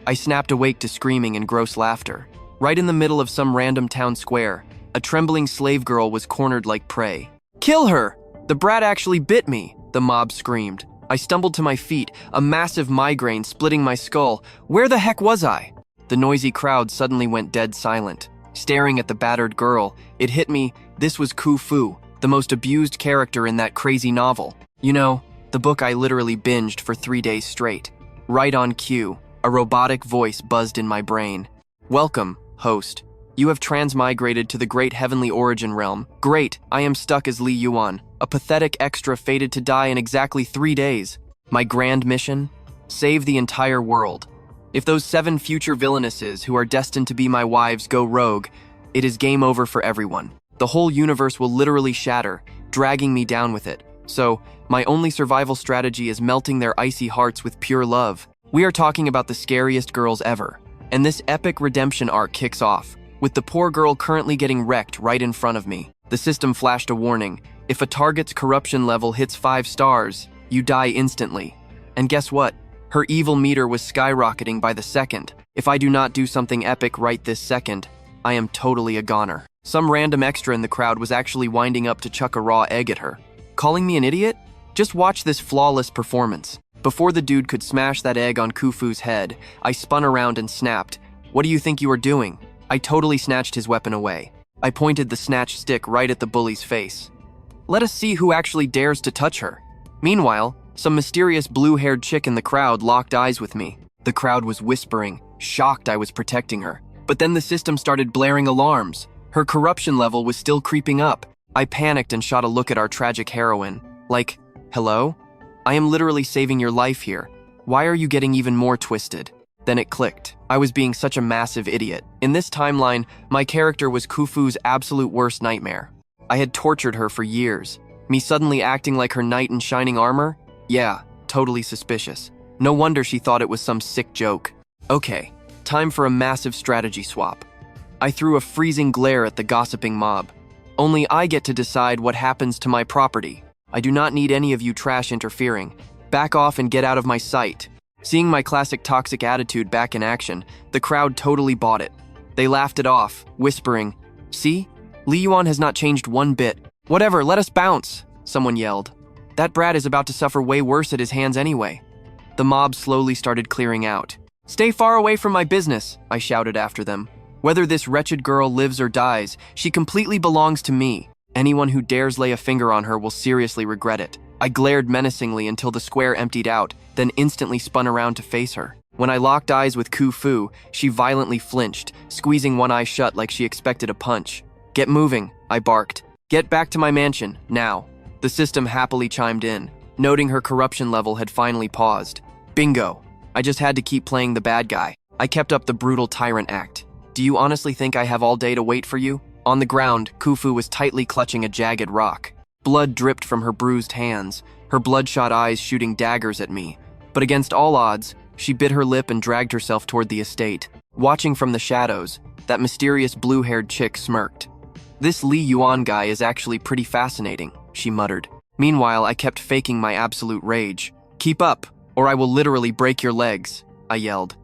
I snapped awake to screaming and gross laughter. Right in the middle of some random town square, a trembling slave girl was cornered like prey. "Kill her! The brat actually bit me!" the mob screamed. I stumbled to my feet, a massive migraine splitting my skull. Where the heck was I? The noisy crowd suddenly went dead silent. Staring at the battered girl, it hit me, this was Kufu, the most abused character in that crazy novel. You know, the book I literally binged for 3 days straight. Right on cue, a robotic voice buzzed in my brain. "Welcome, host. You have transmigrated to the great heavenly origin realm. Great, I am stuck as Li Yuan, a pathetic extra fated to die in exactly 3 days. My grand mission? Save the entire world. If those 7 future villainesses who are destined to be my wives go rogue, it is game over for everyone. The whole universe will literally shatter, dragging me down with it. So, my only survival strategy is melting their icy hearts with pure love. We are talking about the scariest girls ever. And this epic redemption arc kicks off, with the poor girl currently getting wrecked right in front of me. The system flashed a warning. If a target's corruption level hits 5 stars, you die instantly. And guess what? Her evil meter was skyrocketing by the second. If I do not do something epic right this second, I am totally a goner. Some random extra in the crowd was actually winding up to chuck a raw egg at her. Calling me an idiot? Just watch this flawless performance. Before the dude could smash that egg on Kufu's head, I spun around and snapped. "What do you think you are doing?" I totally snatched his weapon away. I pointed the snatched stick right at the bully's face. "Let us see who actually dares to touch her." Meanwhile, some mysterious blue-haired chick in the crowd locked eyes with me. The crowd was whispering, shocked I was protecting her. But then the system started blaring alarms. Her corruption level was still creeping up. I panicked and shot a look at our tragic heroine. Like, hello? I am literally saving your life here. Why are you getting even more twisted? Then it clicked. I was being such a massive idiot. In this timeline, my character was Kufu's absolute worst nightmare. I had tortured her for years. Me suddenly acting like her knight in shining armor? Yeah, totally suspicious. No wonder she thought it was some sick joke. Okay, time for a massive strategy swap. I threw a freezing glare at the gossiping mob. Only I get to decide what happens to my property. I do not need any of you trash interfering. Back off and get out of my sight. Seeing my classic toxic attitude back in action, the crowd totally bought it. They laughed it off, whispering, "See? Li Yuan has not changed one bit. Whatever, let us bounce," someone yelled. "That brat is about to suffer way worse at his hands anyway." The mob slowly started clearing out. "Stay far away from my business," I shouted after them. "Whether this wretched girl lives or dies, she completely belongs to me. Anyone who dares lay a finger on her will seriously regret it." I glared menacingly until the square emptied out, then instantly spun around to face her. When I locked eyes with Kufu, she violently flinched, squeezing one eye shut like she expected a punch. "Get moving," I barked. "Get back to my mansion, now." The system happily chimed in, noting her corruption level had finally paused. Bingo! I just had to keep playing the bad guy. I kept up the brutal tyrant act. "Do you honestly think I have all day to wait for you?" On the ground, Kufu was tightly clutching a jagged rock. Blood dripped from her bruised hands, her bloodshot eyes shooting daggers at me. But against all odds, she bit her lip and dragged herself toward the estate. Watching from the shadows, that mysterious blue-haired chick smirked. "This Li Yuan guy is actually pretty fascinating," she muttered. Meanwhile, I kept faking my absolute rage. "Keep up, or I will literally break your legs," I yelled.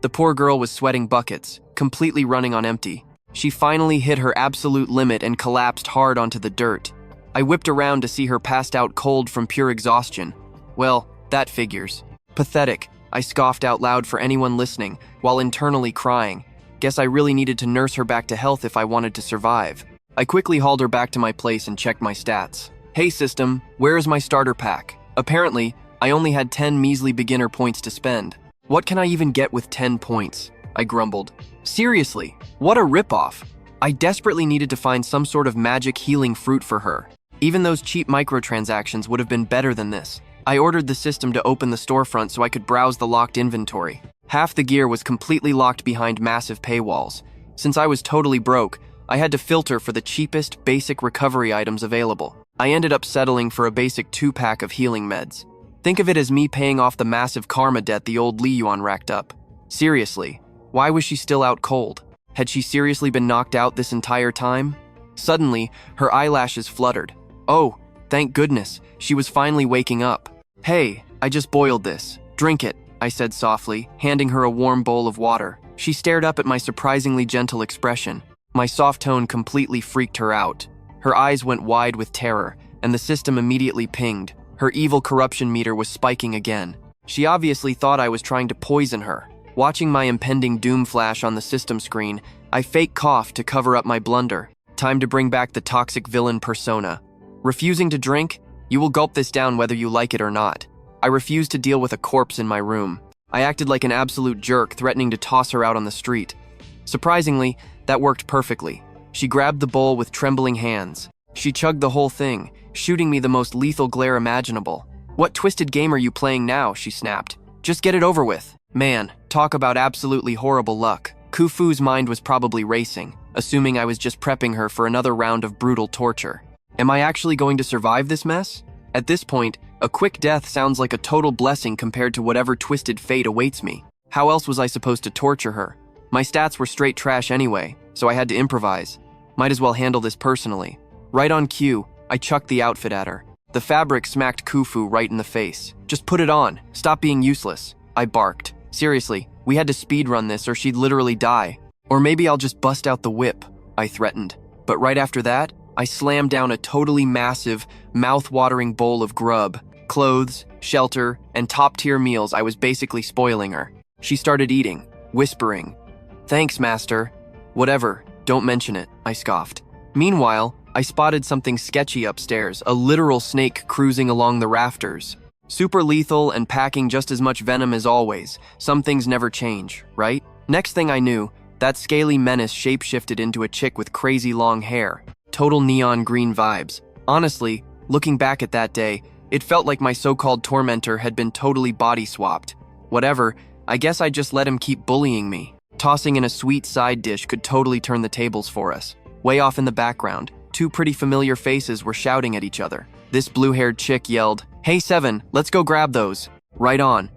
The poor girl was sweating buckets, completely running on empty. She finally hit her absolute limit and collapsed hard onto the dirt. I whipped around to see her passed out cold from pure exhaustion. Well, that figures. Pathetic, I scoffed out loud for anyone listening, while internally crying. Guess I really needed to nurse her back to health if I wanted to survive. I quickly hauled her back to my place and checked my stats. "Hey system, where is my starter pack?" Apparently, I only had 10 measly beginner points to spend. What can I even get with 10 points? I grumbled. Seriously, what a ripoff. I desperately needed to find some sort of magic healing fruit for her. Even those cheap microtransactions would have been better than this. I ordered the system to open the storefront so I could browse the locked inventory. Half the gear was completely locked behind massive paywalls. Since I was totally broke, I had to filter for the cheapest, basic recovery items available. I ended up settling for a basic 2-pack of healing meds. Think of it as me paying off the massive karma debt the old Li Yuan racked up. Seriously, why was she still out cold? Had she seriously been knocked out this entire time? Suddenly, her eyelashes fluttered. Oh, thank goodness, she was finally waking up. "Hey, I just boiled this. Drink it," I said softly, handing her a warm bowl of water. She stared up at my surprisingly gentle expression. My soft tone completely freaked her out. Her eyes went wide with terror, and the system immediately pinged. Her evil corruption meter was spiking again. She obviously thought I was trying to poison her. Watching my impending doom flash on the system screen, I fake coughed to cover up my blunder. Time to bring back the toxic villain persona. Refusing to drink? You will gulp this down whether you like it or not. I refused to deal with a corpse in my room. I acted like an absolute jerk, threatening to toss her out on the street. Surprisingly, that worked perfectly. She grabbed the bowl with trembling hands. She chugged the whole thing, shooting me the most lethal glare imaginable. "What twisted game are you playing now?" she snapped. "Just get it over with." Man, talk about absolutely horrible luck. Kufu's mind was probably racing, assuming I was just prepping her for another round of brutal torture. Am I actually going to survive this mess? At this point, a quick death sounds like a total blessing compared to whatever twisted fate awaits me. How else was I supposed to torture her? My stats were straight trash anyway, so I had to improvise. Might as well handle this personally. Right on cue, I chucked the outfit at her. The fabric smacked Kufu right in the face. "Just put it on. Stop being useless," I barked. Seriously, we had to speedrun this or she'd literally die. "Or maybe I'll just bust out the whip," I threatened. But right after that, I slammed down a totally massive, mouth-watering bowl of grub, clothes, shelter, and top-tier meals. I was basically spoiling her. She started eating, whispering, "Thanks, master." "Whatever, don't mention it," I scoffed. Meanwhile, I spotted something sketchy upstairs, a literal snake cruising along the rafters. Super lethal and packing just as much venom as always. Some things never change, right? Next thing I knew, that scaly menace shapeshifted into a chick with crazy long hair. Total neon green vibes. Honestly, looking back at that day, it felt like my so-called tormentor had been totally body swapped. Whatever, I guess I just let him keep bullying me. Tossing in a sweet side dish could totally turn the tables for us. Way off in the background, two pretty familiar faces were shouting at each other. This blue-haired chick yelled, "Hey Seven, let's go grab those." Right on.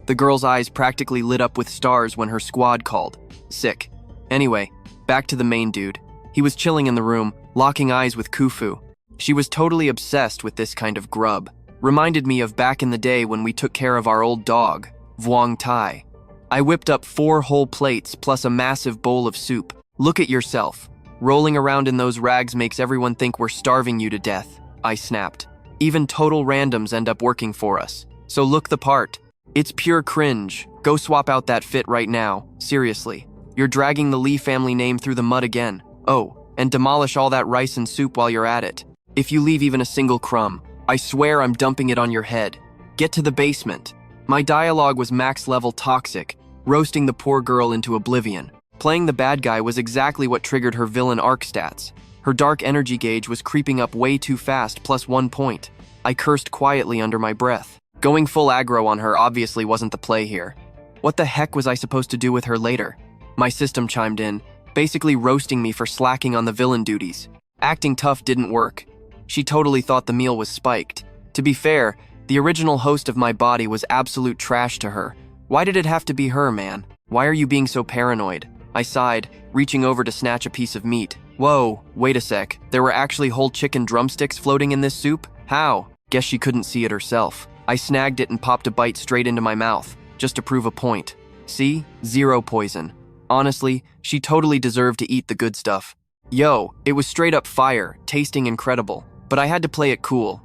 The girl's eyes practically lit up with stars when her squad called. Sick. Anyway, back to the main dude. He was chilling in the room, locking eyes with Kufu. She was totally obsessed with this kind of grub. Reminded me of back in the day when we took care of our old dog, Vuong Tai. I whipped up 4 whole plates plus a massive bowl of soup. "Look at yourself. Rolling around in those rags makes everyone think we're starving you to death," I snapped. Even total randoms end up working for us. So look the part. It's pure cringe. Go swap out that fit right now. Seriously. You're dragging the Li family name through the mud again. Oh, and demolish all that rice and soup while you're at it. If you leave even a single crumb, I swear I'm dumping it on your head. Get to the basement. My dialogue was max level toxic, roasting the poor girl into oblivion. Playing the bad guy was exactly what triggered her villain arc stats. Her dark energy gauge was creeping up way too fast, plus 1 point. I cursed quietly under my breath. Going full aggro on her obviously wasn't the play here. What the heck was I supposed to do with her later? My system chimed in, basically roasting me for slacking on the villain duties. Acting tough didn't work. She totally thought the meal was spiked. To be fair, the original host of my body was absolute trash to her. Why did it have to be her, man? Why are you being so paranoid? I sighed, reaching over to snatch a piece of meat. Whoa, wait a sec. There were actually whole chicken drumsticks floating in this soup? How? Guess she couldn't see it herself. I snagged it and popped a bite straight into my mouth, just to prove a point. See? 0 poison. Honestly, she totally deserved to eat the good stuff. Yo, it was straight up fire, tasting incredible. But I had to play it cool.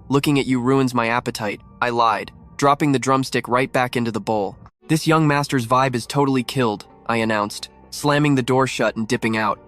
Looking at you ruins my appetite. I lied, dropping the drumstick right back into the bowl. "This young master's vibe is totally killed," I announced, slamming the door shut and dipping out.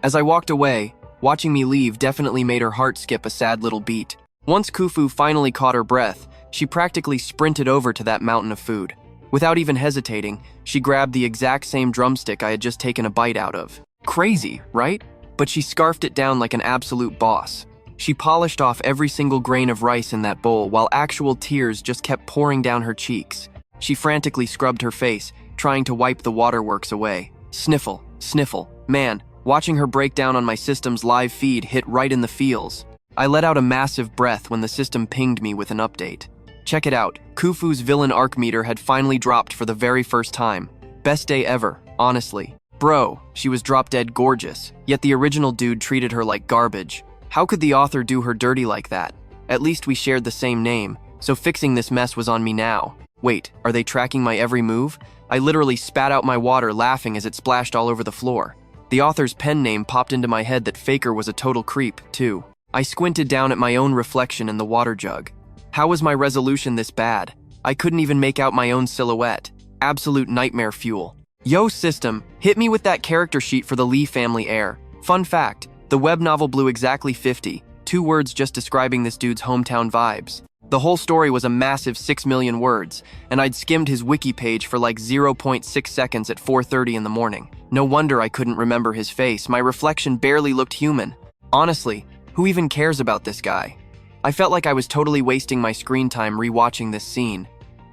As I walked away, watching me leave definitely made her heart skip a sad little beat. Once Kufu finally caught her breath, she practically sprinted over to that mountain of food. Without even hesitating, she grabbed the exact same drumstick I had just taken a bite out of. Crazy, right? But she scarfed it down like an absolute boss. She polished off every single grain of rice in that bowl while actual tears just kept pouring down her cheeks. She frantically scrubbed her face, trying to wipe the waterworks away. Sniffle, sniffle. Man, watching her break down on my system's live feed hit right in the feels. I let out a massive breath when the system pinged me with an update. Check it out, Kufu's villain arc meter had finally dropped for the very first time. Best day ever, honestly. Bro, she was drop-dead gorgeous, yet the original dude treated her like garbage. How could the author do her dirty like that? At least we shared the same name, so fixing this mess was on me now. Wait, are they tracking my every move? I literally spat out my water laughing as it splashed all over the floor. The author's pen name popped into my head that Faker was a total creep, too. I squinted down at my own reflection in the water jug. How was my resolution this bad? I couldn't even make out my own silhouette. Absolute nightmare fuel. Yo, system, hit me with that character sheet for the Li family heir. Fun fact, the web novel blew exactly 50. 2 words just describing this dude's hometown vibes. The whole story was a massive 6 million words, and I'd skimmed his wiki page for like 0.6 seconds at 4:30 in the morning. No wonder I couldn't remember his face. My reflection barely looked human. Honestly, who even cares about this guy? I felt like I was totally wasting my screen time rewatching this scene.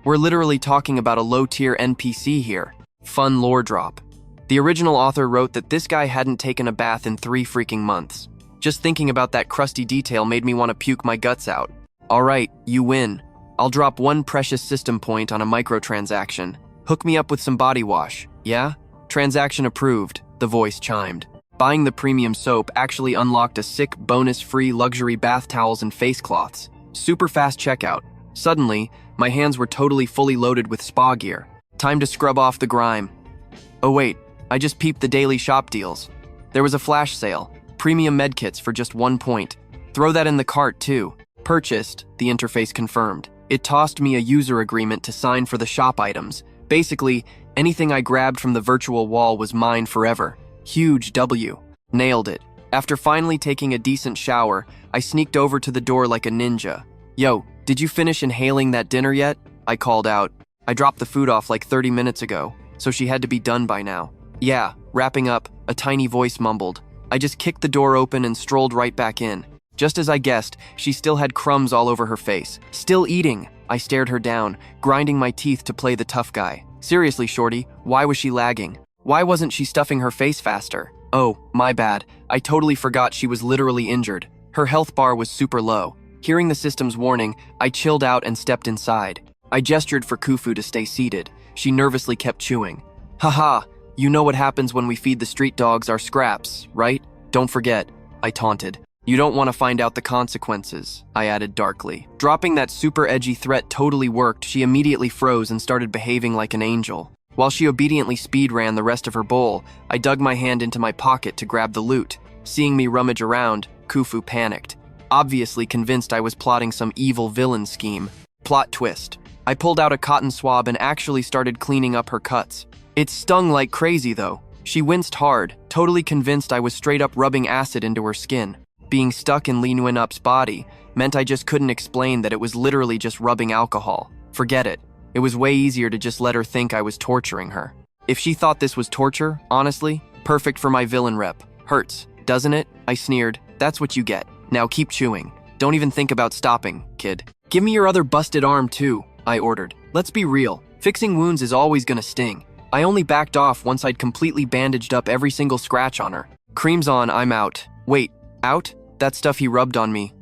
We're literally talking about a low-tier NPC here. Fun lore drop. The original author wrote that this guy hadn't taken a bath in 3 freaking months. Just thinking about that crusty detail made me want to puke my guts out. Alright, you win. I'll drop 1 precious system point on a microtransaction. Hook me up with some body wash, yeah? Transaction approved, the voice chimed. Buying the premium soap actually unlocked a sick bonus-free luxury bath towels and face cloths. Super fast checkout. Suddenly, my hands were totally fully loaded with spa gear. Time to scrub off the grime. Oh wait, I just peeped the daily shop deals. There was a flash sale. Premium medkits for just 1 point. Throw that in the cart too. Purchased, the interface confirmed. It tossed me a user agreement to sign for the shop items. Basically, anything I grabbed from the virtual wall was mine forever. Huge W. Nailed it. After finally taking a decent shower, I sneaked over to the door like a ninja. Yo, did you finish inhaling that dinner yet? I called out. I dropped the food off like 30 minutes ago, so she had to be done by now. Yeah, wrapping up, a tiny voice mumbled. I just kicked the door open and strolled right back in. Just as I guessed, she still had crumbs all over her face. Still eating. I stared her down, grinding my teeth to play the tough guy. Seriously, shorty, why was she lagging? Why wasn't she stuffing her face faster? Oh, my bad. I totally forgot she was literally injured. Her health bar was super low. Hearing the system's warning, I chilled out and stepped inside. I gestured for Kufu to stay seated. She nervously kept chewing. Haha, you know what happens when we feed the street dogs our scraps, right? Don't forget, I taunted. You don't want to find out the consequences, I added darkly. Dropping that super edgy threat totally worked. She immediately froze and started behaving like an angel. While she obediently speed ran the rest of her bowl, I dug my hand into my pocket to grab the loot. Seeing me rummage around, Kufu panicked, obviously convinced I was plotting some evil villain scheme. Plot twist. I pulled out a cotton swab and actually started cleaning up her cuts. It stung like crazy though. She winced hard, totally convinced I was straight up rubbing acid into her skin. Being stuck in Li Yuan's body meant I just couldn't explain that it was literally just rubbing alcohol. Forget it. It was way easier to just let her think I was torturing her. If she thought this was torture, honestly, perfect for my villain rep. Hurts, doesn't it? I sneered. That's what you get. Now keep chewing. Don't even think about stopping, kid. Give me your other busted arm too, I ordered. Let's be real. Fixing wounds is always gonna sting. I only backed off once I'd completely bandaged up every single scratch on her. Cream's on, I'm out. Wait, out? That stuff he rubbed on me.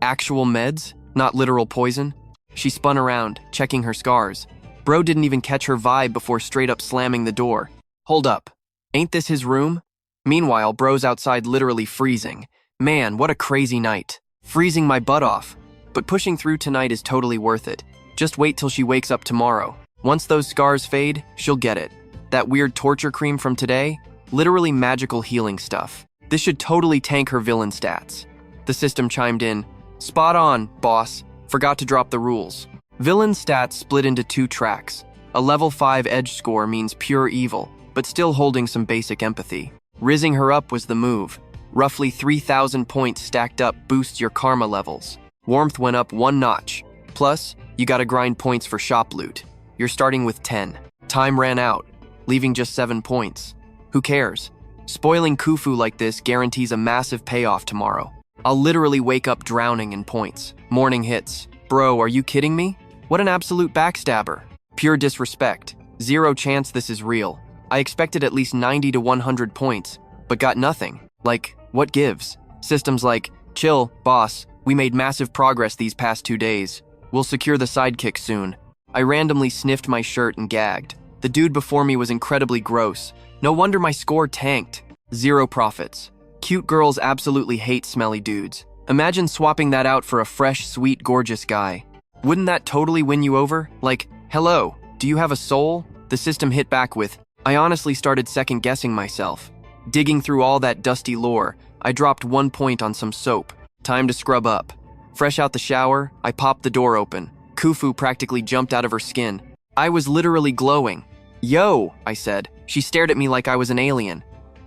Actual meds? Not literal poison? She spun around, checking her scars. Bro didn't even catch her vibe before straight up slamming the door. Hold up. Ain't this his room? Meanwhile, bro's outside literally freezing. Man, what a crazy night. Freezing my butt off. But pushing through tonight is totally worth it. Just wait till she wakes up tomorrow. Once those scars fade, she'll get it. That weird torture cream from today? Literally magical healing stuff. This should totally tank her villain stats. The system chimed in. Spot on, boss. Forgot to drop the rules. Villain stats split into 2 tracks. A level 5 edge score means pure evil, but still holding some basic empathy. Rizzing her up was the move. Roughly 3,000 points stacked up boosts your karma levels. Warmth went up 1 notch. Plus, you gotta grind points for shop loot. You're starting with 10. Time ran out, leaving just 7 points. Who cares? Spoiling Kufu like this guarantees a massive payoff tomorrow. I'll literally wake up drowning in points. Morning hits. Bro, are you kidding me? What an absolute backstabber. Pure disrespect. Zero chance this is real. I expected at least 90 to 100 points, but got nothing. Like, what gives? Systems like, chill, boss, we made massive progress these past 2 days. We'll secure the sidekick soon. I randomly sniffed my shirt and gagged. The dude before me was incredibly gross. No wonder my score tanked. 0 profits. Cute girls absolutely hate smelly dudes. Imagine swapping that out for a fresh, sweet, gorgeous guy. Wouldn't that totally win you over? Like, Hello, do you have a soul? The system hit back with, I honestly started second-guessing myself. Digging through all that dusty lore, I dropped 1 point on some soap. Time to scrub up. Fresh out the shower, I popped the door open. Kufu practically jumped out of her skin. I was literally glowing. Yo, I said. She stared at me like I was an alien.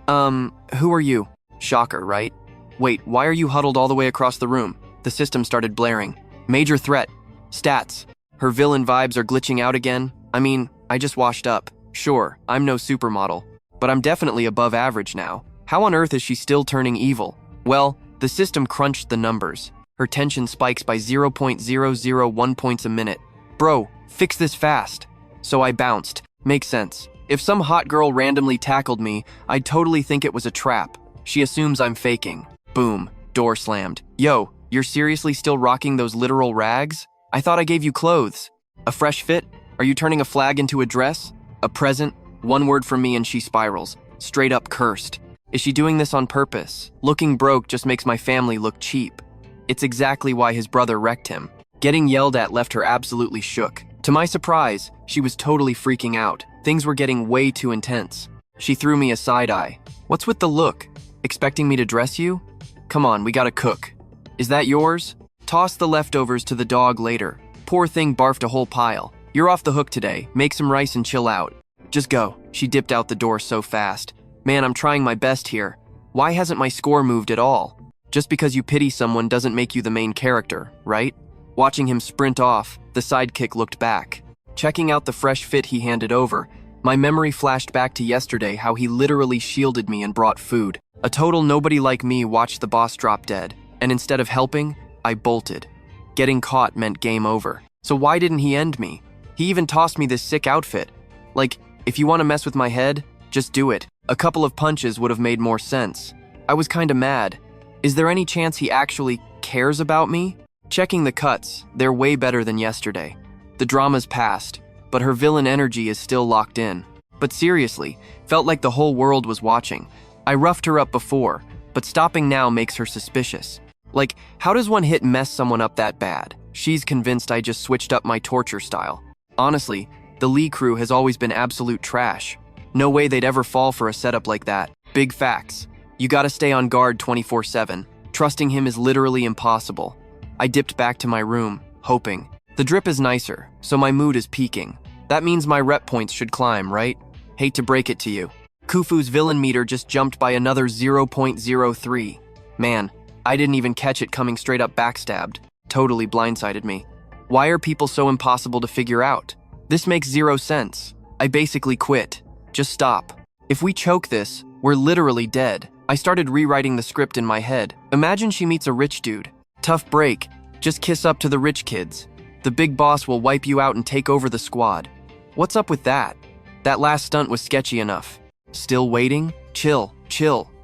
Who are you? Shocker, right? Wait, why are you huddled all the way across the room? The system started blaring. Major threat. Stats. Her villain vibes are glitching out again. I mean, I just washed up. Sure, I'm no supermodel, but I'm definitely above average now. How on earth is she still turning evil? Well, the system crunched the numbers. Her tension spikes by 0.001 points a minute. Bro, fix this fast. So I bounced. Makes sense. If some hot girl randomly tackled me, I'd totally think it was a trap. She assumes I'm faking. Boom. Door slammed. Yo, you're seriously still rocking those literal rags? I thought I gave you clothes. A fresh fit? Are you turning a flag into a dress? A present? One word from me and she spirals. Straight up cursed. Is she doing this on purpose? Looking broke just makes my family look cheap. It's exactly why his brother wrecked him. Getting yelled at left her absolutely shook. To my surprise, she was totally freaking out. Things were getting way too intense. She threw me a side eye. What's with the look? Expecting me to dress you? Come on, we gotta cook. Is that yours? Toss the leftovers to the dog later. Poor thing barfed a whole pile. You're off the hook today. Make some rice and chill out. Just go. She dipped out the door so fast. Man, I'm trying my best here. Why hasn't my score moved at all? Just because you pity someone doesn't make you the main character, right? Watching him sprint off, the sidekick looked back. Checking out the fresh fit he handed over, my memory flashed back to yesterday how he literally shielded me and brought food. A total nobody like me watched the boss drop dead, and instead of helping, I bolted. Getting caught meant game over. So why didn't he end me? He even tossed me this sick outfit. Like, if you want to mess with my head, just do it. A couple of punches would have made more sense. I was kinda mad. Is there any chance he actually cares about me? Checking the cuts, they're way better than yesterday. The drama's past, but her villain energy is still locked in. But seriously, felt like the whole world was watching. I roughed her up before, but stopping now makes her suspicious. Like, how does one hit mess someone up that bad? She's convinced I just switched up my torture style. Honestly, the Li crew has always been absolute trash. No way they'd ever fall for a setup like that. Big facts. You gotta stay on guard 24/7. Trusting him is literally impossible. I dipped back to my room, hoping. The drip is nicer, so my mood is peaking. That means my rep points should climb, right? Hate to break it to you. Kufu's villain meter just jumped by another 0.03. Man, I didn't even catch it coming straight up backstabbed. Totally blindsided me. Why are people so impossible to figure out? This makes zero sense. I basically quit. Just stop. If we choke this, we're literally dead. I started rewriting the script in my head. Imagine she meets a rich dude. Tough break. Just kiss up to the rich kids. The big boss will wipe you out and take over the squad. What's up with that? That last stunt was sketchy enough. Still waiting? Chill.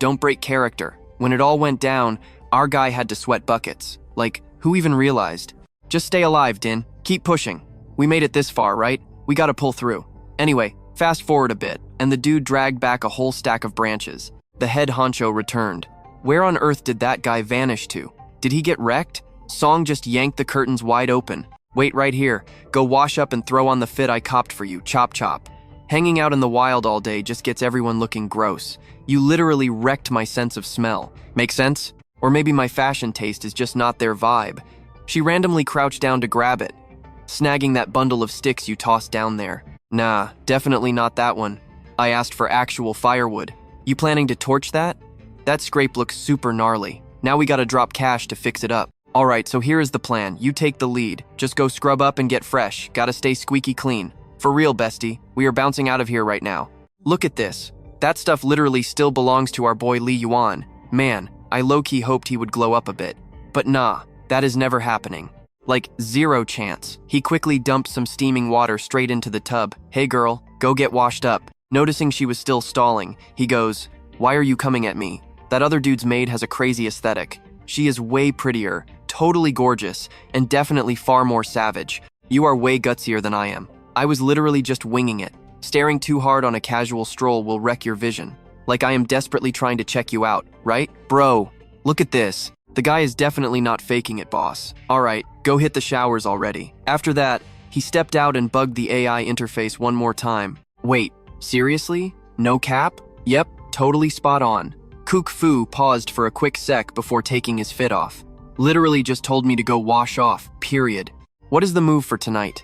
Don't break character. When it all went down, our guy had to sweat buckets. Like, who even realized? Just stay alive, Din. Keep pushing. We made it this far, right? We gotta pull through. Anyway, fast forward a bit, and the dude dragged back a whole stack of branches. The head honcho returned. Where on earth did that guy vanish to? Did he get wrecked? Song just yanked the curtains wide open. Wait right here. Go wash up and throw on the fit I copped for you. Chop chop. Hanging out in the wild all day just gets everyone looking gross. You literally wrecked my sense of smell. Make sense? Or maybe my fashion taste is just not their vibe. She randomly crouched down to grab it, snagging that bundle of sticks you tossed down there. Nah, definitely not that one. I asked for actual firewood. You planning to torch that? That scrape looks super gnarly. Now we gotta drop cash to fix it up. Alright, so here is the plan. You take the lead. Just go scrub up and get fresh. Gotta stay squeaky clean. For real, bestie. We are bouncing out of here right now. Look at this. That stuff literally still belongs to our boy Li Yuan. Man, I low-key hoped he would glow up a bit. But nah, that is never happening. Like, zero chance. He quickly dumped some steaming water straight into the tub. Hey girl, go get washed up. Noticing she was still stalling, he goes, why are you coming at me? That other dude's maid has a crazy aesthetic. She is way prettier, totally gorgeous, and definitely far more savage. You are way gutsier than I am. I was literally just winging it. Staring too hard on a casual stroll will wreck your vision. Like I am desperately trying to check you out, right? Bro, look at this. The guy is definitely not faking it, boss. Alright, go hit the showers already. After that, He stepped out and bugged the AI interface one more time. Wait, seriously? No cap? Yep, totally spot on. Kufu paused for a quick sec before taking his fit off. Literally just told me to go wash off, period. What is the move for tonight?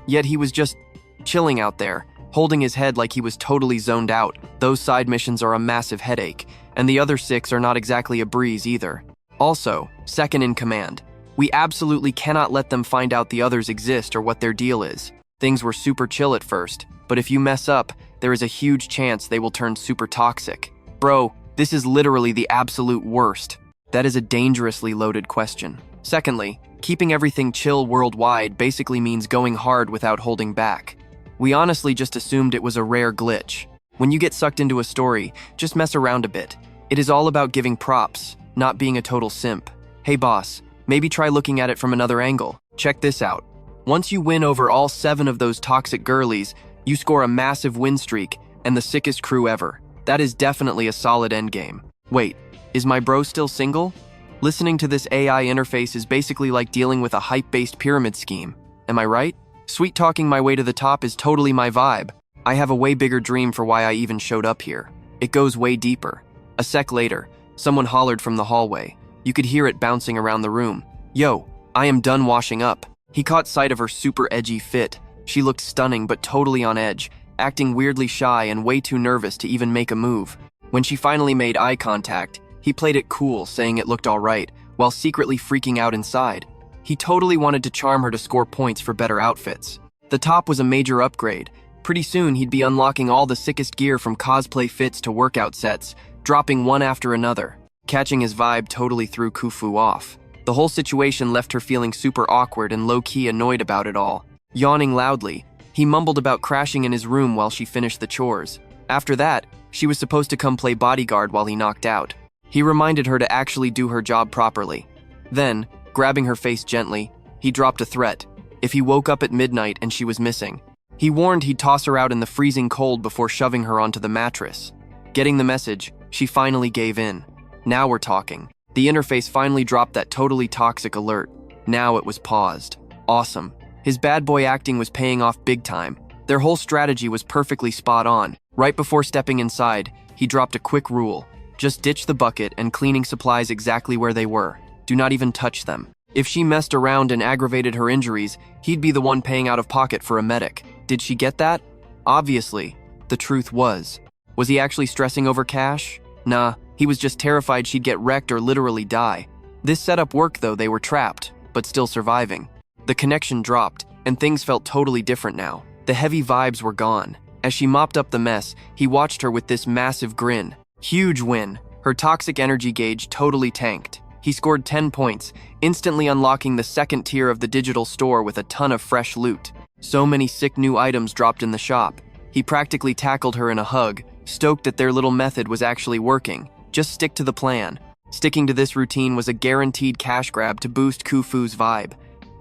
Yet he was just chilling out there, holding his head like he was totally zoned out. Those side missions are a massive headache, and the other 6 are not exactly a breeze either. Also, second in command. We absolutely cannot let them find out the others exist or what their deal is. Things were super chill at first, but if you mess up, there is a huge chance they will turn super toxic. Bro, this is literally the absolute worst. That is a dangerously loaded question. Secondly, keeping everything chill worldwide basically means going hard without holding back. We honestly just assumed it was a rare glitch. When you get sucked into a story, just mess around a bit. It is all about giving props, not being a total simp. Hey boss, maybe try looking at it from another angle. Check this out. Once you win over all 7 of those toxic girlies, you score a massive win streak and the sickest crew ever. That is definitely a solid endgame. Wait, is my bro still single? Listening to this AI interface is basically like dealing with a hype-based pyramid scheme. Am I right? Sweet-talking my way to the top is totally my vibe. I have a way bigger dream for why I even showed up here. It goes way deeper. A sec later, someone hollered from the hallway. You could hear it bouncing around the room. Yo, I am done washing up. He caught sight of her super edgy fit. She looked stunning but totally on edge, acting weirdly shy and way too nervous to even make a move. When she finally made eye contact, he played it cool, saying it looked alright, while secretly freaking out inside. He totally wanted to charm her to score points for better outfits. The top was a major upgrade. Pretty soon he'd be unlocking all the sickest gear from cosplay fits to workout sets, dropping one after another. Catching his vibe totally threw Kufu off. The whole situation left her feeling super awkward and low-key annoyed about it all. Yawning loudly, he mumbled about crashing in his room while she finished the chores. After that, she was supposed to come play bodyguard while he knocked out. He reminded her to actually do her job properly. Then, grabbing her face gently, he dropped a threat. If he woke up at midnight and she was missing, he warned he'd toss her out in the freezing cold before shoving her onto the mattress. Getting the message, she finally gave in. Now we're talking. The interface finally dropped that totally toxic alert. Now it was paused. Awesome. His bad boy acting was paying off big time. Their whole strategy was perfectly spot on. Right before stepping inside, he dropped a quick rule. Just ditch the bucket and cleaning supplies exactly where they were. Do not even touch them. If she messed around and aggravated her injuries, he'd be the one paying out of pocket for a medic. Did she get that? Obviously. The truth was he actually stressing over cash? Nah, he was just terrified she'd get wrecked or literally die. This setup worked though, they were trapped, but still surviving. The connection dropped, and things felt totally different now. The heavy vibes were gone. As she mopped up the mess, he watched her with this massive grin. Huge win. Her toxic energy gauge totally tanked. He scored 10 points, instantly unlocking the second tier of the digital store with a ton of fresh loot. So many sick new items dropped in the shop. He practically tackled her in a hug, stoked that their little method was actually working. Just stick to the plan. Sticking to this routine was a guaranteed cash grab to boost Kufu's vibe.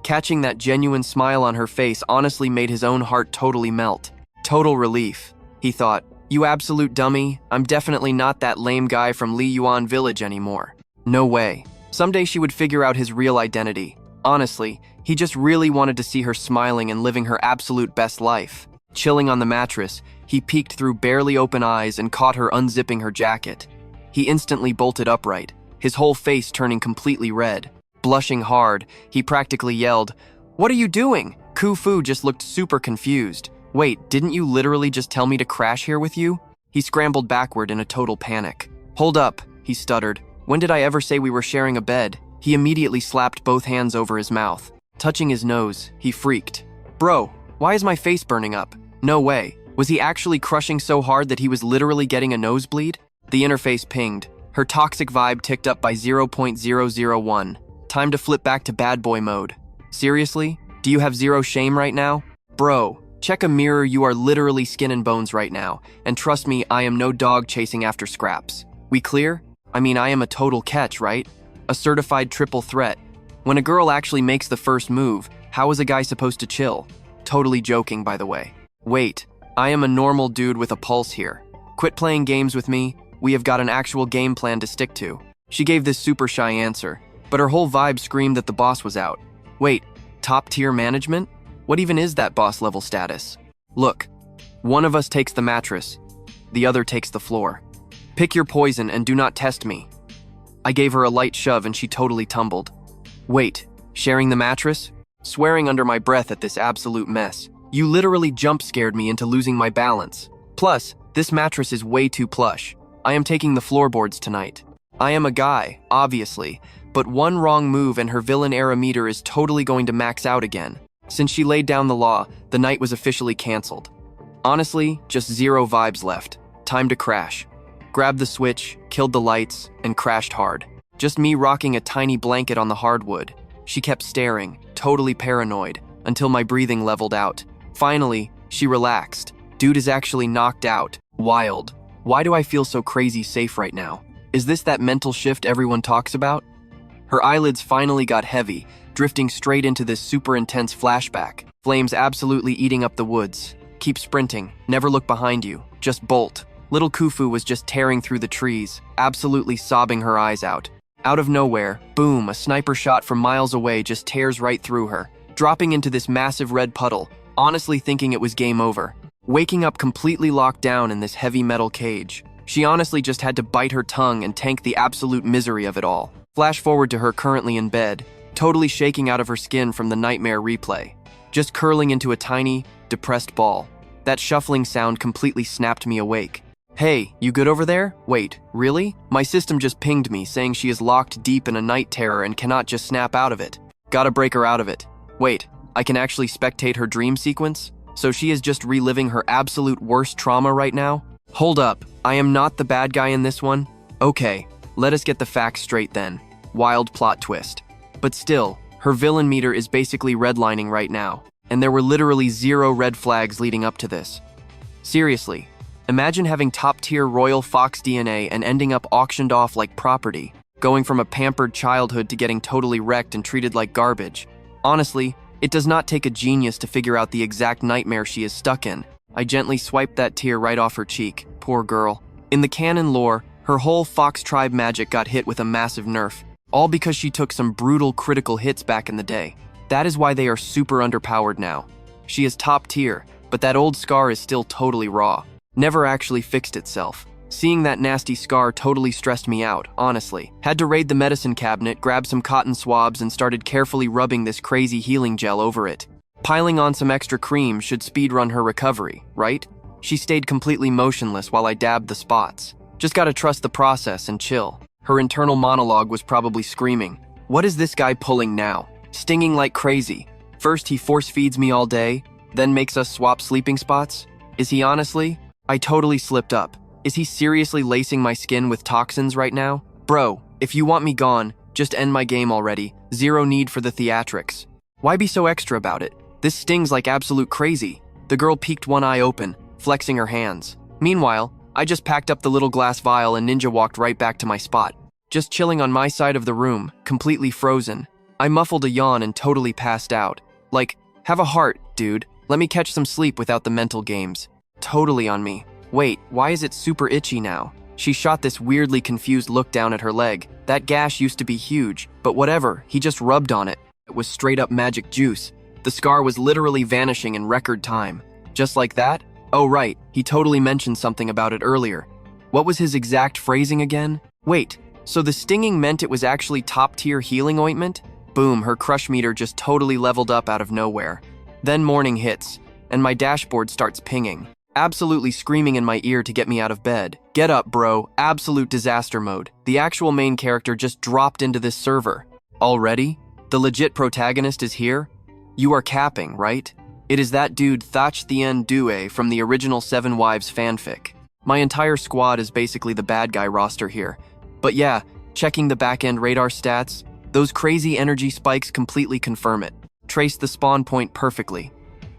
Catching that genuine smile on her face honestly made his own heart totally melt. Total relief. He thought, you absolute dummy, I'm definitely not that lame guy from Li Yuan village anymore. No way. Someday she would figure out his real identity. Honestly, he just really wanted to see her smiling and living her absolute best life. Chilling on the mattress, he peeked through barely open eyes and caught her unzipping her jacket. He instantly bolted upright, his whole face turning completely red. Blushing hard, he practically yelled, "What are you doing?" Kufu just looked super confused. Wait, didn't you literally just tell me to crash here with you? He scrambled backward in a total panic. Hold up, he stuttered. When did I ever say we were sharing a bed? He immediately slapped both hands over his mouth. Touching his nose, he freaked. Bro, why is my face burning up? No way. Was he actually crushing so hard that he was literally getting a nosebleed? The interface pinged. Her toxic vibe ticked up by 0.001. Time to flip back to bad boy mode. Seriously? Do you have zero shame right now? Bro, check a mirror, you are literally skin and bones right now. And trust me, I am no dog chasing after scraps. We clear? I mean, I am a total catch, right? A certified triple threat. When a girl actually makes the first move, how is a guy supposed to chill? Totally joking, by the way. Wait, I am a normal dude with a pulse here. Quit playing games with me, we have got an actual game plan to stick to. She gave this super shy answer, but her whole vibe screamed that the boss was out. Wait, top tier management? What even is that boss level status? Look, one of us takes the mattress, the other takes the floor. Pick your poison and do not test me. I gave her a light shove and she totally tumbled. Wait, sharing the mattress? Swearing under my breath at this absolute mess. You literally jump scared me into losing my balance. Plus, this mattress is way too plush. I am taking the floorboards tonight. I am a guy, obviously, but one wrong move and her villain era meter is totally going to max out again. Since she laid down the law, the night was officially canceled. Honestly, just zero vibes left. Time to crash. Grabbed the switch, killed the lights, and crashed hard. Just me rocking a tiny blanket on the hardwood. She kept staring, totally paranoid, until my breathing leveled out. Finally, she relaxed. Dude is actually knocked out. Wild. Why do I feel so crazy safe right now? Is this that mental shift everyone talks about? Her eyelids finally got heavy, drifting straight into this super intense flashback. Flames absolutely eating up the woods. Keep sprinting, never look behind you, just bolt. Little Kufu was just tearing through the trees, absolutely sobbing her eyes out. Out of nowhere, boom, a sniper shot from miles away just tears right through her, dropping into this massive red puddle, honestly thinking it was game over. Waking up completely locked down in this heavy metal cage. She honestly just had to bite her tongue and tank the absolute misery of it all. Flash forward to her currently in bed, totally shaking out of her skin from the nightmare replay. Just curling into a tiny, depressed ball. That shuffling sound completely snapped me awake. Hey, you good over there? Wait, really? My system just pinged me saying she is locked deep in a night terror and cannot just snap out of it. Gotta break her out of it. Wait, I can actually spectate her dream sequence? So she is just reliving her absolute worst trauma right now? Hold up, I am not the bad guy in this one? Okay, let us get the facts straight then. Wild plot twist. But still, her villain meter is basically redlining right now, and there were literally zero red flags leading up to this. Seriously, imagine having top-tier royal fox DNA and ending up auctioned off like property, going from a pampered childhood to getting totally wrecked and treated like garbage. Honestly, it does not take a genius to figure out the exact nightmare she is stuck in. I gently swiped that tear right off her cheek, poor girl. In the canon lore, her whole fox tribe magic got hit with a massive nerf, all because she took some brutal critical hits back in the day. That is why they are super underpowered now. She is top tier, but that old scar is still totally raw. Never actually fixed itself. Seeing that nasty scar totally stressed me out, honestly. Had to raid the medicine cabinet, grab some cotton swabs, and started carefully rubbing this crazy healing gel over it. Piling on some extra cream should speedrun her recovery, right? She stayed completely motionless while I dabbed the spots. Just gotta trust the process and chill. Her internal monologue was probably screaming, "What is this guy pulling now? Stinging like crazy. First he force feeds me all day, then makes us swap sleeping spots? Is he honestly? I totally slipped up. Is he seriously lacing my skin with toxins right now? Bro, if you want me gone, just end my game already. Zero need for the theatrics. Why be so extra about it? This stings like absolute crazy." The girl peeked one eye open, flexing her hands. Meanwhile, I just packed up the little glass vial and ninja walked right back to my spot. Just chilling on my side of the room, completely frozen. I muffled a yawn and totally passed out. Like, have a heart, dude. Let me catch some sleep without the mental games. Totally on me. Wait, why is it super itchy now? She shot this weirdly confused look down at her leg. That gash used to be huge, but whatever, he just rubbed on it. It was straight up magic juice. The scar was literally vanishing in record time. Just like that? Oh right, he totally mentioned something about it earlier. What was his exact phrasing again? Wait, so the stinging meant it was actually top-tier healing ointment? Boom, her crush meter just totally leveled up out of nowhere. Then morning hits, and my dashboard starts pinging. Absolutely screaming in my ear to get me out of bed. Get up, bro. Absolute disaster mode. The actual main character just dropped into this server. Already? The legit protagonist is here? You are capping, right? It is that dude Thach Thien Due from the original Seven Wives fanfic. My entire squad is basically the bad guy roster here. But yeah, checking the back-end radar stats, those crazy energy spikes completely confirm it. Trace the spawn point perfectly.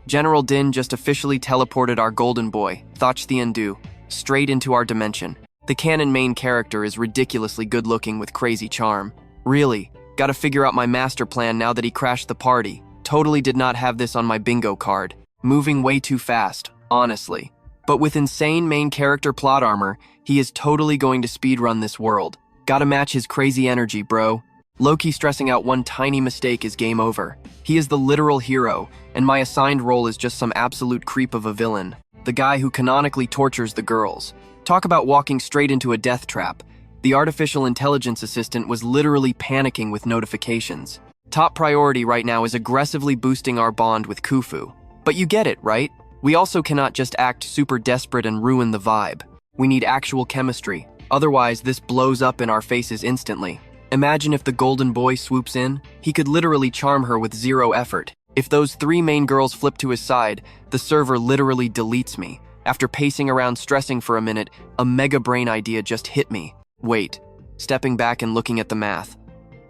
General Din just officially teleported our golden boy, Thach Thien Due, straight into our dimension. The canon main character is ridiculously good-looking with crazy charm. Really, gotta figure out my master plan now that he crashed the party. Totally did not have this on my bingo card. Moving way too fast, honestly. But with insane main character plot armor, he is totally going to speedrun this world. Gotta match his crazy energy, bro. Loki stressing out one tiny mistake is game over. He is the literal hero, and my assigned role is just some absolute creep of a villain. The guy who canonically tortures the girls. Talk about walking straight into a death trap. The artificial intelligence assistant was literally panicking with notifications. Top priority right now is aggressively boosting our bond with Kufu. But you get it, right? We also cannot just act super desperate and ruin the vibe. We need actual chemistry. Otherwise, this blows up in our faces instantly. Imagine if the golden boy swoops in. He could literally charm her with zero effort. If those 3 main girls flip to his side, the server literally deletes me. After pacing around stressing for a minute, a mega brain idea just hit me. Wait, stepping back and looking at the math.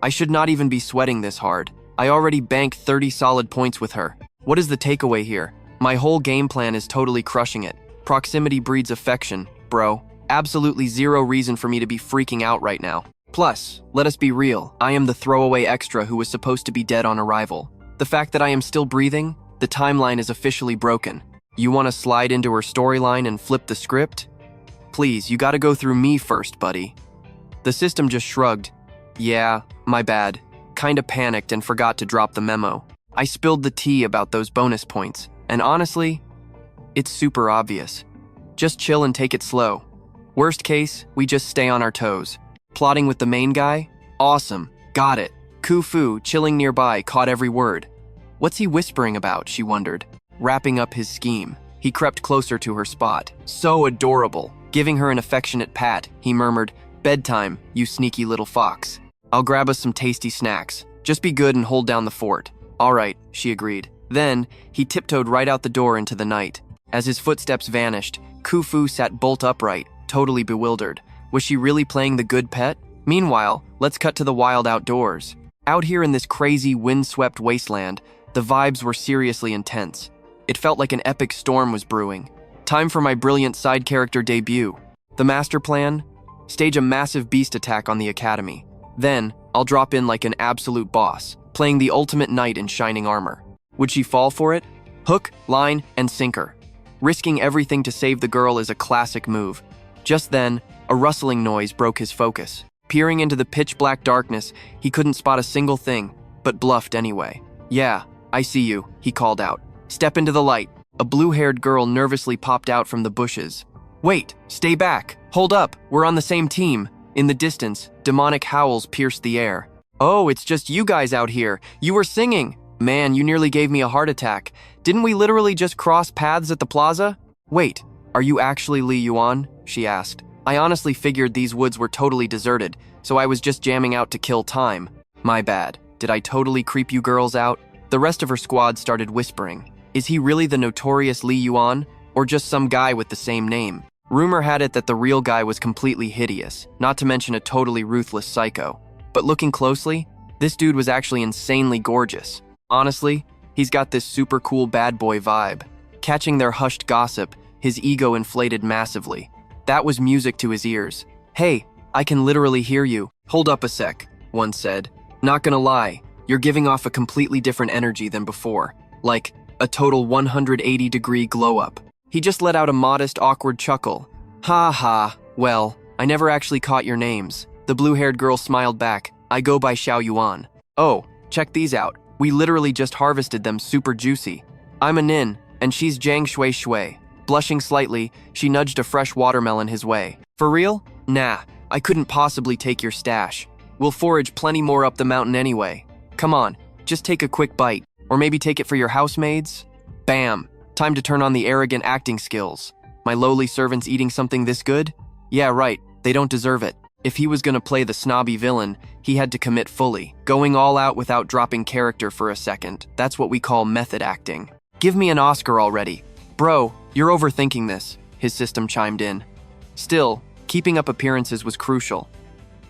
I should not even be sweating this hard. I already banked 30 solid points with her. What is the takeaway here? My whole game plan is totally crushing it. Proximity breeds affection, bro. Absolutely zero reason for me to be freaking out right now. Plus, let us be real, I am the throwaway extra who was supposed to be dead on arrival. The fact that I am still breathing, the timeline is officially broken. You want to slide into her storyline and flip the script? Please, you gotta go through me first, buddy. The system just shrugged. Yeah, my bad. Kinda panicked and forgot to drop the memo. I spilled the tea about those bonus points, and honestly, it's super obvious. Just chill and take it slow. Worst case, we just stay on our toes. Plotting with the main guy? Awesome, got it. Kufu, chilling nearby, caught every word. What's he whispering about, she wondered. Wrapping up his scheme, he crept closer to her spot. So adorable. Giving her an affectionate pat, he murmured, "Bedtime, you sneaky little fox. I'll grab us some tasty snacks. Just be good and hold down the fort." "All right," she agreed. Then, he tiptoed right out the door into the night. As his footsteps vanished, Kufu sat bolt upright, totally bewildered. Was she really playing the good pet? Meanwhile, let's cut to the wild outdoors. Out here in this crazy, windswept wasteland, the vibes were seriously intense. It felt like an epic storm was brewing. Time for my brilliant side character debut. The master plan? Stage a massive beast attack on the academy. Then, I'll drop in like an absolute boss, playing the ultimate knight in shining armor. Would she fall for it? Hook, line, and sinker. Risking everything to save the girl is a classic move. Just then, a rustling noise broke his focus. Peering into the pitch-black darkness, he couldn't spot a single thing, but bluffed anyway. "Yeah, I see you," he called out. "Step into the light." A blue-haired girl nervously popped out from the bushes. "Wait, stay back. Hold up, we're on the same team." In the distance, demonic howls pierced the air. "Oh, it's just you guys out here. You were singing. Man, you nearly gave me a heart attack. Didn't we literally just cross paths at the plaza?" "Wait, are you actually Li Yuan?" she asked. "I honestly figured these woods were totally deserted, so I was just jamming out to kill time. My bad. Did I totally creep you girls out?" The rest of her squad started whispering. Is he really the notorious Li Yuan, or just some guy with the same name? Rumor had it that the real guy was completely hideous, not to mention a totally ruthless psycho. But looking closely, this dude was actually insanely gorgeous. Honestly, he's got this super cool bad boy vibe. Catching their hushed gossip, his ego inflated massively. That was music to his ears. "Hey, I can literally hear you." "Hold up a sec," one said. "Not gonna lie, you're giving off a completely different energy than before. Like, a total 180-degree glow-up." He just let out a modest, awkward chuckle. "Ha ha, well, I never actually caught your names." The blue-haired girl smiled back. "I go by Xiao Yuan." "Oh, check these out. We literally just harvested them super juicy." "I'm a nin, and she's Jiang Shui Shui." Blushing slightly, she nudged a fresh watermelon his way. "For real? Nah, I couldn't possibly take your stash. We'll forage plenty more up the mountain anyway. Come on, just take a quick bite. Or maybe take it for your housemaids?" Bam! Time to turn on the arrogant acting skills. My lowly servants eating something this good? Yeah, right, they don't deserve it. If he was gonna play the snobby villain, he had to commit fully, going all out without dropping character for a second. That's what we call method acting. "Give me an Oscar already." "Bro, you're overthinking this," his system chimed in. Still, keeping up appearances was crucial.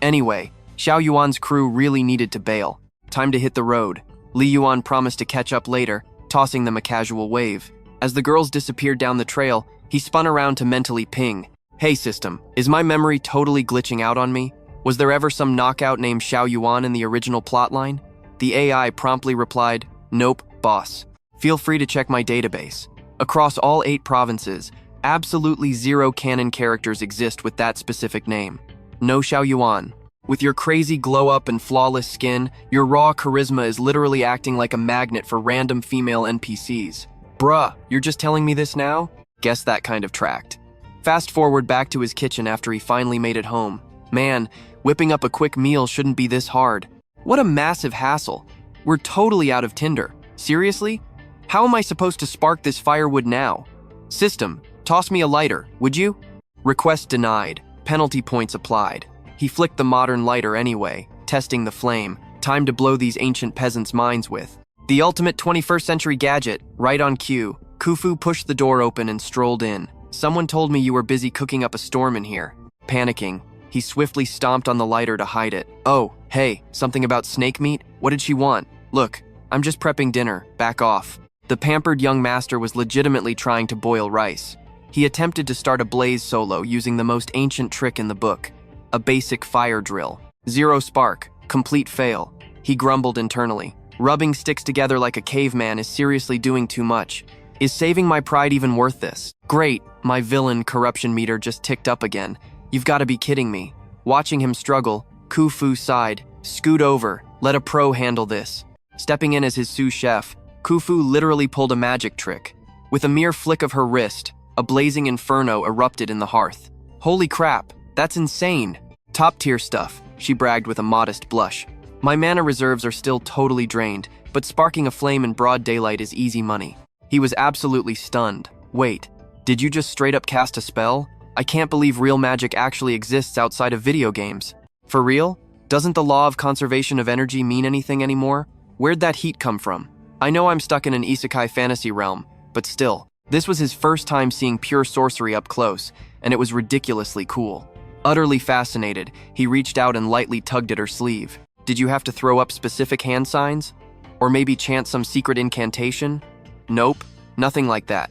Anyway, Xiao Yuan's crew really needed to bail. Time to hit the road. Li Yuan promised to catch up later, tossing them a casual wave. As the girls disappeared down the trail, he spun around to mentally ping. "Hey system, is my memory totally glitching out on me? Was there ever some knockout named Xiao Yuan in the original plotline?" The AI promptly replied, "Nope, boss. Feel free to check my database. Across all 8 provinces, absolutely 0 canon characters exist with that specific name. No Xiao Yuan." With your crazy glow-up and flawless skin, your raw charisma is literally acting like a magnet for random female NPCs. Bruh, you're just telling me this now? Guess that kind of tracked. Fast forward back to his kitchen after he finally made it home. Man, whipping up a quick meal shouldn't be this hard. What a massive hassle. We're totally out of tinder. Seriously? How am I supposed to spark this firewood now? System, toss me a lighter, would you? Request denied. Penalty points applied. He flicked the modern lighter anyway, testing the flame. Time to blow these ancient peasants' minds with. The ultimate 21st century gadget, right on cue. Kufu pushed the door open and strolled in. Someone told me you were busy cooking up a storm in here. Panicking, he swiftly stomped on the lighter to hide it. Oh, hey, something about snake meat? What did she want? Look, I'm just prepping dinner, back off. The pampered young master was legitimately trying to boil rice. He attempted to start a blaze solo using the most ancient trick in the book, a basic fire drill. Zero spark, complete fail. He grumbled internally. Rubbing sticks together like a caveman is seriously doing too much. Is saving my pride even worth this? Great, my villain corruption meter just ticked up again. You've got to be kidding me. Watching him struggle, Kufu sighed. Scoot over, let a pro handle this. Stepping in as his sous chef, Kufu literally pulled a magic trick. With a mere flick of her wrist, a blazing inferno erupted in the hearth. Holy crap, that's insane. Top tier stuff, she bragged with a modest blush. My mana reserves are still totally drained, but sparking a flame in broad daylight is easy money. He was absolutely stunned. Wait, did you just straight up cast a spell? I can't believe real magic actually exists outside of video games. For real? Doesn't the law of conservation of energy mean anything anymore? Where'd that heat come from? I know I'm stuck in an isekai fantasy realm, but still, this was his first time seeing pure sorcery up close, and it was ridiculously cool. Utterly fascinated, he reached out and lightly tugged at her sleeve. Did you have to throw up specific hand signs? Or maybe chant some secret incantation? Nope, nothing like that.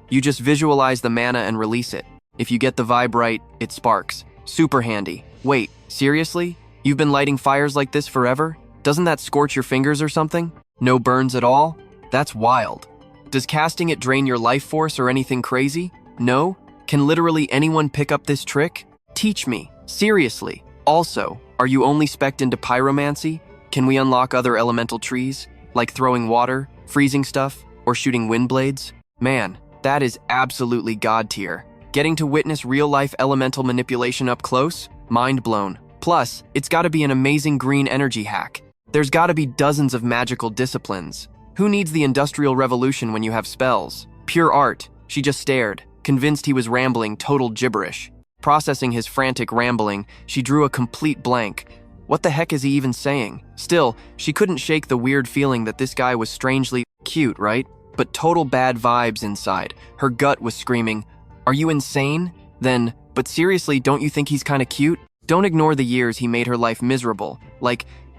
You just visualize the mana and release it. If you get the vibe right, it sparks. Super handy. Wait, seriously? You've been lighting fires like this forever? Doesn't that scorch your fingers or something? No burns at all? That's wild. Does casting it drain your life force or anything crazy? No? Can literally anyone pick up this trick? Teach me. Seriously. Also, are you only spec'd into pyromancy? Can we unlock other elemental trees? Like throwing water, freezing stuff, or shooting wind blades? Man, that is absolutely god tier. Getting to witness real-life elemental manipulation up close? Mind blown. Plus, it's gotta be an amazing green energy hack. There's gotta be dozens of magical disciplines. Who needs the Industrial Revolution when you have spells? Pure art. She just stared, convinced he was rambling total gibberish. Processing his frantic rambling, she drew a complete blank. What the heck is he even saying? Still, she couldn't shake the weird feeling that this guy was strangely cute, right? But total bad vibes inside. Her gut was screaming, "Are you insane?" Then, "But seriously, don't you think he's kinda cute?" Don't ignore the years he made her life miserable.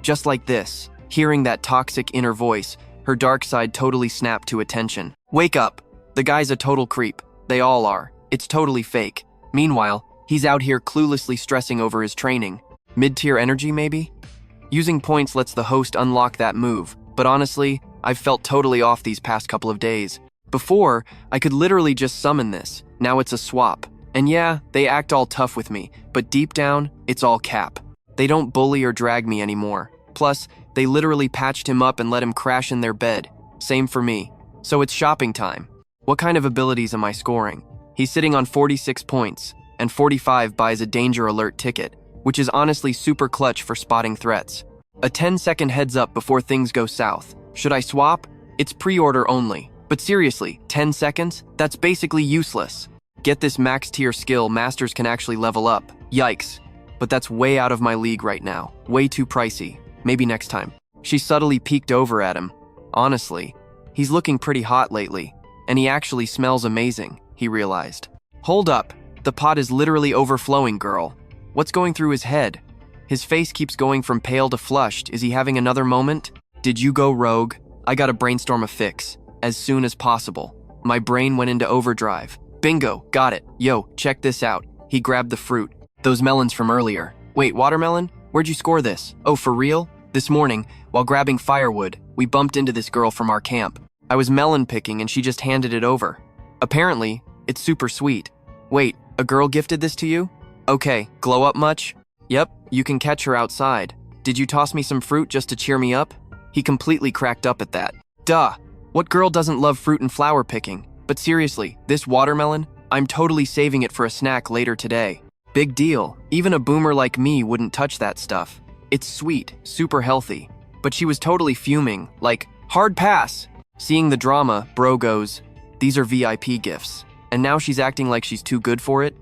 Just like this. Hearing that toxic inner voice, her dark side totally snapped to attention. Wake up. The guy's a total creep. They all are. It's totally fake. Meanwhile, he's out here cluelessly stressing over his training. Mid-tier energy, maybe? Using points lets the host unlock that move, but honestly, I've felt totally off these past couple of days. Before, I could literally just summon this. Now it's a swap. And yeah, they act all tough with me, but deep down, it's all cap. They don't bully or drag me anymore. Plus, they literally patched him up and let him crash in their bed. Same for me. So it's shopping time. What kind of abilities am I scoring? He's sitting on 46 points, and 45 buys a danger alert ticket, which is honestly super clutch for spotting threats. A 10-second heads up before things go south. Should I swap? It's pre-order only. But seriously, 10 seconds? That's basically useless. Get this max tier skill masters can actually level up. Yikes. But that's way out of my league right now. Way too pricey. Maybe next time. She subtly peeked over at him. Honestly, he's looking pretty hot lately. And he actually smells amazing, he realized. Hold up. The pot is literally overflowing, girl. What's going through his head? His face keeps going from pale to flushed. Is he having another moment? Did you go rogue? I gotta brainstorm a fix. As soon as possible. My brain went into overdrive. Bingo, got it. Yo, check this out. He grabbed the fruit. Those melons from earlier. Wait, watermelon? Where'd you score this? Oh, for real? This morning, while grabbing firewood, we bumped into this girl from our camp. I was melon picking and she just handed it over. Apparently, it's super sweet. Wait, a girl gifted this to you? Okay, glow up much? Yep, you can catch her outside. Did you toss me some fruit just to cheer me up? He completely cracked up at that. Duh! What girl doesn't love fruit and flower picking? But seriously, this watermelon? I'm totally saving it for a snack later today. Big deal. Even a boomer like me wouldn't touch that stuff. It's sweet, super healthy. But she was totally fuming, like, hard pass! Seeing the drama, bro goes, these are VIP gifts. And now she's acting like she's too good for it?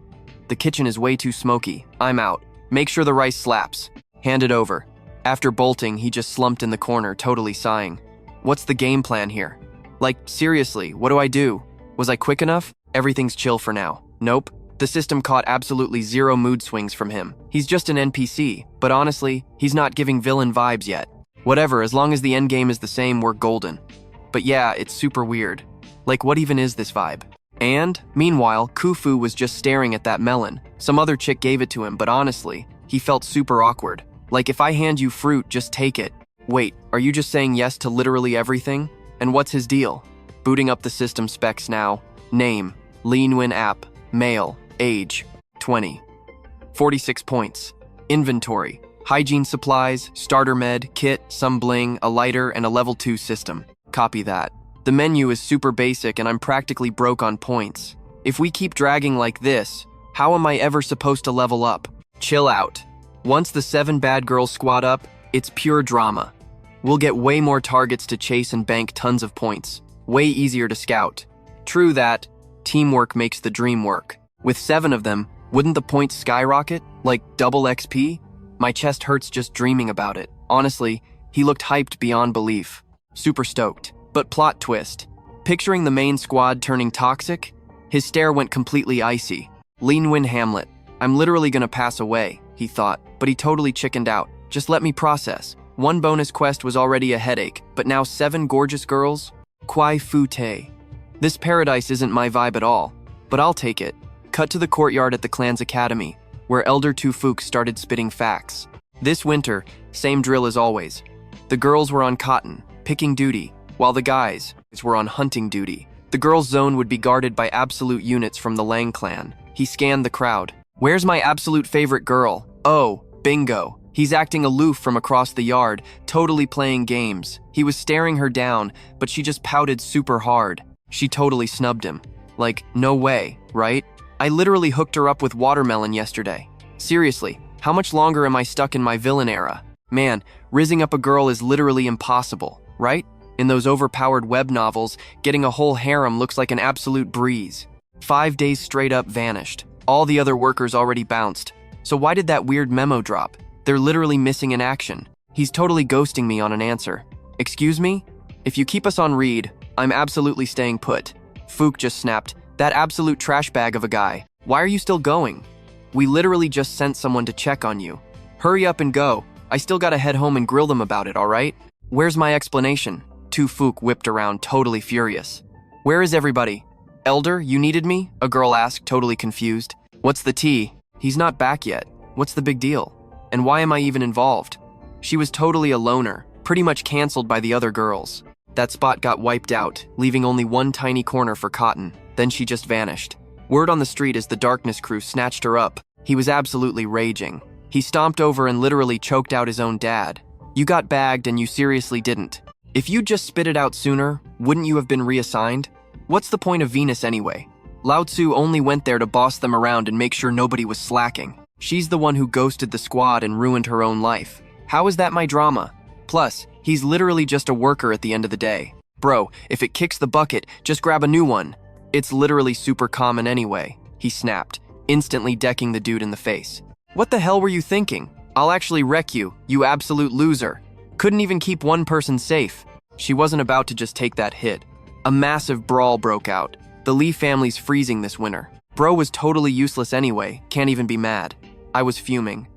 The kitchen is way too smoky. I'm out. Make sure the rice slaps. Hand it over. After bolting, he just slumped in the corner, totally sighing. What's the game plan here? Like, seriously, what do I do? Was I quick enough? Everything's chill for now. Nope. The system caught absolutely zero mood swings from him. He's just an NPC, but honestly, he's not giving villain vibes yet. Whatever, as long as the endgame is the same, we're golden. But yeah, it's super weird. Like, what even is this vibe? And, meanwhile, Kufu was just staring at that melon. Some other chick gave it to him, but honestly, he felt super awkward. Like, if I hand you fruit, just take it. Wait, are you just saying yes to literally everything? And what's his deal? Booting up the system specs now. Name, Li Yuan app, male, age, 20. 46 points. Inventory, hygiene supplies, starter med, kit, some bling, a lighter, and a level 2 system. Copy that. The menu is super basic and I'm practically broke on points. If we keep dragging like this, how am I ever supposed to level up? Chill out. Once the 7 bad girls squad up, it's pure drama. We'll get way more targets to chase and bank tons of points. Way easier to scout. True that, teamwork makes the dream work. With 7 of them, wouldn't the points skyrocket? Like double XP? My chest hurts just dreaming about it. Honestly, he looked hyped beyond belief. Super stoked. But plot twist. Picturing the main squad turning toxic, his stare went completely icy. Li Yuan Hamlet. I'm literally gonna pass away, he thought, but he totally chickened out. Just let me process. 1 bonus quest was already a headache, but now 7 gorgeous girls? Kwai Fu Te. This paradise isn't my vibe at all, but I'll take it. Cut to the courtyard at the clan's academy, where Elder Tufuk started spitting facts. This winter, same drill as always. The girls were on cotton, picking duty, while the guys were on hunting duty. The girls' zone would be guarded by absolute units from the Lang clan. He scanned the crowd. Where's my absolute favorite girl? Oh, bingo. He's acting aloof from across the yard, totally playing games. He was staring her down, but she just pouted super hard. She totally snubbed him. Like, no way, right? I literally hooked her up with watermelon yesterday. Seriously, how much longer am I stuck in my villain era? Man, rizzing up a girl is literally impossible, right? In those overpowered web novels, getting a whole harem looks like an absolute breeze. 5 days straight up vanished. All the other workers already bounced. So why did that weird memo drop? They're literally missing in action. He's totally ghosting me on an answer. Excuse me? If you keep us on read, I'm absolutely staying put. Fook just snapped. That absolute trash bag of a guy. Why are you still going? We literally just sent someone to check on you. Hurry up and go. I still gotta head home and grill them about it, alright? Where's my explanation? Fook whipped around, totally furious. Where is everybody? Elder, you needed me? A girl asked, totally confused. What's the tea? He's not back yet. What's the big deal? And why am I even involved? She was totally a loner, pretty much canceled by the other girls. That spot got wiped out, leaving only one tiny corner for Cotton. Then she just vanished. Word on the street is the Darkness crew snatched her up. He was absolutely raging. He stomped over and literally choked out his own dad. You got bagged and you seriously didn't. If you'd just spit it out sooner, wouldn't you have been reassigned? What's the point of Venus anyway? Lao Tzu only went there to boss them around and make sure nobody was slacking. She's the one who ghosted the squad and ruined her own life. How is that my drama? Plus, he's literally just a worker at the end of the day. Bro, if it kicks the bucket, just grab a new one. It's literally super common anyway, he snapped, instantly decking the dude in the face. What the hell were you thinking? I'll actually wreck you, you absolute loser. Couldn't even keep one person safe. She wasn't about to just take that hit. A massive brawl broke out. The Li family's freezing this winter. Bro was totally useless anyway, can't even be mad. I was fuming.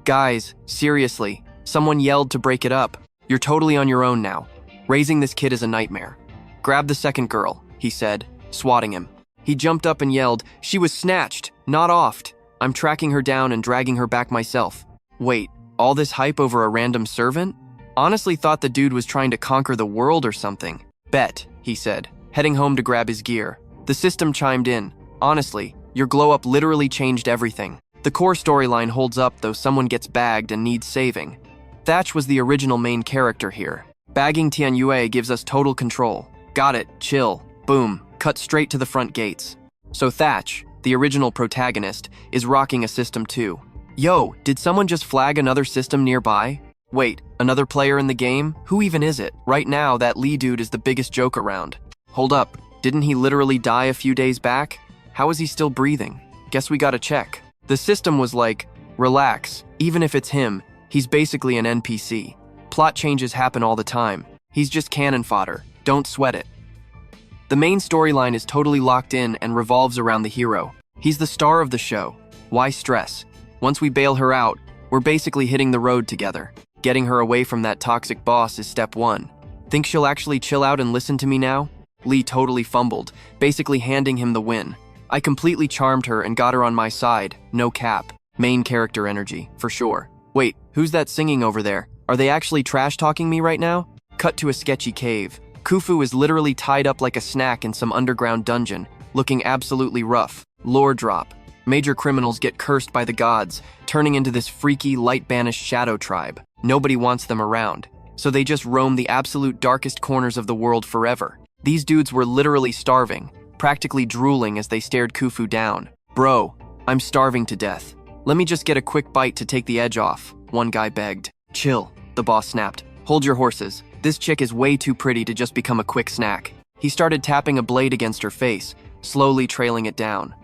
Guys, seriously, someone yelled to break it up. You're totally on your own now. Raising this kid is a nightmare. Grab the second girl, he said, swatting him. He jumped up and yelled, she was snatched, not offed. I'm tracking her down and dragging her back myself. Wait, all this hype over a random servant? Honestly thought the dude was trying to conquer the world or something. Bet, he said, heading home to grab his gear. The system chimed in. Honestly, your glow-up literally changed everything. The core storyline holds up though someone gets bagged and needs saving. Thach was the original main character here. Bagging Thien Due gives us total control. Got it, chill, boom, cut straight to the front gates. So Thach, the original protagonist, is rocking a system too. Yo, did someone just flag another system nearby? Wait, another player in the game? Who even is it? Right now, that Li dude is the biggest joke around. Hold up, didn't he literally die a few days back? How is he still breathing? Guess we gotta check. The system was like, relax, even if it's him, he's basically an NPC. Plot changes happen all the time. He's just cannon fodder, don't sweat it. The main storyline is totally locked in and revolves around the hero. He's the star of the show. Why stress? Once we bail her out, we're basically hitting the road together. Getting her away from that toxic boss is step one. Think she'll actually chill out and listen to me now? Li totally fumbled, basically handing him the win. I completely charmed her and got her on my side, no cap. Main character energy, for sure. Wait, who's that singing over there? Are they actually trash-talking me right now? Cut to a sketchy cave. Kufu is literally tied up like a snack in some underground dungeon, looking absolutely rough. Lore drop. Major criminals get cursed by the gods, turning into this freaky, light-banished shadow tribe. Nobody wants them around, so they just roam the absolute darkest corners of the world forever. These dudes were literally starving, practically drooling as they stared Kufu down. Bro, I'm starving to death. Let me just get a quick bite to take the edge off, one guy begged. Chill, the boss snapped. Hold your horses. This chick is way too pretty to just become a quick snack. He started tapping a blade against her face, slowly trailing it down.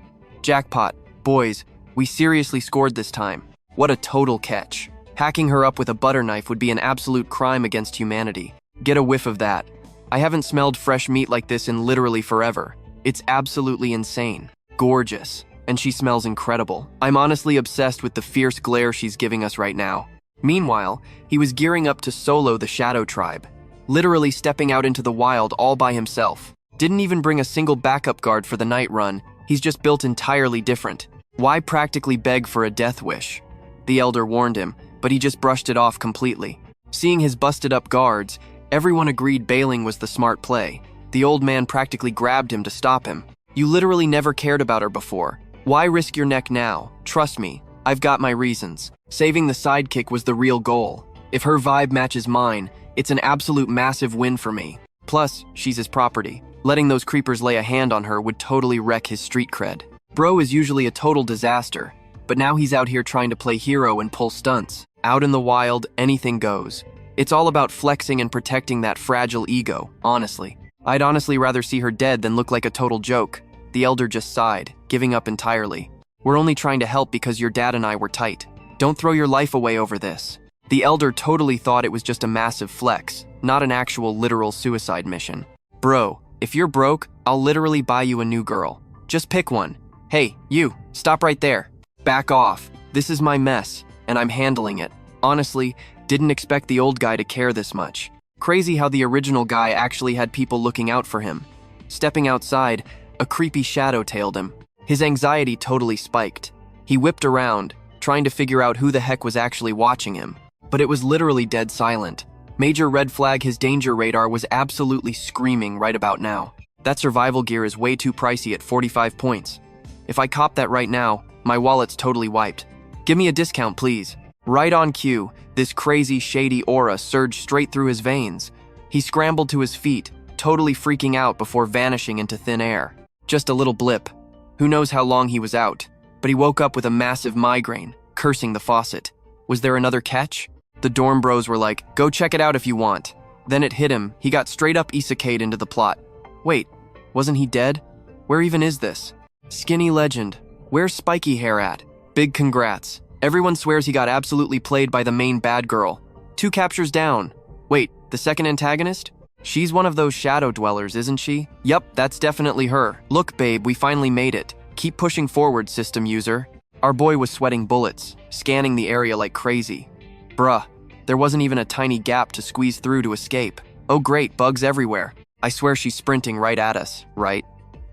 Jackpot. Boys, we seriously scored this time. What a total catch. Hacking her up with a butter knife would be an absolute crime against humanity. Get a whiff of that. I haven't smelled fresh meat like this in literally forever. It's absolutely insane. Gorgeous. And she smells incredible. I'm honestly obsessed with the fierce glare she's giving us right now. Meanwhile, he was gearing up to solo the Shadow Tribe, literally stepping out into the wild all by himself. Didn't even bring a single backup guard for the night run. He's just built entirely different. Why practically beg for a death wish? The elder warned him, but he just brushed it off completely. Seeing his busted up guards, everyone agreed bailing was the smart play. The old man practically grabbed him to stop him. You literally never cared about her before. Why risk your neck now? Trust me, I've got my reasons. Saving the sidekick was the real goal. If her vibe matches mine, it's an absolute massive win for me. Plus, she's his property. Letting those creepers lay a hand on her would totally wreck his street cred. Bro is usually a total disaster, but now he's out here trying to play hero and pull stunts. Out in the wild, anything goes. It's all about flexing and protecting that fragile ego, honestly. I'd honestly rather see her dead than look like a total joke. The elder just sighed, giving up entirely. We're only trying to help because your dad and I were tight. Don't throw your life away over this. The elder totally thought it was just a massive flex, not an actual literal suicide mission. Bro, if you're broke, I'll literally buy you a new girl. Just pick one. Hey, you, stop right there. Back off. This is my mess, and I'm handling it. Honestly, didn't expect the old guy to care this much. Crazy how the original guy actually had people looking out for him. Stepping outside, a creepy shadow tailed him. His anxiety totally spiked. He whipped around, trying to figure out who the heck was actually watching him. But it was literally dead silent. Major red flag, his danger radar was absolutely screaming right about now. That survival gear is way too pricey at 45 points. If I cop that right now, my wallet's totally wiped. Give me a discount, please. Right on cue, this crazy, shady aura surged straight through his veins. He scrambled to his feet, totally freaking out before vanishing into thin air. Just a little blip. Who knows how long he was out, but he woke up with a massive migraine, cursing the faucet. Was there another catch? The dorm bros were like, go check it out if you want. Then it hit him, he got straight up isekai'd into the plot. Wait, wasn't he dead? Where even is this? Skinny legend. Where's spiky hair at? Big congrats. Everyone swears he got absolutely played by the main bad girl. 2 captures down. Wait, the second antagonist? She's one of those shadow dwellers, isn't she? Yup, that's definitely her. Look, babe, we finally made it. Keep pushing forward, system user. Our boy was sweating bullets, scanning the area like crazy. Bruh, there wasn't even a tiny gap to squeeze through to escape. Oh great, bugs everywhere. I swear she's sprinting right at us, right?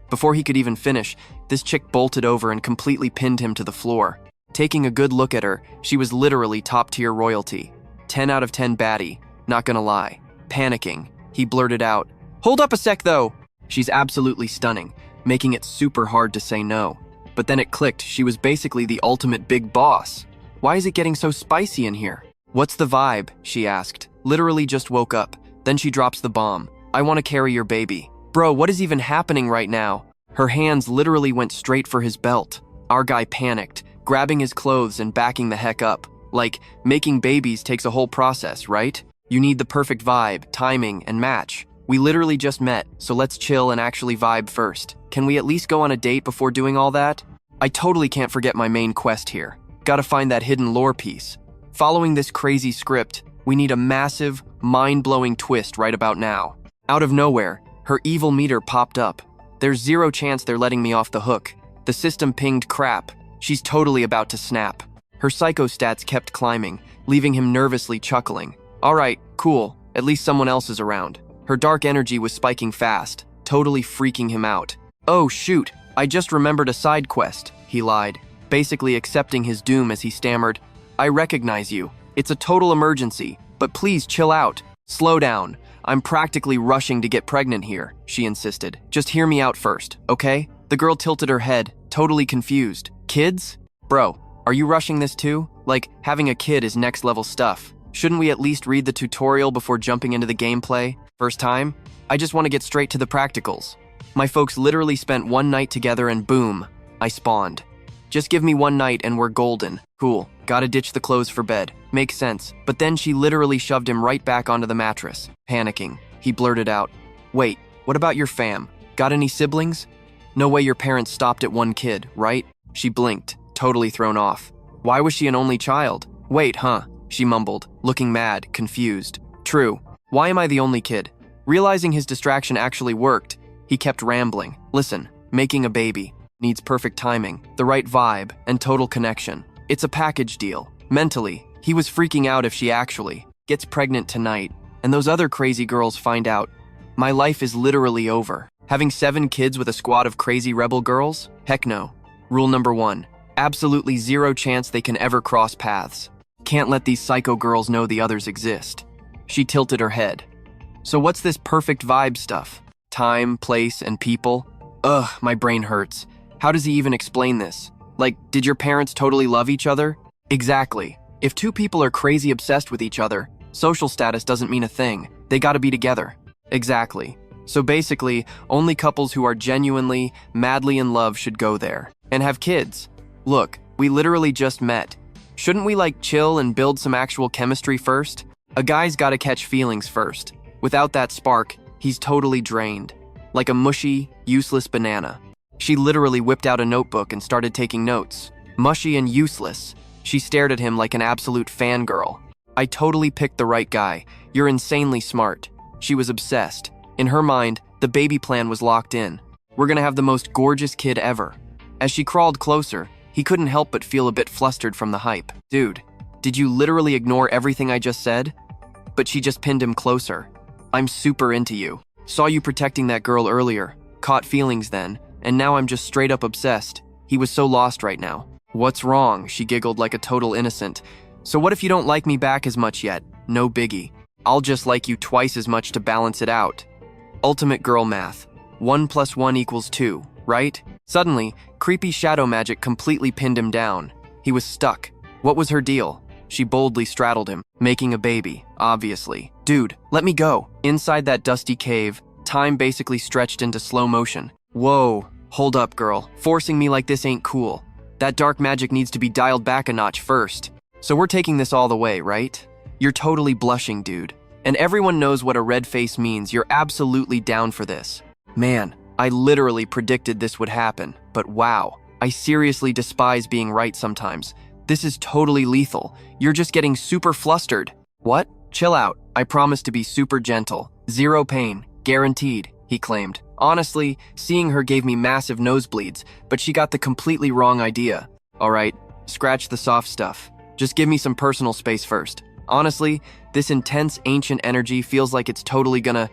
Before he could even finish, this chick bolted over and completely pinned him to the floor. Taking a good look at her, she was literally top-tier royalty. 10 out of 10 baddie, not gonna lie. Panicking, he blurted out, "Hold up a sec though!" She's absolutely stunning, making it super hard to say no. But then it clicked, she was basically the ultimate big boss. Why is it getting so spicy in here? What's the vibe? She asked. Literally just woke up. Then she drops the bomb. I want to carry your baby. Bro, what is even happening right now? Her hands literally went straight for his belt. Our guy panicked, grabbing his clothes and backing the heck up. Like, making babies takes a whole process, right? You need the perfect vibe, timing, and match. We literally just met, so let's chill and actually vibe first. Can we at least go on a date before doing all that? I totally can't forget my main quest here. Gotta find that hidden lore piece. Following this crazy script, we need a massive, mind-blowing twist right about now. Out of nowhere, her evil meter popped up. There's zero chance they're letting me off the hook. The system pinged crap. She's totally about to snap. Her psycho stats kept climbing, leaving him nervously chuckling. Alright, cool, at least someone else is around. Her dark energy was spiking fast, totally freaking him out. Oh shoot, I just remembered a side quest, he lied, basically accepting his doom as he stammered. I recognize you. It's a total emergency, but please chill out. Slow down. I'm practically rushing to get pregnant here, she insisted. Just hear me out first, okay? The girl tilted her head, totally confused. Kids? Bro, are you rushing this too? Like, having a kid is next level stuff. Shouldn't we at least read the tutorial before jumping into the gameplay? First time? I just want to get straight to the practicals. My folks literally spent one night together and boom, I spawned. Just give me one night and we're golden. Cool, gotta ditch the clothes for bed. Makes sense. But then she literally shoved him right back onto the mattress. Panicking, he blurted out, wait, what about your fam? Got any siblings? No way your parents stopped at one kid, right? She blinked, totally thrown off. Why was she an only child? Wait, huh? She mumbled, looking mad, confused. True. Why am I the only kid? Realizing his distraction actually worked, he kept rambling. Listen, making a baby needs perfect timing, the right vibe, and total connection. It's a package deal. Mentally, he was freaking out if she actually gets pregnant tonight, and those other crazy girls find out. My life is literally over. Having 7 kids with a squad of crazy rebel girls? Heck no. Rule number 1. Absolutely zero chance they can ever cross paths. Can't let these psycho girls know the others exist. She tilted her head. So what's this perfect vibe stuff? Time, place, and people? Ugh, my brain hurts. How does he even explain this? Like, did your parents totally love each other? Exactly. If 2 people are crazy obsessed with each other, social status doesn't mean a thing. They gotta be together. Exactly. So basically, only couples who are genuinely, madly in love should go there. And have kids. Look, we literally just met. Shouldn't we chill and build some actual chemistry first? A guy's gotta catch feelings first. Without that spark, he's totally drained. Like a mushy, useless banana. She literally whipped out a notebook and started taking notes. Mushy and useless. She stared at him like an absolute fangirl. I totally picked the right guy. You're insanely smart. She was obsessed. In her mind, the baby plan was locked in. We're gonna have the most gorgeous kid ever. As she crawled closer, he couldn't help but feel a bit flustered from the hype. Dude, did you literally ignore everything I just said? But she just pinned him closer. I'm super into you. Saw you protecting that girl earlier. Caught feelings then, and now I'm just straight up obsessed. He was so lost right now. What's wrong? She giggled like a total innocent. So what if you don't like me back as much yet? No biggie. I'll just like you twice as much to balance it out. Ultimate girl math. 1 + 1 = 2, right? Suddenly, creepy shadow magic completely pinned him down. He was stuck. What was her deal? She boldly straddled him, making a baby, obviously. Dude, let me go. Inside that dusty cave, time basically stretched into slow motion. Whoa, hold up, girl. Forcing me like this ain't cool. That dark magic needs to be dialed back a notch first. So we're taking this all the way, right? You're totally blushing, dude. And everyone knows what a red face means. You're absolutely down for this. Man, I literally predicted this would happen, but wow. I seriously despise being right sometimes. This is totally lethal. You're just getting super flustered. What? Chill out. I promise to be super gentle. Zero pain. Guaranteed, he claimed. Honestly, seeing her gave me massive nosebleeds, but she got the completely wrong idea. Alright, scratch the soft stuff. Just give me some personal space first. Honestly, this intense ancient energy feels like it's totally gonna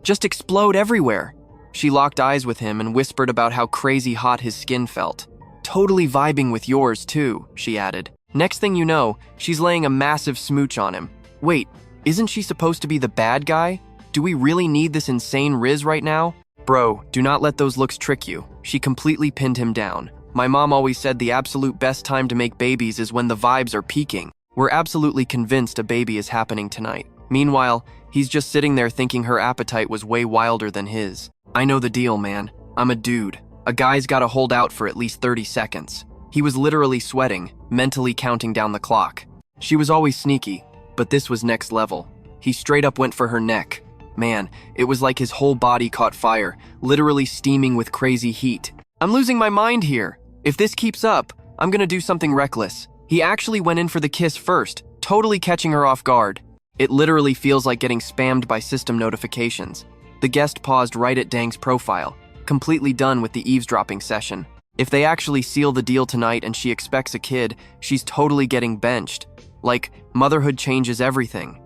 just explode everywhere. She locked eyes with him and whispered about how crazy hot his skin felt. Totally vibing with yours too, she added. Next thing you know, she's laying a massive smooch on him. Wait, isn't she supposed to be the bad guy? Do we really need this insane riz right now? Bro, do not let those looks trick you. She completely pinned him down. My mom always said the absolute best time to make babies is when the vibes are peaking. We're absolutely convinced a baby is happening tonight. Meanwhile, he's just sitting there thinking her appetite was way wilder than his. I know the deal, man. I'm a dude. A guy's gotta hold out for at least 30 seconds. He was literally sweating, mentally counting down the clock. She was always sneaky, but this was next level. He straight up went for her neck. Man, it was like his whole body caught fire, literally steaming with crazy heat. I'm losing my mind here. If this keeps up, I'm gonna do something reckless. He actually went in for the kiss first, totally catching her off guard. It literally feels like getting spammed by system notifications. The guest paused right at Dang's profile, completely done with the eavesdropping session. If they actually seal the deal tonight and she expects a kid, she's totally getting benched. Like, motherhood changes everything.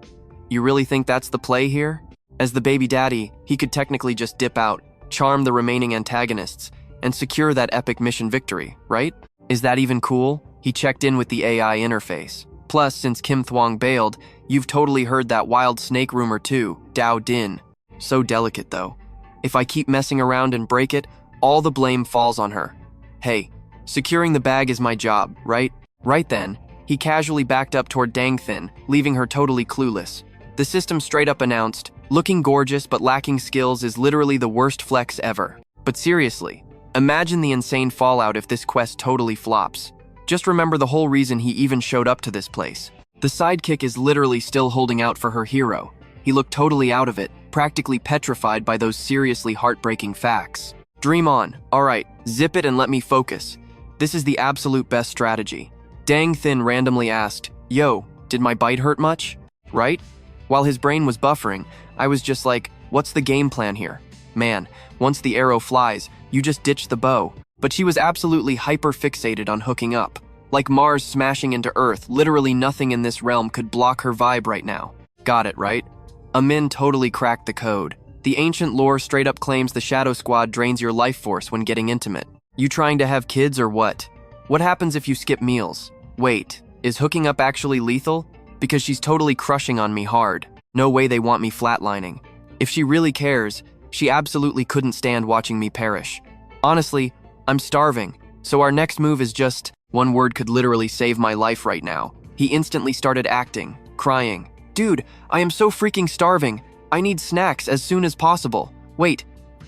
You really think that's the play here? As the baby daddy, he could technically just dip out, charm the remaining antagonists, and secure that epic mission victory, right? Is that even cool? He checked in with the AI interface. Plus, since Kim Thwang bailed, you've totally heard that wild snake rumor too, Dao Din. So delicate though. If I keep messing around and break it, all the blame falls on her. Hey, securing the bag is my job, right? Right then, he casually backed up toward Dang Thin, leaving her totally clueless. The system straight up announced, looking gorgeous but lacking skills is literally the worst flex ever. But seriously, imagine the insane fallout if this quest totally flops. Just remember the whole reason he even showed up to this place. The sidekick is literally still holding out for her hero. He looked totally out of it, practically petrified by those seriously heartbreaking facts. Dream on. Alright, zip it and let me focus. This is the absolute best strategy. Dang Thin randomly asked, "Yo, did my bite hurt much?" Right? While his brain was buffering, I was just like, what's the game plan here? Man, once the arrow flies, you just ditch the bow. But she was absolutely hyper-fixated on hooking up. Like Mars smashing into Earth, literally nothing in this realm could block her vibe right now. Got it, right? Amin totally cracked the code. The ancient lore straight up claims the Shadow Squad drains your life force when getting intimate. You trying to have kids or what? What happens if you skip meals? Wait, is hooking up actually lethal? Because she's totally crushing on me hard. No way they want me flatlining. If she really cares, she absolutely couldn't stand watching me perish. Honestly, I'm starving, so our next move is just, one word could literally save my life right now. He instantly started acting, crying. Dude, I am so freaking starving. I need snacks as soon as possible. Wait,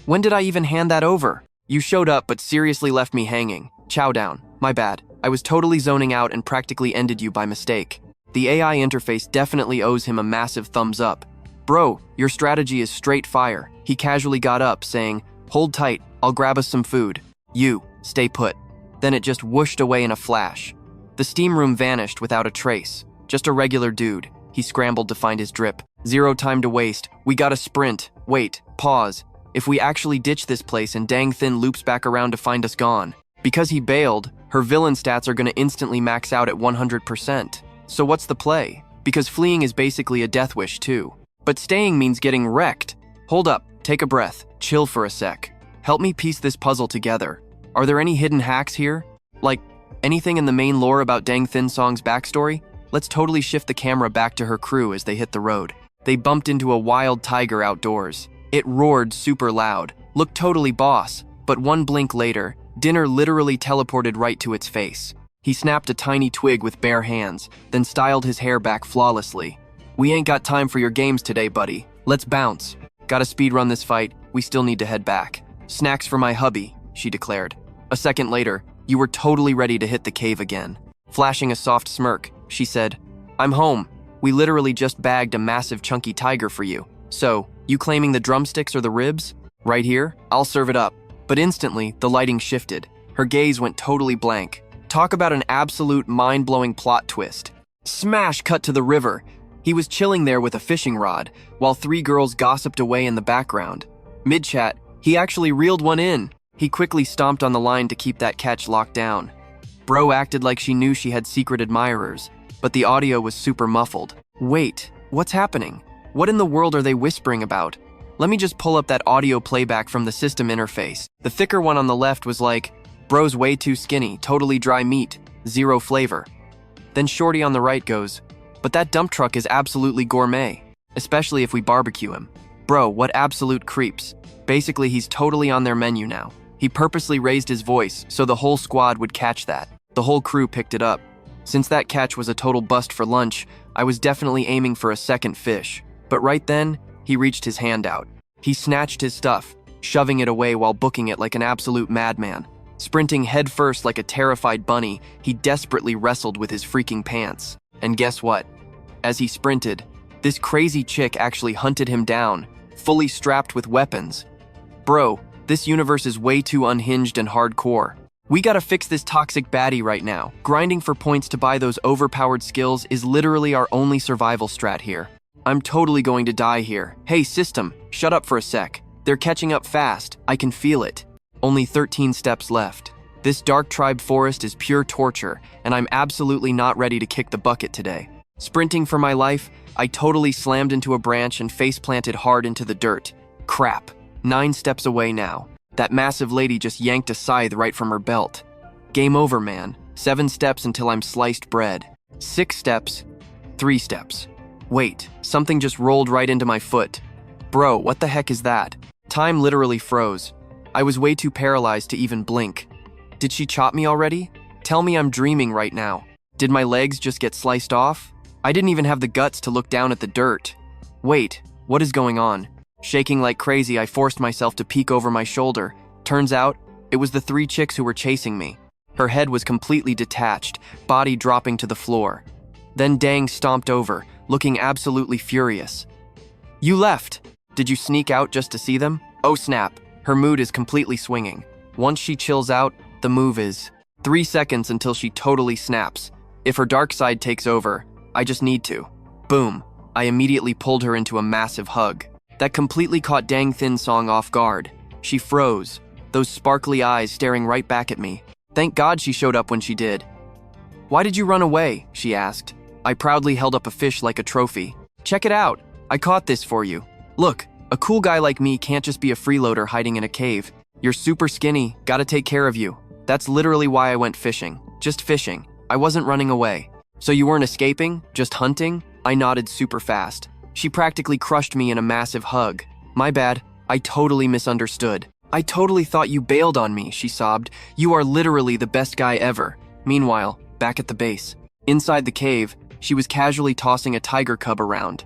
when did I even hand that over? You showed up but seriously left me hanging. Chow down, my bad. I was totally zoning out and practically ended you by mistake. The AI interface definitely owes him a massive thumbs up. Bro, your strategy is straight fire. He casually got up, saying, hold tight, I'll grab us some food. You, stay put. Then it just whooshed away in a flash. The steam room vanished without a trace. Just a regular dude. He scrambled to find his drip. Zero time to waste. We gotta sprint. Wait, pause. If we actually ditch this place and Dang Thin loops back around to find us gone. Because he bailed, her villain stats are gonna instantly max out at 100%. So what's the play? Because fleeing is basically a death wish too. But staying means getting wrecked. Hold up, take a breath, chill for a sec. Help me piece this puzzle together. Are there any hidden hacks here? Like, anything in the main lore about Dang Thin Song's backstory? Let's totally shift the camera back to her crew as they hit the road. They bumped into a wild tiger outdoors. It roared super loud, looked totally boss, but one blink later, dinner literally teleported right to its face. He snapped a tiny twig with bare hands, then styled his hair back flawlessly. We ain't got time for your games today, buddy. Let's bounce. Gotta speedrun this fight, we still need to head back. Snacks for my hubby, she declared. A second later, you were totally ready to hit the cave again. Flashing a soft smirk, she said, I'm home. We literally just bagged a massive chunky tiger for you. So, you claiming the drumsticks or the ribs? Right here, I'll serve it up. But instantly, the lighting shifted. Her gaze went totally blank. Talk about an absolute mind-blowing plot twist. Smash cut to the river. He was chilling there with a fishing rod, while three girls gossiped away in the background. Mid-chat, he actually reeled one in. He quickly stomped on the line to keep that catch locked down. Bro acted like she knew she had secret admirers, but the audio was super muffled. Wait, what's happening? What in the world are they whispering about? Let me just pull up that audio playback from the system interface. The thicker one on the left was like, bro's way too skinny, totally dry meat, zero flavor. Then Shorty on the right goes, but that dump truck is absolutely gourmet, especially if we barbecue him. Bro, what absolute creeps. Basically, he's totally on their menu now. He purposely raised his voice so the whole squad would catch that. The whole crew picked it up. Since that catch was a total bust for lunch, I was definitely aiming for a second fish. But right then, he reached his hand out. He snatched his stuff, shoving it away while booking it like an absolute madman. Sprinting headfirst like a terrified bunny, he desperately wrestled with his freaking pants. And guess what? As he sprinted, this crazy chick actually hunted him down, fully strapped with weapons. Bro, this universe is way too unhinged and hardcore. We gotta fix this toxic baddie right now. Grinding for points to buy those overpowered skills is literally our only survival strat here. I'm totally going to die here. Hey, system, shut up for a sec. They're catching up fast. I can feel it. Only 13 steps left. This dark tribe forest is pure torture, and I'm absolutely not ready to kick the bucket today. Sprinting for my life, I totally slammed into a branch and face-planted hard into the dirt. Crap. 9 steps away now. That massive lady just yanked a scythe right from her belt. Game over, man. 7 steps until I'm sliced bread. 6 steps. 3 steps. Wait, something just rolled right into my foot. Bro, what the heck is that? Time literally froze. I was way too paralyzed to even blink. Did she chop me already? Tell me I'm dreaming right now. Did my legs just get sliced off? I didn't even have the guts to look down at the dirt. Wait, what is going on? Shaking like crazy, I forced myself to peek over my shoulder. Turns out, it was the 3 chicks who were chasing me. Her head was completely detached, body dropping to the floor. Then Dang stomped over, looking absolutely furious. You left! Did you sneak out just to see them? Oh snap, her mood is completely swinging. Once she chills out, the move is 3 seconds until she totally snaps. If her dark side takes over, I just need to. Boom, I immediately pulled her into a massive hug. That completely caught Dang Thin Song off guard. She froze, those sparkly eyes staring right back at me. Thank God she showed up when she did. Why did you run away? She asked. I proudly held up a fish like a trophy. Check it out, I caught this for you. Look, a cool guy like me can't just be a freeloader hiding in a cave. You're super skinny, gotta take care of you. That's literally why I went fishing. Just fishing. I wasn't running away. So you weren't escaping? Just hunting? I nodded super fast. She practically crushed me in a massive hug. My bad, I totally misunderstood. I totally thought you bailed on me, she sobbed. You are literally the best guy ever. Meanwhile, back at the base. Inside the cave, she was casually tossing a tiger cub around.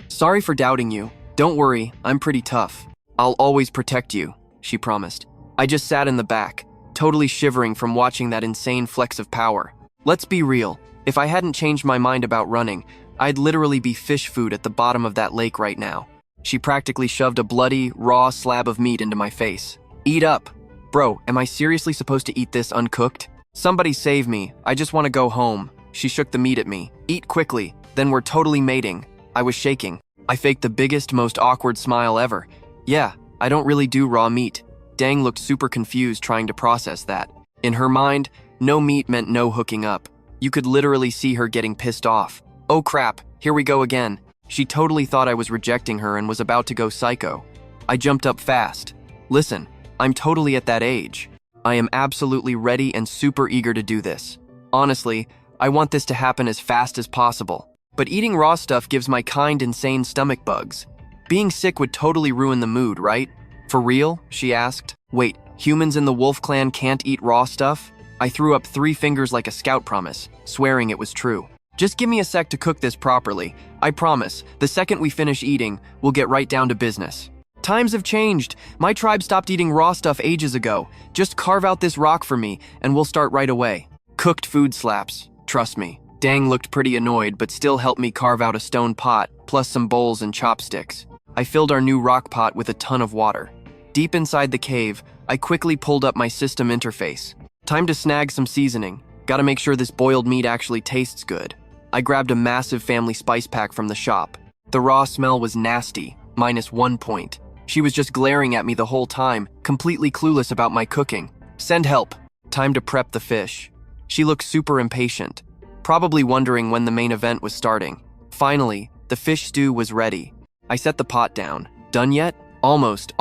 Sorry for doubting you. Don't worry, I'm pretty tough. I'll always protect you, she promised. I just sat in the back, totally shivering from watching that insane flex of power. Let's be real, if I hadn't changed my mind about running, I'd literally be fish food at the bottom of that lake right now. She practically shoved a bloody, raw slab of meat into my face. Eat up. Bro, am I seriously supposed to eat this uncooked? Somebody save me, I just want to go home. She shook the meat at me. Eat quickly, then we're totally mating. I was shaking. I faked the biggest, most awkward smile ever. Yeah, I don't really do raw meat. Dang looked super confused trying to process that. In her mind, no meat meant no hooking up. You could literally see her getting pissed off. Oh crap, here we go again. She totally thought I was rejecting her and was about to go psycho. I jumped up fast. Listen, I'm totally at that age. I am absolutely ready and super eager to do this. Honestly, I want this to happen as fast as possible. But eating raw stuff gives my kind insane stomach bugs. Being sick would totally ruin the mood, right? For real? She asked. Wait, humans in the Wolf Clan can't eat raw stuff? I threw up 3 fingers like a scout promise, swearing it was true. Just give me a sec to cook this properly. I promise, the second we finish eating, we'll get right down to business. Times have changed. My tribe stopped eating raw stuff ages ago. Just carve out this rock for me, and we'll start right away. Cooked food slaps. Trust me. Dang looked pretty annoyed, but still helped me carve out a stone pot, plus some bowls and chopsticks. I filled our new rock pot with a ton of water. Deep inside the cave, I quickly pulled up my system interface. Time to snag some seasoning. Gotta make sure this boiled meat actually tastes good. I grabbed a massive family spice pack from the shop. The raw smell was nasty, -1 point. She was just glaring at me the whole time, completely clueless about my cooking. Send help. Time to prep the fish. She looked super impatient, probably wondering when the main event was starting. Finally, the fish stew was ready. I set the pot down. Done yet? Almost.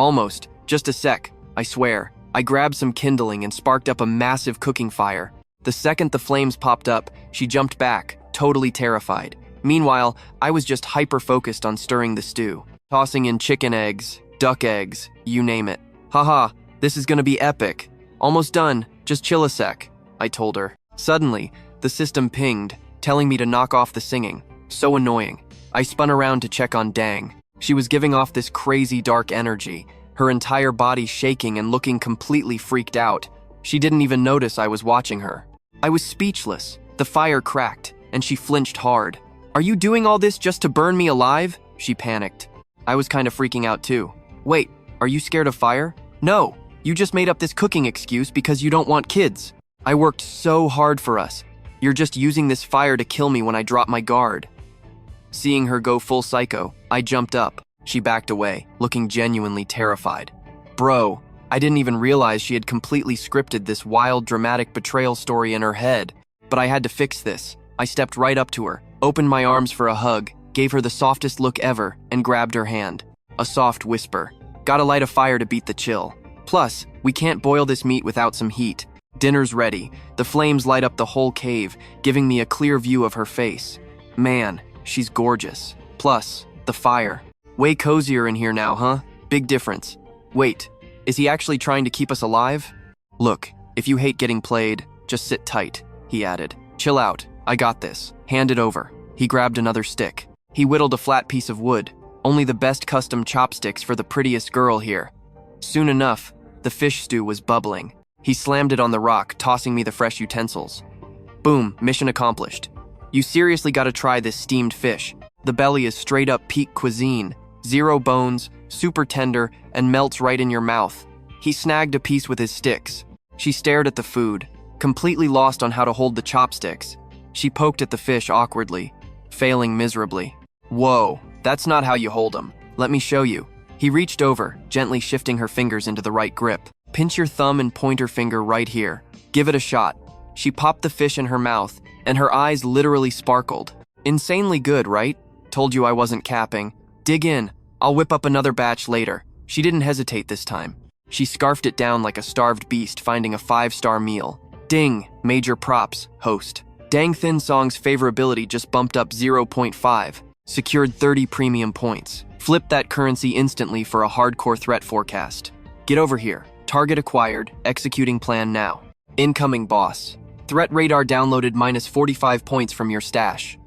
Just a sec, I swear. I grabbed some kindling and sparked up a massive cooking fire. The second the flames popped up, she jumped back, totally terrified. Meanwhile, I was just hyper-focused on stirring the stew, tossing in chicken eggs, duck eggs, you name it. Haha, This is gonna be epic. Almost done, just chill a sec, I told her. Suddenly, the system pinged, telling me to knock off the singing. So annoying. I spun around to check on Dang. She was giving off this crazy dark energy, her entire body shaking and looking completely freaked out. She didn't even notice I was watching her. I was speechless. The fire cracked, and she flinched hard. "Are you doing all this just to burn me alive?" She panicked. I was kind of freaking out too. "Wait, are you scared of fire?" "No, you just made up this cooking excuse because you don't want kids. I worked so hard for us. You're just using this fire to kill me when I drop my guard." Seeing her go full psycho, I jumped up. She backed away, looking genuinely terrified. Bro, I didn't even realize she had completely scripted this wild, dramatic betrayal story in her head. But I had to fix this. I stepped right up to her, opened my arms for a hug, gave her the softest look ever, and grabbed her hand. A soft whisper. "Gotta light a fire to beat the chill. Plus, we can't boil this meat without some heat. Dinner's ready." The flames light up the whole cave, giving me a clear view of her face. Man, she's gorgeous. Plus, the fire. Way cozier in here now, huh? Big difference. Wait, is he actually trying to keep us alive? "Look, if you hate getting played, just sit tight," he added. "Chill out, I got this. Hand it over." He grabbed another stick. He whittled a flat piece of wood. Only the best custom chopsticks for the prettiest girl here. Soon enough, the fish stew was bubbling. He slammed it on the rock, tossing me the fresh utensils. Boom, mission accomplished. "You seriously gotta try this steamed fish. The belly is straight up peak cuisine. 0 bones, super tender, and melts right in your mouth." He snagged a piece with his sticks. She stared at the food, completely lost on how to hold the chopsticks. She poked at the fish awkwardly, failing miserably. "Whoa, that's not how you hold them. Let me show you." He reached over, gently shifting her fingers into the right grip. "Pinch your thumb and pointer finger right here. Give it a shot." She popped the fish in her mouth, and her eyes literally sparkled. "Insanely good, right? Told you I wasn't capping. Dig in. I'll whip up another batch later." She didn't hesitate this time. She scarfed it down like a starved beast, finding a 5-star meal. Ding, major props, host. Thach Thien Song's favorability just bumped up 0.5. Secured 30 premium points. Flip that currency instantly for a hardcore threat forecast. Get over here. Target acquired. Executing plan now. Incoming boss. Threat radar downloaded minus 45 points from your stash.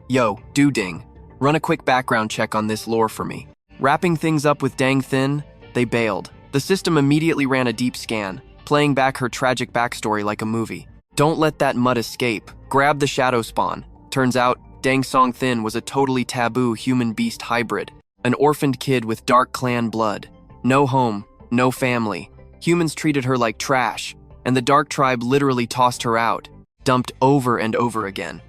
Yo, Ding. Run a quick background check on this lore for me. Wrapping things up with Thach Thien, they bailed. The system immediately ran a deep scan, playing back her tragic backstory like a movie. Don't let that mud escape. Grab the shadow spawn. Turns out, Thach Thien was a totally taboo human-beast hybrid. An orphaned kid with dark clan blood. No home, no family. Humans treated her like trash, and the dark tribe literally tossed her out, dumped over and over again.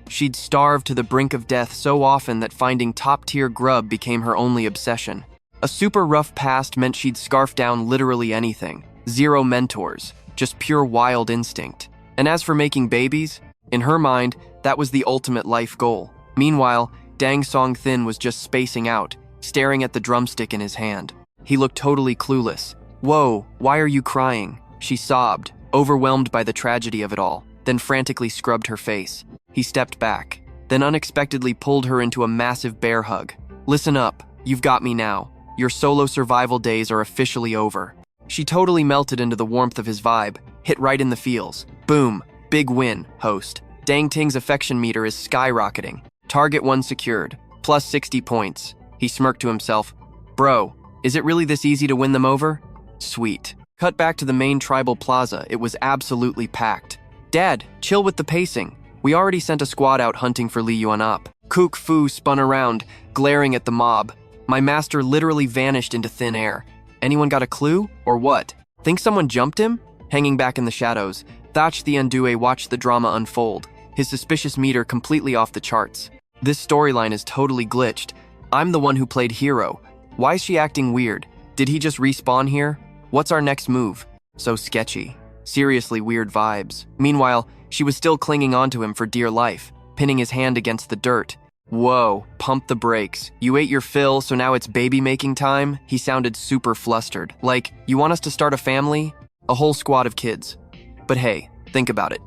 She'd starved to the brink of death so often that finding top-tier grub became her only obsession. A super rough past meant she'd scarf down literally anything. 0 mentors, just pure wild instinct. And as for making babies, in her mind, that was the ultimate life goal. Meanwhile, Thach Thien was just spacing out, staring at the drumstick in his hand. He looked totally clueless. "Whoa, why are you crying?" She sobbed, overwhelmed by the tragedy of it all, then frantically scrubbed her face. He stepped back, then unexpectedly pulled her into a massive bear hug. "Listen up, you've got me now. Your solo survival days are officially over." She totally melted into the warmth of his vibe, hit right in the feels. Boom, big win, host. Thach Thien's affection meter is skyrocketing. Target 1 secured, plus 60 points. He smirked to himself. Bro, is it really this easy to win them over? Sweet. Cut back to the main tribal plaza. It was absolutely packed. Dad, chill with the pacing. We already sent a squad out hunting for Li Yuan up. Kufu spun around, glaring at the mob. My master literally vanished into thin air. Anyone got a clue, or what? Think someone jumped him? Hanging back in the shadows, Thach Thien Due watched the drama unfold, his suspicious meter completely off the charts. This storyline is totally glitched. I'm the one who played hero. Why is she acting weird? Did he just respawn here? What's our next move? So sketchy. Seriously weird vibes. Meanwhile, she was still clinging onto him for dear life, pinning his hand against the dirt. Whoa, pump the brakes. You ate your fill, so now it's baby-making time? He sounded super flustered. Like, you want us to start a family? A whole squad of kids. But hey, think about it.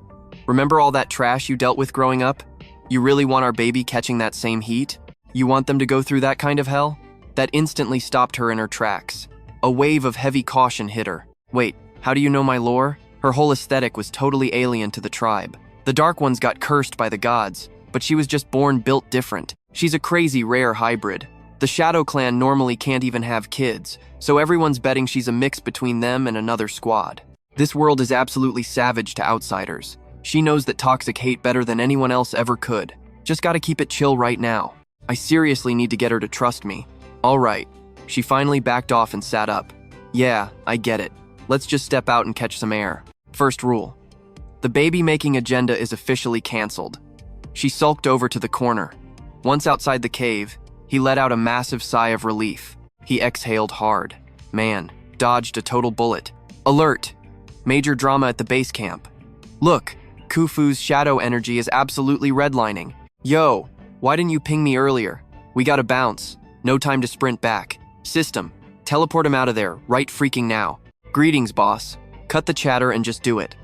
Remember all that trash you dealt with growing up? You really want our baby catching that same heat? You want them to go through that kind of hell? That instantly stopped her in her tracks. A wave of heavy caution hit her. Wait, how do you know my lore? Her whole aesthetic was totally alien to the tribe. The Dark Ones got cursed by the gods, but she was just born built different. She's a crazy rare hybrid. The Shadow Clan normally can't even have kids, so everyone's betting she's a mix between them and another squad. This world is absolutely savage to outsiders. She knows that toxic hate better than anyone else ever could. Just gotta keep it chill right now. I seriously need to get her to trust me. All right. She finally backed off and sat up. Yeah, I get it. Let's just step out and catch some air. First rule. The baby-making agenda is officially canceled. She sulked over to the corner. Once outside the cave, he let out a massive sigh of relief. He exhaled hard. Man, dodged a total bullet. Alert! Major drama at the base camp. Look, Kufu's shadow energy is absolutely redlining. Yo, why didn't you ping me earlier? We gotta bounce. No time to sprint back. System, teleport him out of there, right freaking now. Greetings, boss. Cut the chatter and just do it.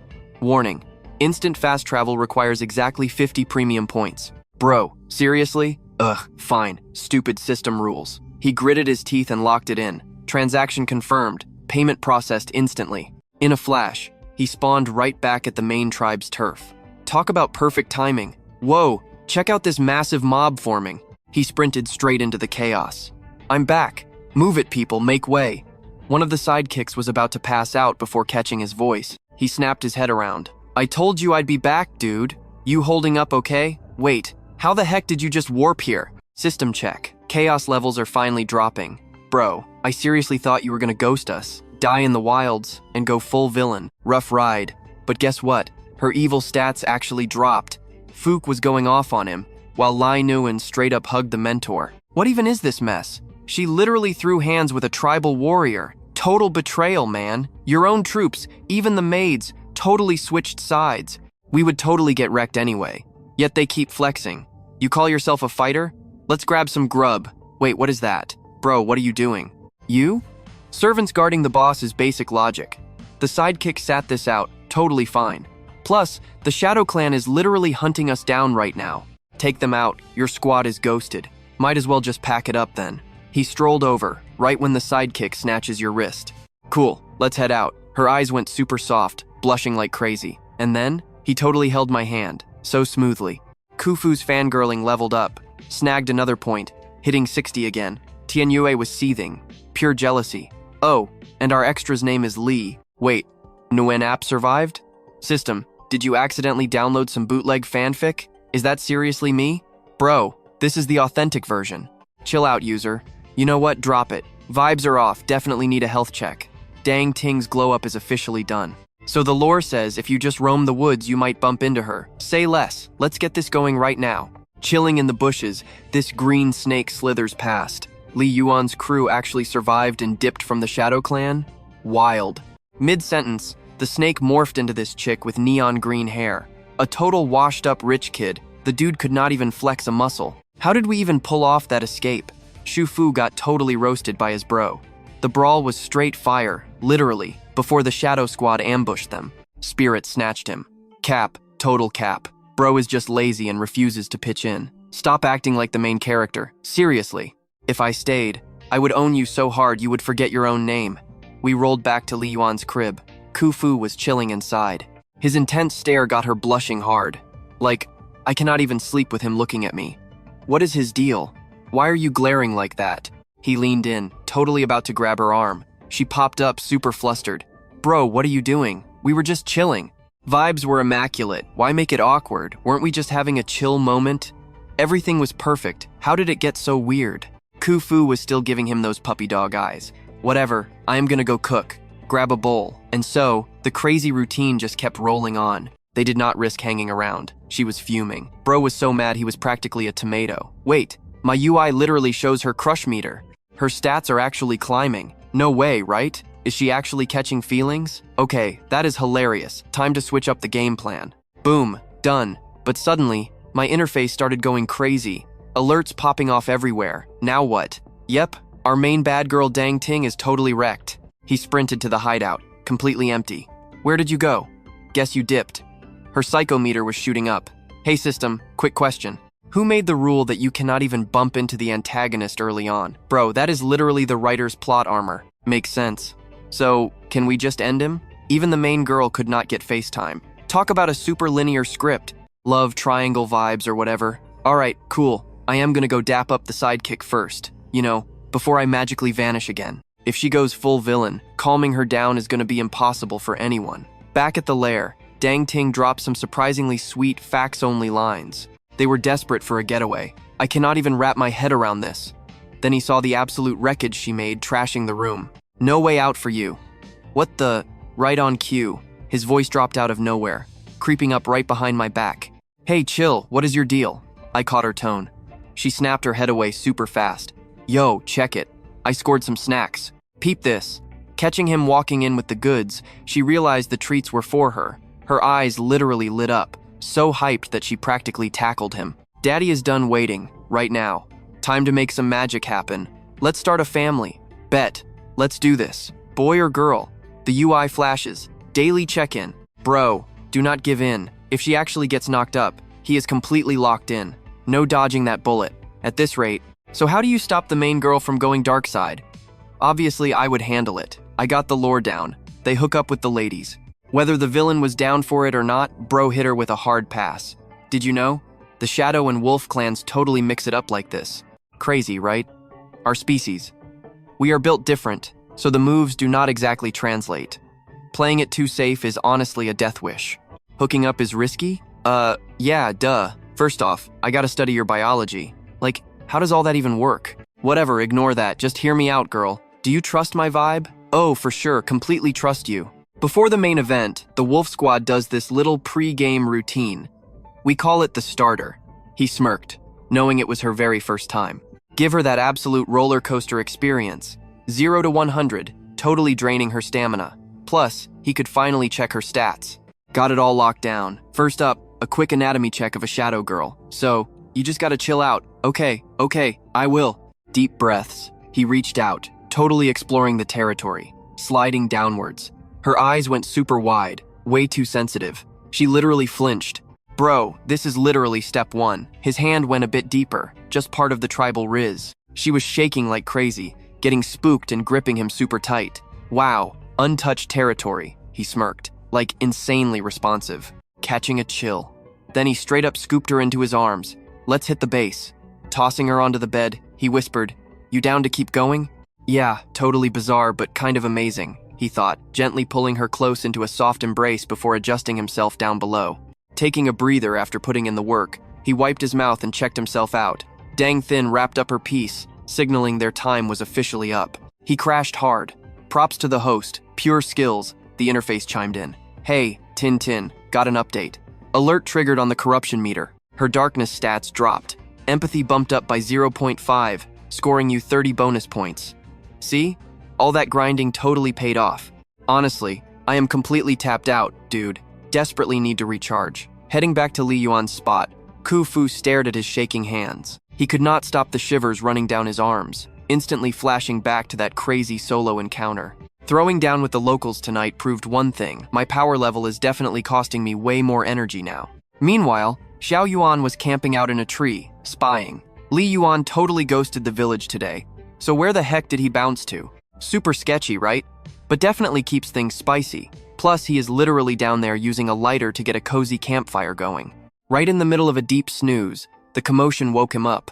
Warning, instant fast travel requires exactly 50 premium points. Bro, seriously? Ugh, fine. Stupid system rules. He gritted his teeth and locked it in. Transaction confirmed. Payment processed instantly. In a flash, he spawned right back at the main tribe's turf. Talk about perfect timing. Whoa, check out this massive mob forming. He sprinted straight into the chaos. I'm back. Move it, people, make way. One of the sidekicks was about to pass out before catching his voice. He snapped his head around. I told you I'd be back, dude. You holding up okay? Wait, how the heck did you just warp here? System check. Chaos levels are finally dropping. Bro, I seriously thought you were gonna ghost us, die in the wilds, and go full villain. Rough ride. But guess what? Her evil stats actually dropped. Fook was going off on him, while Li Yuan straight up hugged the mentor. What even is this mess? She literally threw hands with a tribal warrior. Total betrayal, man. Your own troops, even the maids, totally switched sides. We would totally get wrecked anyway. Yet they keep flexing. You call yourself a fighter? Let's grab some grub. Wait, what is that? Bro, what are you doing? You? Servants guarding the boss is basic logic. The sidekick sat this out, totally fine. Plus, the Shadow Clan is literally hunting us down right now. Take them out, your squad is ghosted. Might as well just pack it up then. He strolled over, right when the sidekick snatches your wrist. Cool, let's head out. Her eyes went super soft, blushing like crazy. And then, he totally held my hand, so smoothly. Kufu's fangirling leveled up, snagged another point, hitting 60 again. Thien Due was seething, pure jealousy. Oh, and our extra's name is Li. Wait, Nguyen app survived? System, did you accidentally download some bootleg fanfic? Is that seriously me? Bro, this is the authentic version. Chill out, user. You know what? Drop it. Vibes are off, definitely need a health check. Dang Ting's glow up is officially done. So the lore says if you just roam the woods, you might bump into her. Say less. Let's get this going right now. Chilling in the bushes, this green snake slithers past. Li Yuan's crew actually survived and dipped from the Shadow Clan? Wild. Mid-sentence, the snake morphed into this chick with neon green hair. A total washed-up rich kid. The dude could not even flex a muscle. How did we even pull off that escape? Shufu got totally roasted by his bro. The brawl was straight fire, literally, before the Shadow Squad ambushed them. Spirit snatched him. Cap, total cap. Bro is just lazy and refuses to pitch in. Stop acting like the main character. Seriously. If I stayed, I would own you so hard you would forget your own name. We rolled back to Li Yuan's crib. Kufu was chilling inside. His intense stare got her blushing hard. Like, I cannot even sleep with him looking at me. What is his deal? Why are you glaring like that? He leaned in, totally about to grab her arm. She popped up, super flustered. Bro, what are you doing? We were just chilling. Vibes were immaculate. Why make it awkward? Weren't we just having a chill moment? Everything was perfect. How did it get so weird? Kufu was still giving him those puppy dog eyes. Whatever, I am gonna go cook. Grab a bowl. And so, the crazy routine just kept rolling on. They did not risk hanging around. She was fuming. Bro was so mad he was practically a tomato. Wait, my UI literally shows her crush meter. Her stats are actually climbing. No way, right? Is she actually catching feelings? Okay, that is hilarious. Time to switch up the game plan. Boom, done. But suddenly, my interface started going crazy. Alerts popping off everywhere. Now what? Yep, our main bad girl Dang Ting is totally wrecked. He sprinted to the hideout, completely empty. Where did you go? Guess you dipped. Her psychometer was shooting up. Hey system, quick question. Who made the rule that you cannot even bump into the antagonist early on? Bro, that is literally the writer's plot armor. Makes sense. So, can we just end him? Even the main girl could not get FaceTime. Talk about a super linear script. Love triangle vibes or whatever. Alright, cool. I am gonna go dap up the sidekick first. You know, before I magically vanish again. If she goes full villain, calming her down is gonna be impossible for anyone. Back at the lair, Dang Ting dropped some surprisingly sweet facts-only lines. They were desperate for a getaway. I cannot even wrap my head around this. Then he saw the absolute wreckage she made, trashing the room. No way out for you. What the? Right on cue. His voice dropped out of nowhere, creeping up right behind my back. Hey, chill, what is your deal? I caught her tone. She snapped her head away super fast. Yo, check it. I scored some snacks. Peep this. Catching him walking in with the goods, she realized the treats were for her. Her eyes literally lit up, so hyped that she practically tackled him. Daddy is done waiting, right now. Time to make some magic happen. Let's start a family. Bet. Let's do this. Boy or girl? The UI flashes. Daily check-in. Bro, do not give in. If she actually gets knocked up, he is completely locked in. No dodging that bullet. At this rate. So how do you stop the main girl from going dark side? Obviously, I would handle it. I got the lore down. They hook up with the ladies. Whether the villain was down for it or not, bro hit her with a hard pass. Did you know? The Shadow and Wolf clans totally mix it up like this. Crazy, right? Our species. We are built different, so the moves do not exactly translate. Playing it too safe is honestly a death wish. Hooking up is risky? Yeah, duh. First off, I gotta study your biology. Like, how does all that even work? Whatever, ignore that. Just hear me out, girl. Do you trust my vibe? Oh, for sure, completely trust you. Before the main event, the Wolf Squad does this little pre-game routine. We call it the starter. He smirked, knowing it was her very first time. Give her that absolute roller coaster experience. 0 to 100, totally draining her stamina. Plus, he could finally check her stats. Got it all locked down. First up, a quick anatomy check of a shadow girl. So, you just gotta chill out. Okay, I will. Deep breaths. He reached out, totally exploring the territory, sliding downwards. Her eyes went super wide, way too sensitive. She literally flinched. Bro, this is literally step 1. His hand went a bit deeper, just part of the tribal riz. She was shaking like crazy, getting spooked and gripping him super tight. Wow, untouched territory, he smirked, like insanely responsive, catching a chill. Then he straight up scooped her into his arms. Let's hit the base. Tossing her onto the bed, he whispered, You down to keep going? Yeah, totally bizarre but kind of amazing, he thought, gently pulling her close into a soft embrace before adjusting himself down below. Taking a breather after putting in the work, he wiped his mouth and checked himself out. Dang Thin wrapped up her piece, signaling their time was officially up. He crashed hard. Props to the host, pure skills, the interface chimed in. Hey, Tin Tin, got an update. Alert triggered on the corruption meter. Her darkness stats dropped. Empathy bumped up by 0.5, scoring you 30 bonus points. See? All that grinding totally paid off. Honestly, I am completely tapped out, dude. Desperately need to recharge. Heading back to Li Yuan's spot, Kufu stared at his shaking hands. He could not stop the shivers running down his arms, instantly flashing back to that crazy solo encounter. Throwing down with the locals tonight proved one thing. My power level is definitely costing me way more energy now. Meanwhile, Xiao Yuan was camping out in a tree, spying. Li Yuan totally ghosted the village today. So where the heck did he bounce to? Super sketchy, right? But definitely keeps things spicy. Plus, he is literally down there using a lighter to get a cozy campfire going. Right in the middle of a deep snooze, the commotion woke him up.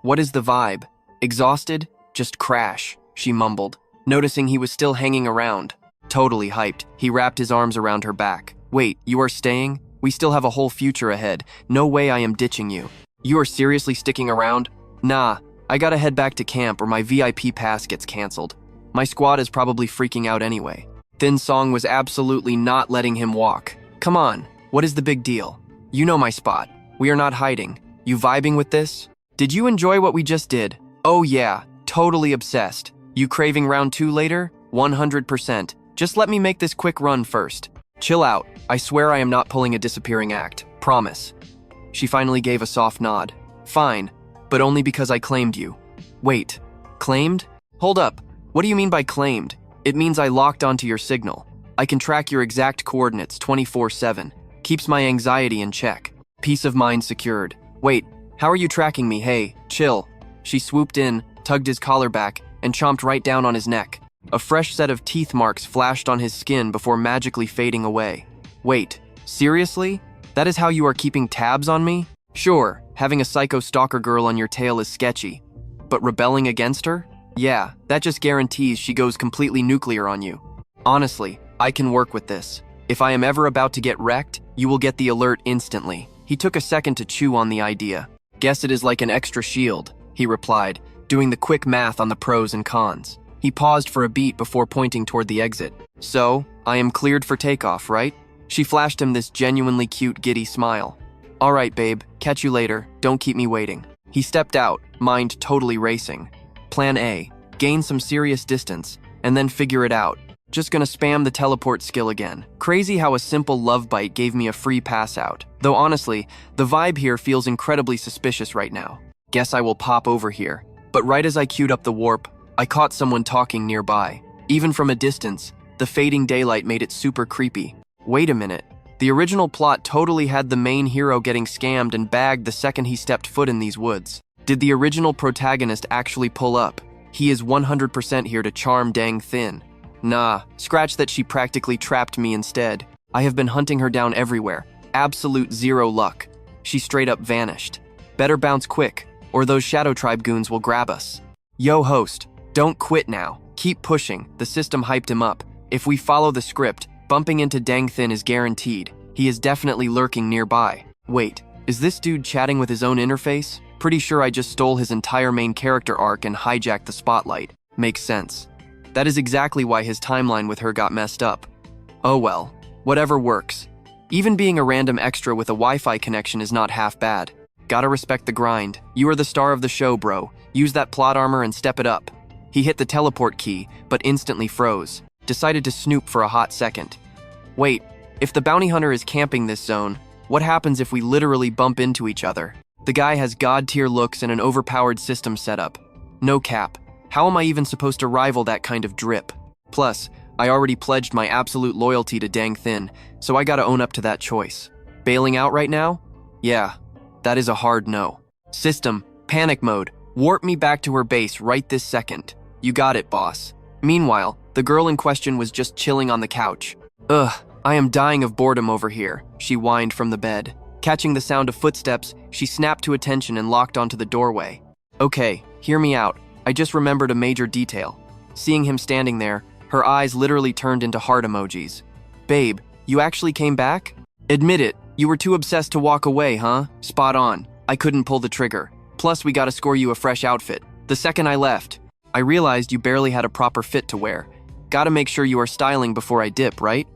What is the vibe? Exhausted? Just crash, she mumbled, noticing he was still hanging around. Totally hyped, he wrapped his arms around her back. Wait, you are staying? We still have a whole future ahead. No way I am ditching you. You are seriously sticking around? Nah, I gotta head back to camp or my VIP pass gets canceled. My squad is probably freaking out anyway. Thin Song was absolutely not letting him walk. Come on, what is the big deal? You know my spot. We are not hiding. You vibing with this? Did you enjoy what we just did? Oh yeah, totally obsessed. You craving round 2 later? 100%. Just let me make this quick run first. Chill out. I swear I am not pulling a disappearing act. Promise. She finally gave a soft nod. Fine, but only because I claimed you. Wait, claimed? Hold up. What do you mean by claimed? It means I locked onto your signal. I can track your exact coordinates 24/7. Keeps my anxiety in check. Peace of mind secured. Wait, how are you tracking me? Hey, chill. She swooped in, tugged his collar back, and chomped right down on his neck. A fresh set of teeth marks flashed on his skin before magically fading away. Wait, seriously? That is how you are keeping tabs on me? Sure, having a psycho stalker girl on your tail is sketchy. But rebelling against her? Yeah, that just guarantees she goes completely nuclear on you. Honestly, I can work with this. If I am ever about to get wrecked, you will get the alert instantly. He took a second to chew on the idea. Guess it is like an extra shield, he replied, doing the quick math on the pros and cons. He paused for a beat before pointing toward the exit. So, I am cleared for takeoff, right? She flashed him this genuinely cute, giddy smile. All right, babe, catch you later. Don't keep me waiting. He stepped out, mind totally racing. Plan A, gain some serious distance, and then figure it out. Just gonna spam the teleport skill again. Crazy how a simple love bite gave me a free pass out. Though honestly, the vibe here feels incredibly suspicious right now. Guess I will pop over here. But right as I queued up the warp, I caught someone talking nearby. Even from a distance, the fading daylight made it super creepy. Wait a minute. The original plot totally had the main hero getting scammed and bagged the second he stepped foot in these woods. Did the original protagonist actually pull up? He is 100% here to charm Thach Thien. Nah, scratch that, she practically trapped me instead. I have been hunting her down everywhere. Absolute zero luck. She straight up vanished. Better bounce quick, or those Shadow Tribe goons will grab us. Yo host, don't quit now. Keep pushing, the system hyped him up. If we follow the script, bumping into Thach Thien is guaranteed. He is definitely lurking nearby. Wait, is this dude chatting with his own interface? Pretty sure I just stole his entire main character arc and hijacked the spotlight. Makes sense. That is exactly why his timeline with her got messed up. Oh well, whatever works. Even being a random extra with a Wi-Fi connection is not half bad. Gotta respect the grind. You are the star of the show, bro. Use that plot armor and step it up. He hit the teleport key, but instantly froze. Decided to snoop for a hot second. Wait, if the bounty hunter is camping this zone, what happens if we literally bump into each other? The guy has god-tier looks and an overpowered system setup. No cap. How am I even supposed to rival that kind of drip? Plus, I already pledged my absolute loyalty to Thach Thien, so I gotta own up to that choice. Bailing out right now? Yeah, that is a hard no. System, panic mode, warp me back to her base right this second. You got it, boss. Meanwhile, the girl in question was just chilling on the couch. Ugh, I am dying of boredom over here, she whined from the bed. Catching the sound of footsteps, she snapped to attention and locked onto the doorway. Okay, hear me out. I just remembered a major detail. Seeing him standing there, her eyes literally turned into heart emojis. Babe, you actually came back? Admit it, you were too obsessed to walk away, huh? Spot on. I couldn't pull the trigger. Plus, we gotta score you a fresh outfit. The second I left, I realized you barely had a proper fit to wear. Gotta make sure you are styling before I dip, right?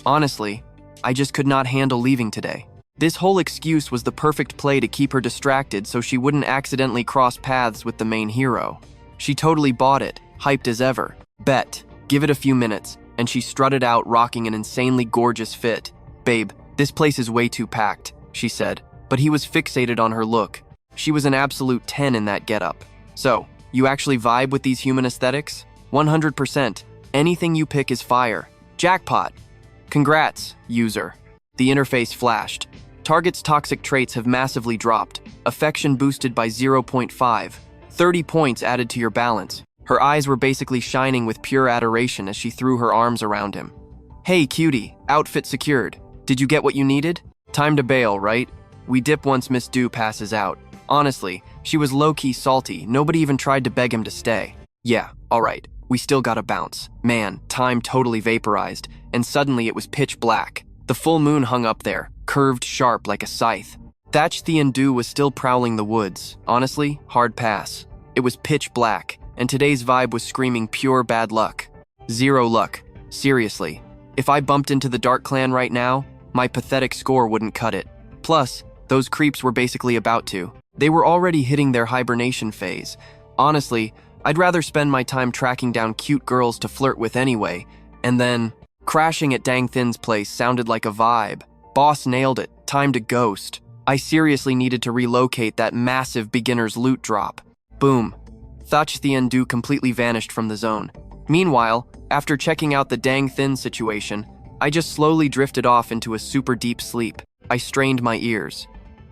Honestly, I just could not handle leaving today. This whole excuse was the perfect play to keep her distracted so she wouldn't accidentally cross paths with the main hero. She totally bought it, hyped as ever. Bet, give it a few minutes, and she strutted out rocking an insanely gorgeous fit. Babe, this place is way too packed, she said, but he was fixated on her look. She was an absolute 10 in that getup. So, you actually vibe with these human aesthetics? 100%. Anything you pick is fire. Jackpot. Congrats, user. The interface flashed. Target's toxic traits have massively dropped. Affection boosted by 0.5. 30 points added to your balance. Her eyes were basically shining with pure adoration as she threw her arms around him. Hey, cutie, outfit secured. Did you get what you needed? Time to bail, right? We dip once Miss Due passes out. Honestly, she was low-key salty. Nobody even tried to beg him to stay. Yeah, alright. We still gotta bounce. Man, time totally vaporized, and suddenly it was pitch black. The full moon hung up there, curved sharp like a scythe. Thach Thien Due was still prowling the woods. Honestly, hard pass. It was pitch black, and today's vibe was screaming pure bad luck. Zero luck. Seriously. If I bumped into the Dark Clan right now, my pathetic score wouldn't cut it. Plus, those creeps were basically about to. They were already hitting their hibernation phase. Honestly, I'd rather spend my time tracking down cute girls to flirt with anyway, and then crashing at Thach Thien's place sounded like a vibe. Boss nailed it. Time to ghost. I seriously needed to relocate that massive beginner's loot drop. Boom. Thach Thien Due completely vanished from the zone. Meanwhile, after checking out the Thach Thien situation, I just slowly drifted off into a super deep sleep. I strained my ears.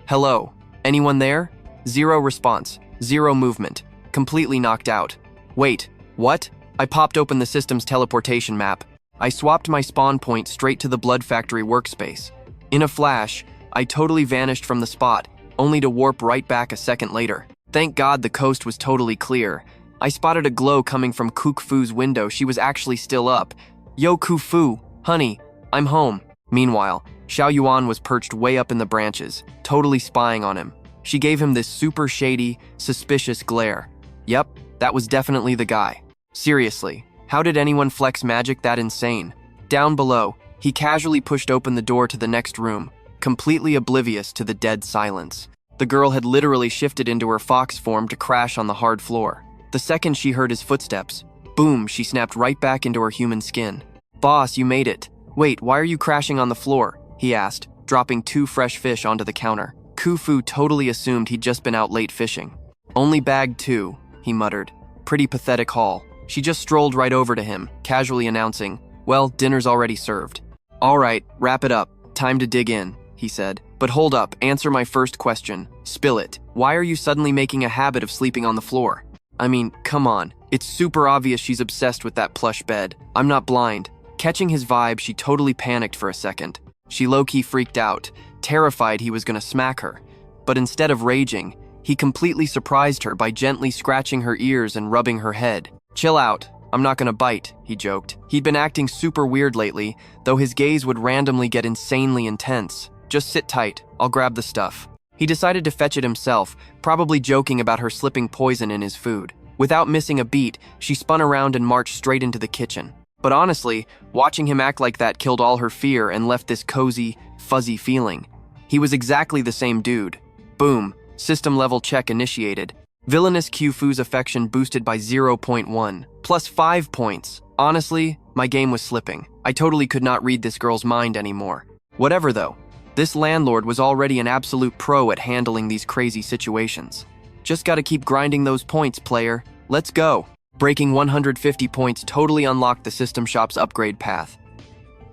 Hello? Anyone there? Zero response. Zero movement. Completely knocked out. Wait, what? I popped open the system's teleportation map. I swapped my spawn point straight to the Blood Factory workspace. In a flash, I totally vanished from the spot, only to warp right back a second later. Thank God the coast was totally clear. I spotted a glow coming from Kufu's window. She was actually still up. Yo, Kufu, honey, I'm home. Meanwhile, Li Yuan was perched way up in the branches, totally spying on him. She gave him this super shady, suspicious glare. Yep, that was definitely the guy. Seriously, how did anyone flex magic that insane? Down below, he casually pushed open the door to the next room, completely oblivious to the dead silence. The girl had literally shifted into her fox form to crash on the hard floor. The second she heard his footsteps, boom, she snapped right back into her human skin. Boss, you made it. Wait, why are you crashing on the floor? He asked, dropping 2 fresh fish onto the counter. Kufu totally assumed he'd just been out late fishing. Only bagged 2, he muttered. Pretty pathetic haul. She just strolled right over to him, casually announcing, well, dinner's already served. All right, wrap it up. Time to dig in, he said. But hold up, answer my first question. Spill it. Why are you suddenly making a habit of sleeping on the floor? I mean, come on. It's super obvious she's obsessed with that plush bed. I'm not blind. Catching his vibe, she totally panicked for a second. She low-key freaked out, terrified he was gonna smack her. But instead of raging, he completely surprised her by gently scratching her ears and rubbing her head. Chill out. I'm not gonna bite, he joked. He'd been acting super weird lately, though his gaze would randomly get insanely intense. Just sit tight. I'll grab the stuff. He decided to fetch it himself, probably joking about her slipping poison in his food. Without missing a beat, she spun around and marched straight into the kitchen. But honestly, watching him act like that killed all her fear and left this cozy, fuzzy feeling. He was exactly the same dude. Boom. System level check initiated. Villainous Kufu's affection boosted by 0.1, plus 5 points. Honestly, my game was slipping. I totally could not read this girl's mind anymore. Whatever though, this landlord was already an absolute pro at handling these crazy situations. Just gotta keep grinding those points, player. Let's go. Breaking 150 points totally unlocked the system shop's upgrade path.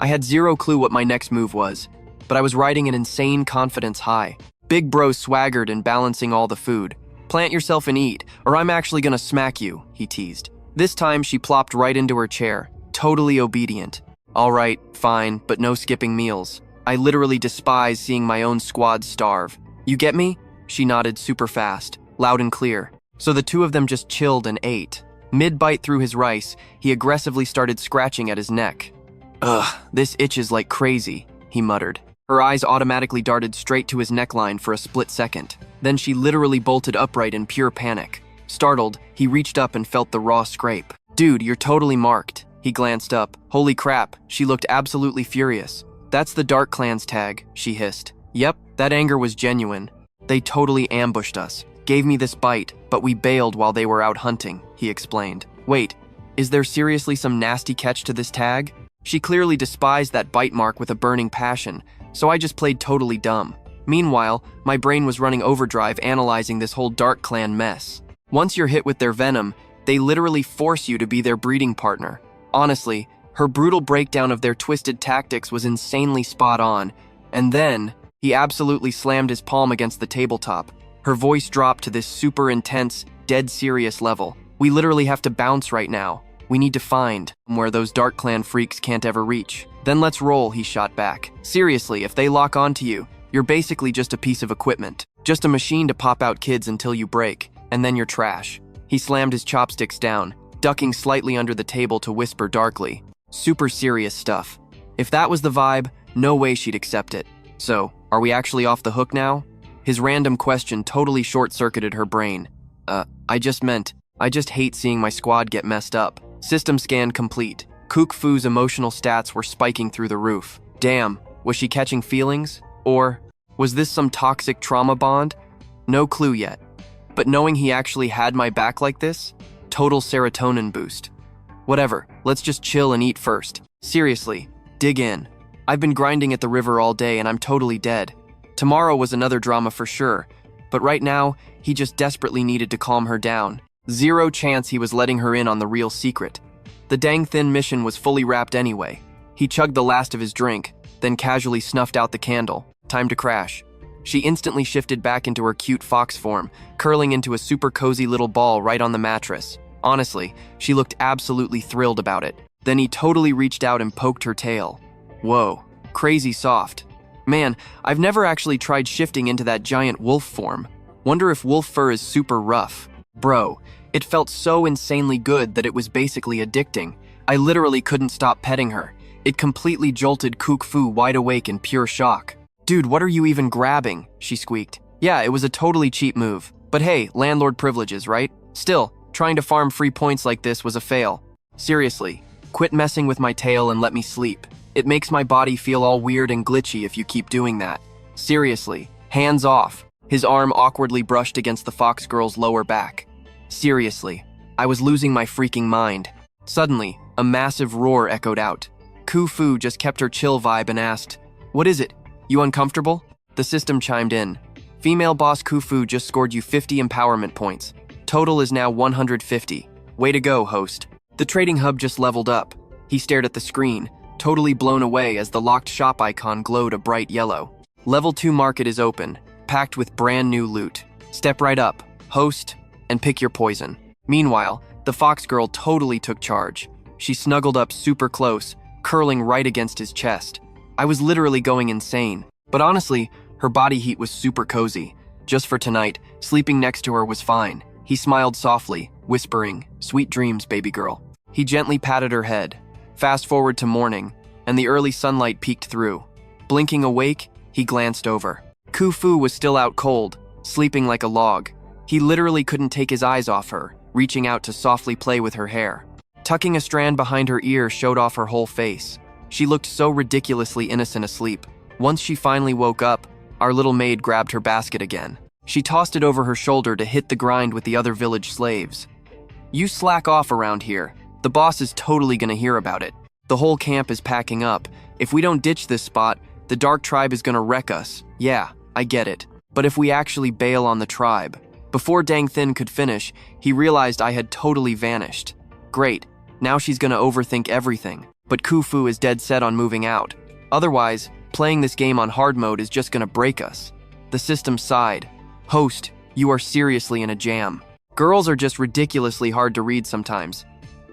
I had zero clue what my next move was, but I was riding an insane confidence high. Big bro swaggered and balancing all the food. Plant yourself and eat, or I'm actually gonna smack you, he teased. This time she plopped right into her chair, totally obedient. All right, fine, but no skipping meals. I literally despise seeing my own squad starve. You get me? She nodded super fast, loud and clear. So the two of them just chilled and ate. Mid-bite through his rice, he aggressively started scratching at his neck. Ugh, this itches like crazy, he muttered. Her eyes automatically darted straight to his neckline for a split second. Then she literally bolted upright in pure panic. Startled, he reached up and felt the raw scrape. Dude, you're totally marked. He glanced up. Holy crap, she looked absolutely furious. That's the Dark Clan's tag, she hissed. Yep, that anger was genuine. They totally ambushed us. Gave me this bite, but we bailed while they were out hunting, he explained. Wait, is there seriously some nasty catch to this tag? She clearly despised that bite mark with a burning passion, so I just played totally dumb. Meanwhile, my brain was running overdrive analyzing this whole Dark Clan mess. Once you're hit with their venom, they literally force you to be their breeding partner. Honestly, her brutal breakdown of their twisted tactics was insanely spot on, and then, he absolutely slammed his palm against the tabletop. Her voice dropped to this super intense, dead serious level. We literally have to bounce right now. We need to find where those Dark Clan freaks can't ever reach. Then let's roll, he shot back. Seriously, if they lock onto you, you're basically just a piece of equipment. Just a machine to pop out kids until you break, and then you're trash. He slammed his chopsticks down, ducking slightly under the table to whisper darkly. Super serious stuff. If that was the vibe, no way she'd accept it. So, are we actually off the hook now? His random question totally short-circuited her brain. I just hate seeing my squad get messed up. System scan complete. Kufu's emotional stats were spiking through the roof. Damn, was she catching feelings? Or was this some toxic trauma bond? No clue yet. But knowing he actually had my back like this? Total serotonin boost. Whatever, let's just chill and eat first. Seriously, dig in. I've been grinding at the river all day and I'm totally dead. Tomorrow was another drama for sure, but right now, he just desperately needed to calm her down. Zero chance he was letting her in on the real secret. The dang thin mission was fully wrapped anyway. He chugged the last of his drink, then casually snuffed out the candle. Time to crash. She instantly shifted back into her cute fox form, curling into a super cozy little ball right on the mattress. Honestly, she looked absolutely thrilled about it. Then he totally reached out and poked her tail. Whoa, crazy soft. Man, I've never actually tried shifting into that giant wolf form. Wonder if wolf fur is super rough. Bro, it felt so insanely good that it was basically addicting. I literally couldn't stop petting her. It completely jolted Kufu wide awake in pure shock. Dude, what are you even grabbing? She squeaked. Yeah, it was a totally cheap move. But hey, landlord privileges, right? Still, trying to farm free points like this was a fail. Seriously, quit messing with my tail and let me sleep. It makes my body feel all weird and glitchy if you keep doing that. Seriously, hands off. His arm awkwardly brushed against the fox girl's lower back. Seriously, I was losing my freaking mind. Suddenly, a massive roar echoed out. Kufu just kept her chill vibe and asked, "What is it? You uncomfortable?" The system chimed in. Female boss Kufu just scored you 50 empowerment points. Total is now 150. Way to go, host. The trading hub just leveled up. He stared at the screen, totally blown away as the locked shop icon glowed a bright yellow. Level 2 market is open, packed with brand new loot. Step right up, host, and pick your poison. Meanwhile, the fox girl totally took charge. She snuggled up super close, curling right against his chest. I was literally going insane. But honestly, her body heat was super cozy. Just for tonight, sleeping next to her was fine. He smiled softly, whispering, "Sweet dreams, baby girl." He gently patted her head. Fast forward to morning, and the early sunlight peeked through. Blinking awake, he glanced over. Kufu was still out cold, sleeping like a log. He literally couldn't take his eyes off her, reaching out to softly play with her hair. Tucking a strand behind her ear showed off her whole face. She looked so ridiculously innocent asleep. Once she finally woke up, our little maid grabbed her basket again. She tossed it over her shoulder to hit the grind with the other village slaves. "You slack off around here. The boss is totally gonna hear about it. The whole camp is packing up. If we don't ditch this spot, the Dark Tribe is gonna wreck us. Yeah, I get it. But if we actually bail on the tribe..." Before Dang Thin could finish, he realized I had totally vanished. Great, now she's gonna overthink everything. But Kufu is dead set on moving out. Otherwise, playing this game on hard mode is just gonna break us. The system sighed. "Host, you are seriously in a jam. Girls are just ridiculously hard to read sometimes.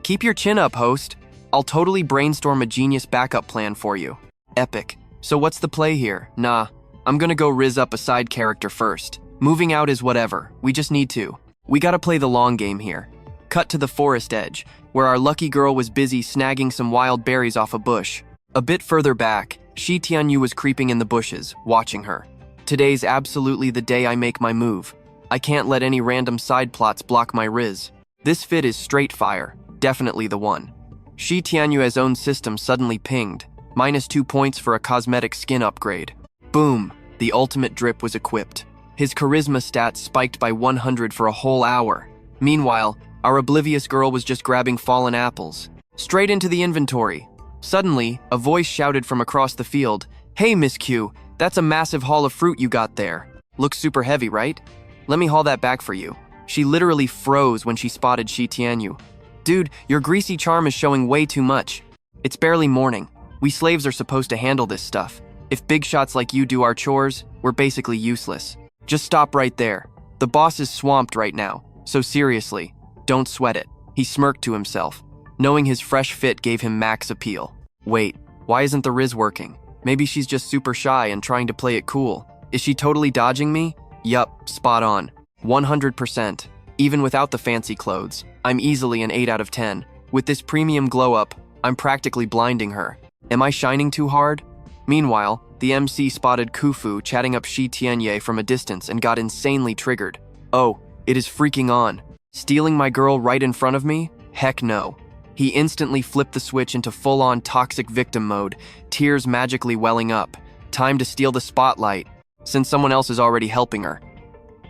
Keep your chin up, host. I'll totally brainstorm a genius backup plan for you." Epic. So what's the play here? Nah, I'm gonna go rizz up a side character first. Moving out is whatever, we just need to. We gotta play the long game here. Cut to the forest edge, where our lucky girl was busy snagging some wild berries off a bush. A bit further back, Thach Thien Due was creeping in the bushes, watching her. Today's absolutely the day I make my move. I can't let any random side plots block my riz. This fit is straight fire, definitely the one. Thach Thien Due's own system suddenly pinged, -2 points for a cosmetic skin upgrade. Boom, the ultimate drip was equipped. His charisma stats spiked by 100 for a whole hour. Meanwhile, our oblivious girl was just grabbing fallen apples. Straight into the inventory. Suddenly, a voice shouted from across the field, "Hey, Miss Q, that's a massive haul of fruit you got there. Looks super heavy, right? Let me haul that back for you." She literally froze when she spotted Thach Thien Due. "Dude, your greasy charm is showing way too much. It's barely morning. We slaves are supposed to handle this stuff. If big shots like you do our chores, we're basically useless. Just stop right there. The boss is swamped right now, so seriously, don't sweat it." He smirked to himself, knowing his fresh fit gave him max appeal. Wait, why isn't the Riz working? Maybe she's just super shy and trying to play it cool. Is she totally dodging me? Yup, spot on. 100%. Even without the fancy clothes, I'm easily an 8 out of 10. With this premium glow up, I'm practically blinding her. Am I shining too hard? Meanwhile, the MC spotted Kufu chatting up Thach Thien Due from a distance and got insanely triggered. Oh, it is freaking on. Stealing my girl right in front of me? Heck no. He instantly flipped the switch into full-on toxic victim mode, tears magically welling up. Time to steal the spotlight, since someone else is already helping her.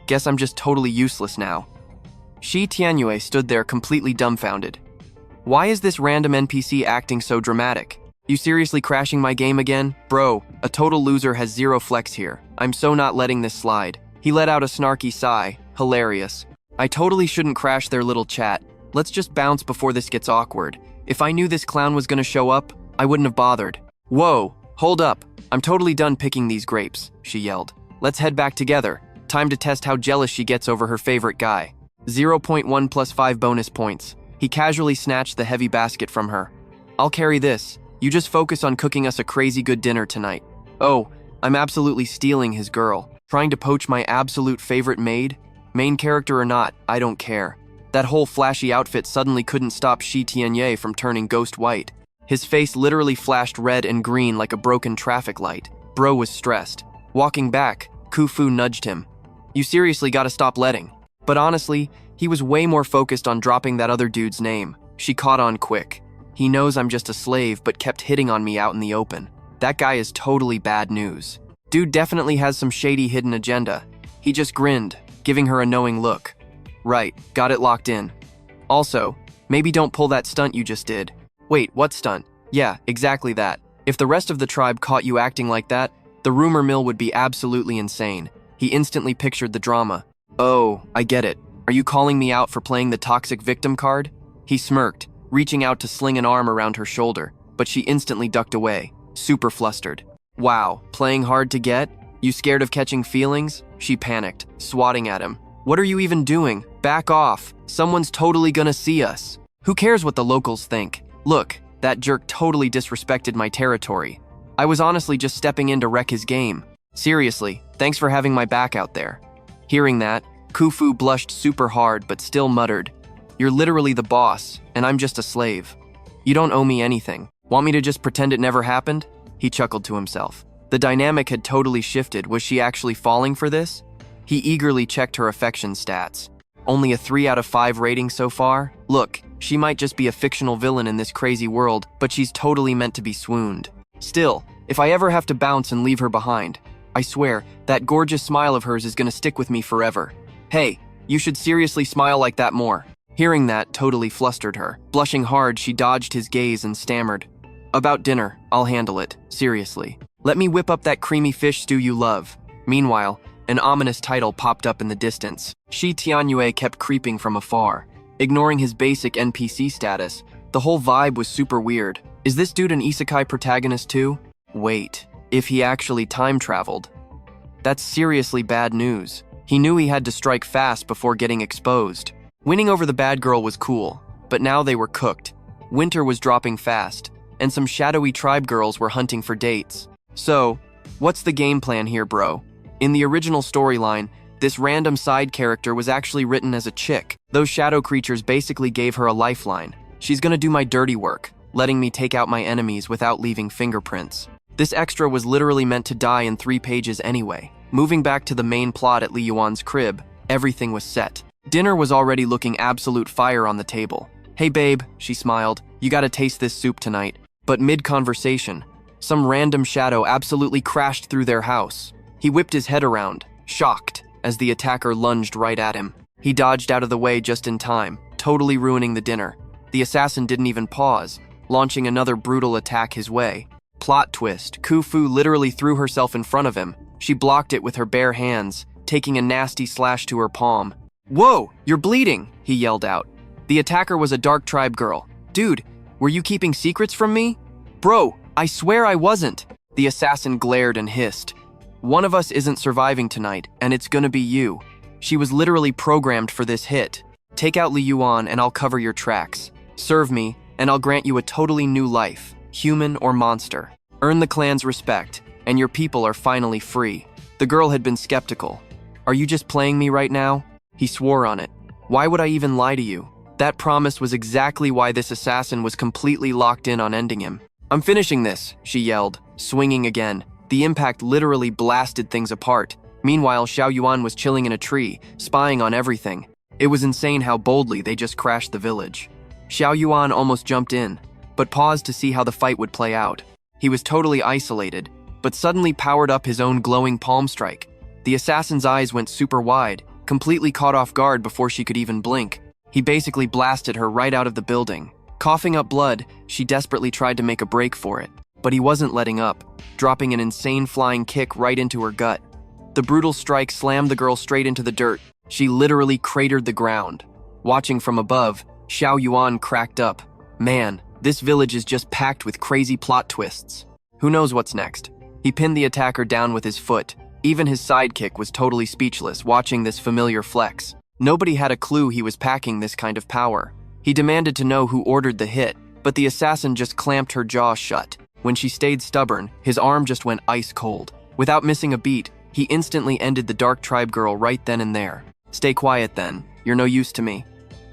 Guess I'm just totally useless now. Thach Thien Due stood there completely dumbfounded. Why is this random NPC acting so dramatic? You seriously crashing my game again? Bro, a total loser has zero flex here. I'm so not letting this slide. He let out a snarky sigh. Hilarious. I totally shouldn't crash their little chat. Let's just bounce before this gets awkward. If I knew this clown was gonna show up, I wouldn't have bothered. Whoa, hold up. I'm totally done picking these grapes, she yelled. Let's head back together. Time to test how jealous she gets over her favorite guy. 0.1 plus 5 bonus points. He casually snatched the heavy basket from her. I'll carry this. You just focus on cooking us a crazy good dinner tonight. Oh, I'm absolutely stealing his girl. Trying to poach my absolute favorite maid? Main character or not, I don't care. That whole flashy outfit suddenly couldn't stop Thach Thien Due from turning ghost white. His face literally flashed red and green like a broken traffic light. Bro was stressed. Walking back, Kufu nudged him. You seriously gotta stop letting. But honestly, he was way more focused on dropping that other dude's name. She caught on quick. He knows I'm just a slave, but kept hitting on me out in the open. That guy is totally bad news. Dude definitely has some shady hidden agenda. He just grinned, giving her a knowing look. Right, got it locked in. Also, maybe don't pull that stunt you just did. Wait, what stunt? Yeah, exactly that. If the rest of the tribe caught you acting like that, the rumor mill would be absolutely insane. He instantly pictured the drama. Oh, I get it. Are you calling me out for playing the toxic victim card? He smirked, reaching out to sling an arm around her shoulder, but she instantly ducked away, super flustered. Wow, playing hard to get? You scared of catching feelings? She panicked, swatting at him. What are you even doing? Back off. Someone's totally gonna see us. Who cares what the locals think? Look, that jerk totally disrespected my territory. I was honestly just stepping in to wreck his game. Seriously, thanks for having my back out there. Hearing that, Kufu blushed super hard but still muttered, You're literally the boss, and I'm just a slave. You don't owe me anything. Want me to just pretend it never happened? He chuckled to himself. The dynamic had totally shifted. Was she actually falling for this? He eagerly checked her affection stats. Only a 3 out of 5 rating so far? Look, she might just be a fictional villain in this crazy world, but she's totally meant to be swooned. Still, if I ever have to bounce and leave her behind, I swear, that gorgeous smile of hers is gonna stick with me forever. Hey, you should seriously smile like that more. Hearing that totally flustered her. Blushing hard, she dodged his gaze and stammered. About dinner, I'll handle it, seriously. Let me whip up that creamy fish stew you love. Meanwhile, an ominous title popped up in the distance. Thach Thien Due kept creeping from afar. Ignoring his basic NPC status, the whole vibe was super weird. Is this dude an isekai protagonist too? Wait, if he actually time traveled? That's seriously bad news. He knew he had to strike fast before getting exposed. Winning over the bad girl was cool, but now they were cooked. Winter was dropping fast, and some shadowy tribe girls were hunting for dates. So, what's the game plan here, bro? In the original storyline, this random side character was actually written as a chick. Those shadow creatures basically gave her a lifeline. She's gonna do my dirty work, letting me take out my enemies without leaving fingerprints. This extra was literally meant to die in 3 pages anyway. Moving back to the main plot at Li Yuan's crib, everything was set. Dinner was already looking absolute fire on the table. Hey babe, she smiled, you gotta taste this soup tonight. But mid-conversation, some random shadow absolutely crashed through their house. He whipped his head around, shocked, as the attacker lunged right at him. He dodged out of the way just in time, totally ruining the dinner. The assassin didn't even pause, launching another brutal attack his way. Plot twist, Kufu literally threw herself in front of him. She blocked it with her bare hands, taking a nasty slash to her palm. Whoa, you're bleeding, he yelled out. The attacker was a dark tribe girl. Dude, were you keeping secrets from me? Bro, I swear I wasn't. The assassin glared and hissed. One of us isn't surviving tonight, and it's gonna be you. She was literally programmed for this hit. Take out Li Yuan and I'll cover your tracks. Serve me, and I'll grant you a totally new life, human or monster. Earn the clan's respect, and your people are finally free. The girl had been skeptical. Are you just playing me right now? He swore on it. Why would I even lie to you? That promise was exactly why this assassin was completely locked in on ending him. I'm finishing this, she yelled, swinging again. The impact literally blasted things apart. Meanwhile, Xiao Yuan was chilling in a tree, spying on everything. It was insane how boldly they just crashed the village. Xiao Yuan almost jumped in, but paused to see how the fight would play out. He was totally isolated, but suddenly powered up his own glowing palm strike. The assassin's eyes went super wide, completely caught off guard before she could even blink. He basically blasted her right out of the building. Coughing up blood, she desperately tried to make a break for it, but he wasn't letting up, dropping an insane flying kick right into her gut. The brutal strike slammed the girl straight into the dirt. She literally cratered the ground. Watching from above, Xiao Yuan cracked up. Man, this village is just packed with crazy plot twists. Who knows what's next? He pinned the attacker down with his foot. Even his sidekick was totally speechless watching this familiar flex. Nobody had a clue he was packing this kind of power. He demanded to know who ordered the hit, but the assassin just clamped her jaw shut. When she stayed stubborn, his arm just went ice cold. Without missing a beat, he instantly ended the dark tribe girl right then and there. Stay quiet then, you're no use to me.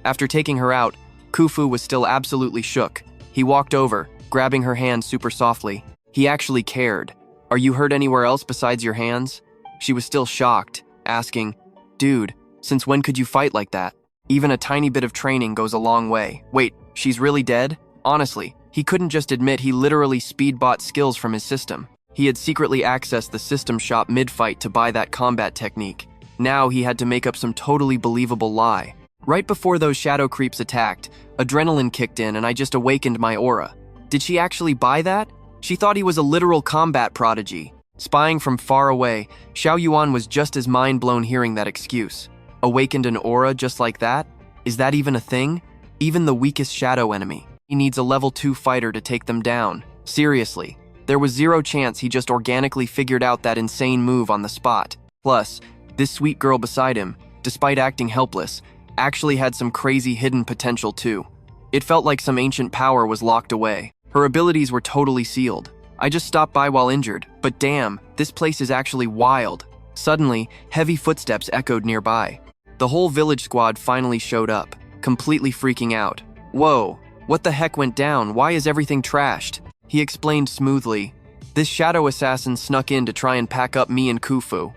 After taking her out, Kufu was still absolutely shook. He walked over, grabbing her hand super softly. He actually cared. Are you hurt anywhere else besides your hands? She was still shocked, asking, dude, since when could you fight like that? Even a tiny bit of training goes a long way. Wait, she's really dead? Honestly, he couldn't just admit he literally speed-bought skills from his system. He had secretly accessed the system shop mid-fight to buy that combat technique. Now he had to make up some totally believable lie. Right before those shadow creeps attacked, adrenaline kicked in and I just awakened my aura. Did she actually buy that? She thought he was a literal combat prodigy. Spying from far away, Li Yuan was just as mind-blown hearing that excuse. Awakened an aura just like that? Is that even a thing? Even the weakest shadow enemy. He needs a level 2 fighter to take them down. Seriously. There was zero chance he just organically figured out that insane move on the spot. Plus, this sweet girl beside him, despite acting helpless, actually had some crazy hidden potential too. It felt like some ancient power was locked away. Her abilities were totally sealed. I just stopped by while injured, but damn, this place is actually wild. Suddenly, heavy footsteps echoed nearby. The whole village squad finally showed up, completely freaking out. Whoa, what the heck went down? Why is everything trashed? He explained smoothly. This shadow assassin snuck in to try and pack up me and Kufu.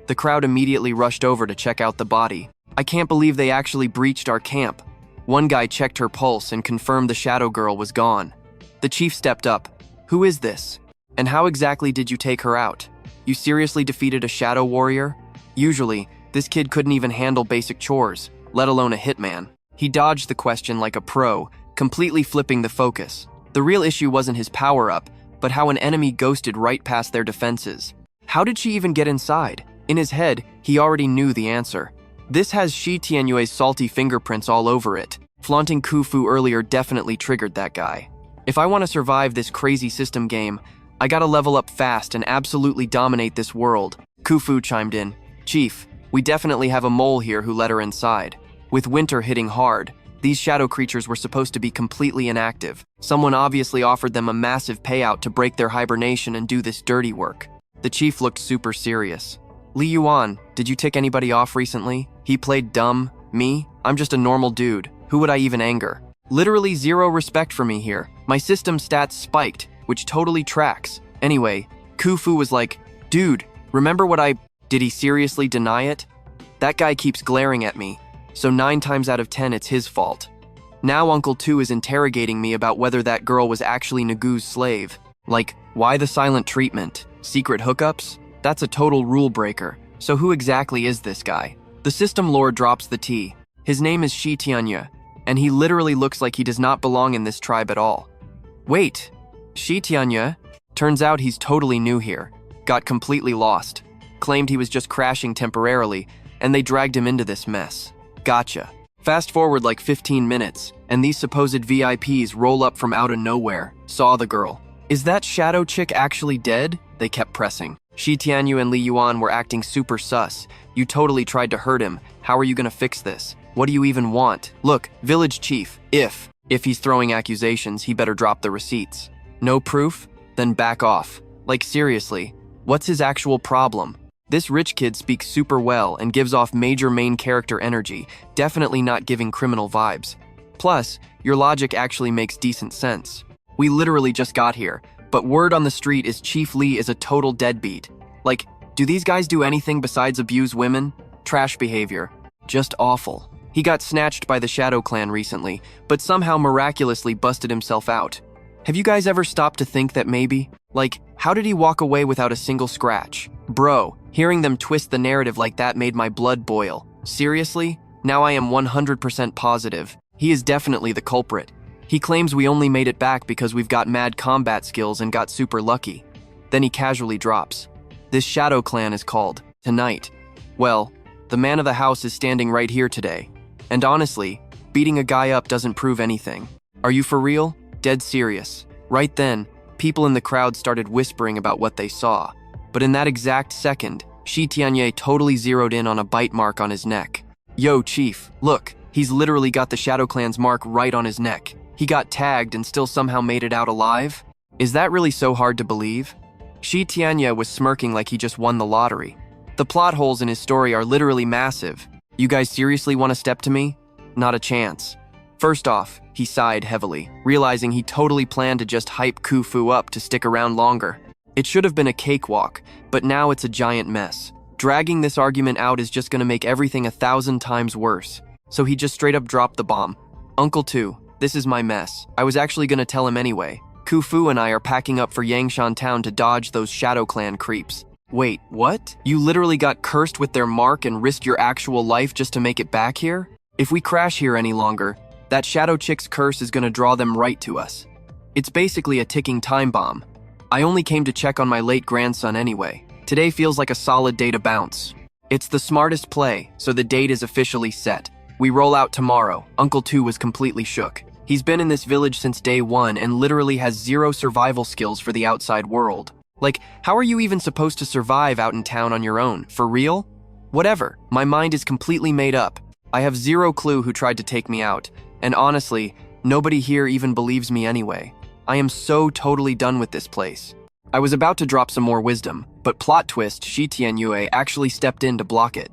The crowd immediately rushed over to check out the body. I can't believe they actually breached our camp. One guy checked her pulse and confirmed the shadow girl was gone. The chief stepped up. Who is this? And how exactly did you take her out? You seriously defeated a shadow warrior? Usually, this kid couldn't even handle basic chores, let alone a hitman. He dodged the question like a pro, completely flipping the focus. The real issue wasn't his power-up, but how an enemy ghosted right past their defenses. How did she even get inside? In his head, he already knew the answer. This has Thach Thien Due's salty fingerprints all over it. Flaunting Kufu earlier definitely triggered that guy. If I want to survive this crazy system game, I gotta level up fast and absolutely dominate this world. Kufu chimed in. Chief, we definitely have a mole here who let her inside. With winter hitting hard, these shadow creatures were supposed to be completely inactive. Someone obviously offered them a massive payout to break their hibernation and do this dirty work. The chief looked super serious. Li Yuan, did you tick anybody off recently? He played dumb. Me? I'm just a normal dude. Who would I even anger? Literally zero respect for me here. My system stats spiked, which totally tracks. Anyway, Kufu was like, dude, remember what I... Did he seriously deny it? That guy keeps glaring at me, so 9 times out of 10 it's his fault. Now Uncle 2 is interrogating me about whether that girl was actually Nagu's slave. Like, why the silent treatment? Secret hookups? That's a total rule breaker. So who exactly is this guy? The system lord drops the T. His name is Thach Thien Due, and he literally looks like he does not belong in this tribe at all. Wait, Thach Thien Due? Turns out he's totally new here. Got completely lost. Claimed he was just crashing temporarily, and they dragged him into this mess. Gotcha. Fast forward like 15 minutes, and these supposed VIPs roll up from out of nowhere. Saw the girl. Is that shadow chick actually dead? They kept pressing. Thach Thien Due and Li Yuan were acting super sus. You totally tried to hurt him. How are you gonna fix this? What do you even want? Look, village chief, if he's throwing accusations, he better drop the receipts. No proof? Then back off. Like seriously, what's his actual problem? This rich kid speaks super well and gives off major main character energy, definitely not giving criminal vibes. Plus, your logic actually makes decent sense. We literally just got here, but word on the street is Chief Li is a total deadbeat. Like, do these guys do anything besides abuse women? Trash behavior. Just awful. He got snatched by the Shadow Clan recently, but somehow miraculously busted himself out. Have you guys ever stopped to think that maybe? Like, how did he walk away without a single scratch? Bro, hearing them twist the narrative like that made my blood boil. Seriously? Now I am 100% positive. He is definitely the culprit. He claims we only made it back because we've got mad combat skills and got super lucky. Then he casually drops. This Shadow Clan is called Tonight. Well, the man of the house is standing right here today. And honestly, beating a guy up doesn't prove anything. Are you for real? Dead serious. Right then, people in the crowd started whispering about what they saw. But in that exact second, Thach Thien Due totally zeroed in on a bite mark on his neck. Yo, Chief, look, he's literally got the Shadow Clan's mark right on his neck. He got tagged and still somehow made it out alive? Is that really so hard to believe? Shi Tianya was smirking like he just won the lottery. The plot holes in his story are literally massive. You guys seriously want to step to me? Not a chance. First off, he sighed heavily, realizing he totally planned to just hype Kufu up to stick around longer. It should have been a cakewalk, but now it's a giant mess. Dragging this argument out is just gonna make everything 1,000 times worse. So he just straight up dropped the bomb. Uncle Tu, this is my mess. I was actually gonna tell him anyway. Kufu and I are packing up for Yangshan Town to dodge those Shadow Clan creeps. Wait, what? You literally got cursed with their mark and risked your actual life just to make it back here? If we crash here any longer, that Shadow Chick's curse is gonna draw them right to us. It's basically a ticking time bomb. I only came to check on my late grandson anyway. Today feels like a solid day to bounce. It's the smartest play, so the date is officially set. We roll out tomorrow. Uncle Tu was completely shook. He's been in this village since day one and literally has zero survival skills for the outside world. Like, how are you even supposed to survive out in town on your own? For real? Whatever, my mind is completely made up. I have zero clue who tried to take me out, and honestly, nobody here even believes me anyway. I am so totally done with this place. I was about to drop some more wisdom, but plot twist, Shi Thien Due actually stepped in to block it.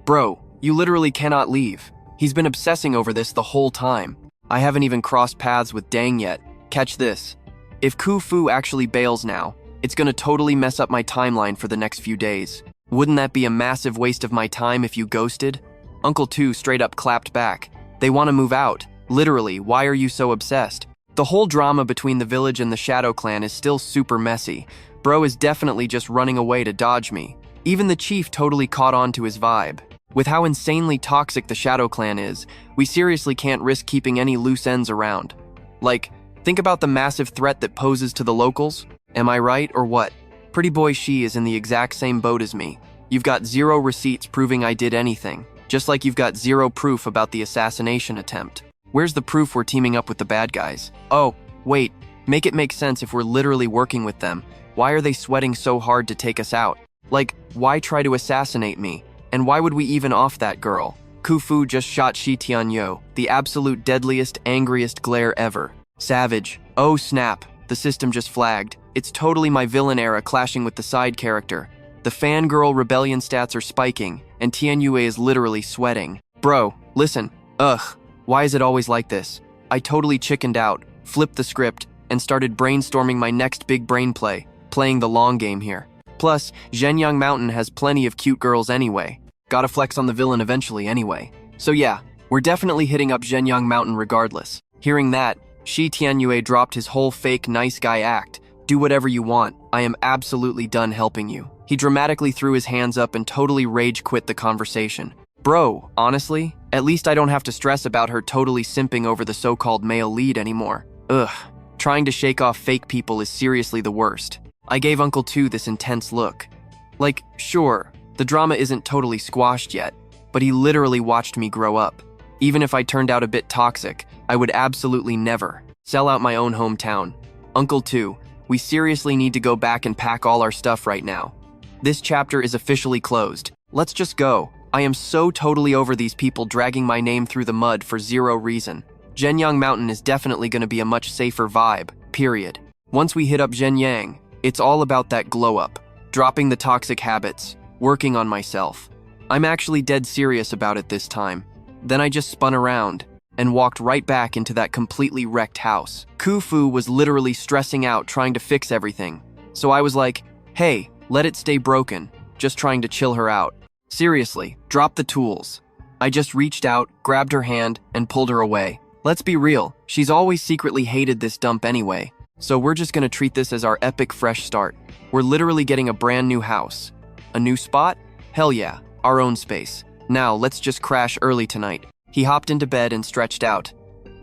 Bro, you literally cannot leave. He's been obsessing over this the whole time. I haven't even crossed paths with Dang yet. Catch this. If Kufu actually bails now, it's gonna totally mess up my timeline for the next few days. Wouldn't that be a massive waste of my time if you ghosted? Uncle Tu straight up clapped back. They want to move out. Literally, why are you so obsessed? The whole drama between the village and the Shadow Clan is still super messy. Bro is definitely just running away to dodge me. Even the chief totally caught on to his vibe. With how insanely toxic the Shadow Clan is, we seriously can't risk keeping any loose ends around. Like, think about the massive threat that poses to the locals. Am I right or what? Pretty boy Shi is in the exact same boat as me. You've got zero receipts proving I did anything, just like you've got zero proof about the assassination attempt. Where's the proof we're teaming up with the bad guys? Oh, wait, make it make sense if we're literally working with them. Why are they sweating so hard to take us out? Like, why try to assassinate me? And why would we even off that girl? Kufu just shot Shi Thien Due, the absolute deadliest, angriest glare ever. Savage. Oh snap, the system just flagged. It's totally my villain era clashing with the side character. The fangirl rebellion stats are spiking, and Thien Due is literally sweating. Bro, listen. Ugh. Why is it always like this? I totally chickened out, flipped the script, and started brainstorming my next big brain play, playing the long game here. Plus, Zhenyang Mountain has plenty of cute girls anyway. Gotta flex on the villain eventually anyway. So yeah, we're definitely hitting up Zhenyang Mountain regardless. Hearing that, Shi Thien Due dropped his whole fake nice guy act. Do whatever you want, I am absolutely done helping you. He dramatically threw his hands up and totally rage quit the conversation. Bro, honestly, at least I don't have to stress about her totally simping over the so-called male lead anymore. Ugh, trying to shake off fake people is seriously the worst. I gave Uncle Tu this intense look. Like, sure, the drama isn't totally squashed yet, but he literally watched me grow up. Even if I turned out a bit toxic, I would absolutely never sell out my own hometown. Uncle Tu, we seriously need to go back and pack all our stuff right now. This chapter is officially closed. Let's just go. I am so totally over these people dragging my name through the mud for zero reason. Zhenyang Mountain is definitely going to be a much safer vibe, period. Once we hit up Zhenyang, it's all about that glow up, dropping the toxic habits, working on myself. I'm actually dead serious about it this time. Then I just spun around and walked right back into that completely wrecked house. Kufu was literally stressing out trying to fix everything. So I was like, hey, let it stay broken, just trying to chill her out. Seriously, drop the tools. I just reached out, grabbed her hand, and pulled her away. Let's be real, she's always secretly hated this dump anyway. So we're just gonna treat this as our epic fresh start. We're literally getting a brand new house. A new spot? Hell yeah, our own space. Now let's just crash early tonight. He hopped into bed and stretched out.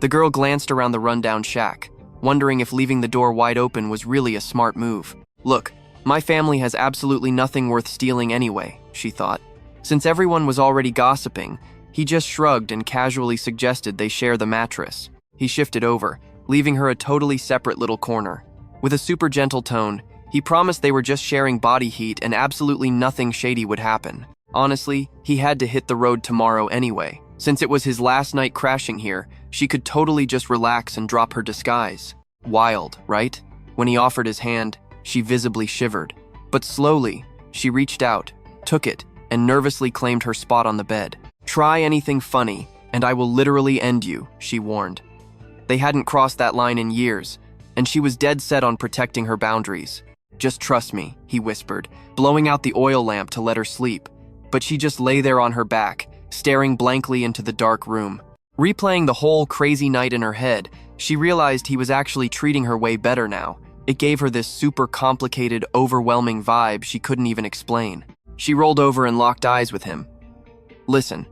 The girl glanced around the rundown shack, wondering if leaving the door wide open was really a smart move. Look, my family has absolutely nothing worth stealing anyway, she thought. Since everyone was already gossiping, he just shrugged and casually suggested they share the mattress. He shifted over, leaving her a totally separate little corner. With a super gentle tone, he promised they were just sharing body heat and absolutely nothing shady would happen. Honestly, he had to hit the road tomorrow anyway. Since it was his last night crashing here, she could totally just relax and drop her disguise. Wild, right? When he offered his hand, she visibly shivered. But slowly, she reached out, took it, and nervously claimed her spot on the bed. "Try anything funny, and I will literally end you," she warned. They hadn't crossed that line in years, and she was dead set on protecting her boundaries. "Just trust me," he whispered, blowing out the oil lamp to let her sleep. But she just lay there on her back, staring blankly into the dark room. Replaying the whole crazy night in her head, she realized he was actually treating her way better now. It gave her this super complicated, overwhelming vibe she couldn't even explain. She rolled over and locked eyes with him. "Listen,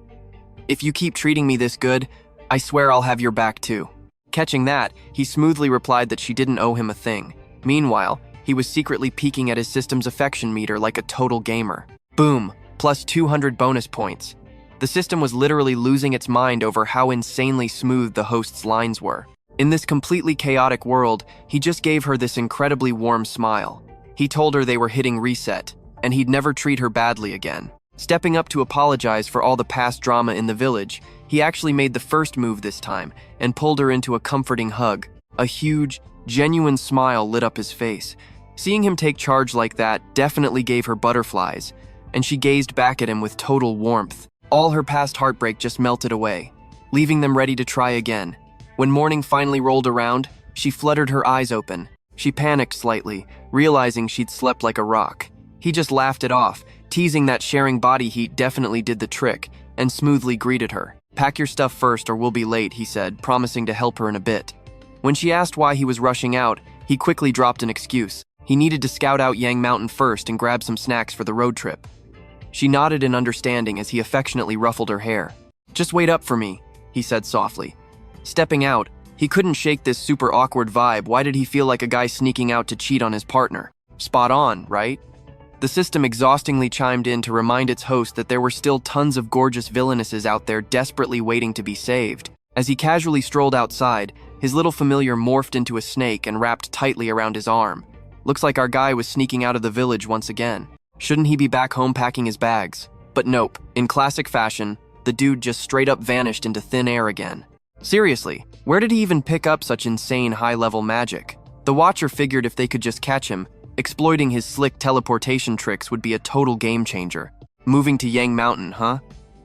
if you keep treating me this good, I swear I'll have your back too." Catching that, he smoothly replied that she didn't owe him a thing. Meanwhile, he was secretly peeking at his system's affection meter like a total gamer. Boom, plus 200 bonus points. The system was literally losing its mind over how insanely smooth the host's lines were. In this completely chaotic world, he just gave her this incredibly warm smile. He told her they were hitting reset, and he'd never treat her badly again. Stepping up to apologize for all the past drama in the village, he actually made the first move this time and pulled her into a comforting hug. A huge, genuine smile lit up his face. Seeing him take charge like that definitely gave her butterflies, and she gazed back at him with total warmth. All her past heartbreak just melted away, leaving them ready to try again. When morning finally rolled around, she fluttered her eyes open. She panicked slightly, realizing she'd slept like a rock. He just laughed it off, teasing that sharing body heat definitely did the trick, and smoothly greeted her. "Pack your stuff first or we'll be late," he said, promising to help her in a bit. When she asked why he was rushing out, he quickly dropped an excuse. He needed to scout out Yang Mountain first and grab some snacks for the road trip. She nodded in understanding as he affectionately ruffled her hair. "Just wait up for me," he said softly. Stepping out, he couldn't shake this super awkward vibe. Why did he feel like a guy sneaking out to cheat on his partner? Spot on, right? The system exhaustingly chimed in to remind its host that there were still tons of gorgeous villainesses out there desperately waiting to be saved. As he casually strolled outside, his little familiar morphed into a snake and wrapped tightly around his arm. Looks like our guy was sneaking out of the village once again. Shouldn't he be back home packing his bags? But nope, in classic fashion, the dude just straight up vanished into thin air again. Seriously, where did he even pick up such insane high-level magic? The Watcher figured if they could just catch him, exploiting his slick teleportation tricks would be a total game changer. Moving to Yang Mountain, huh?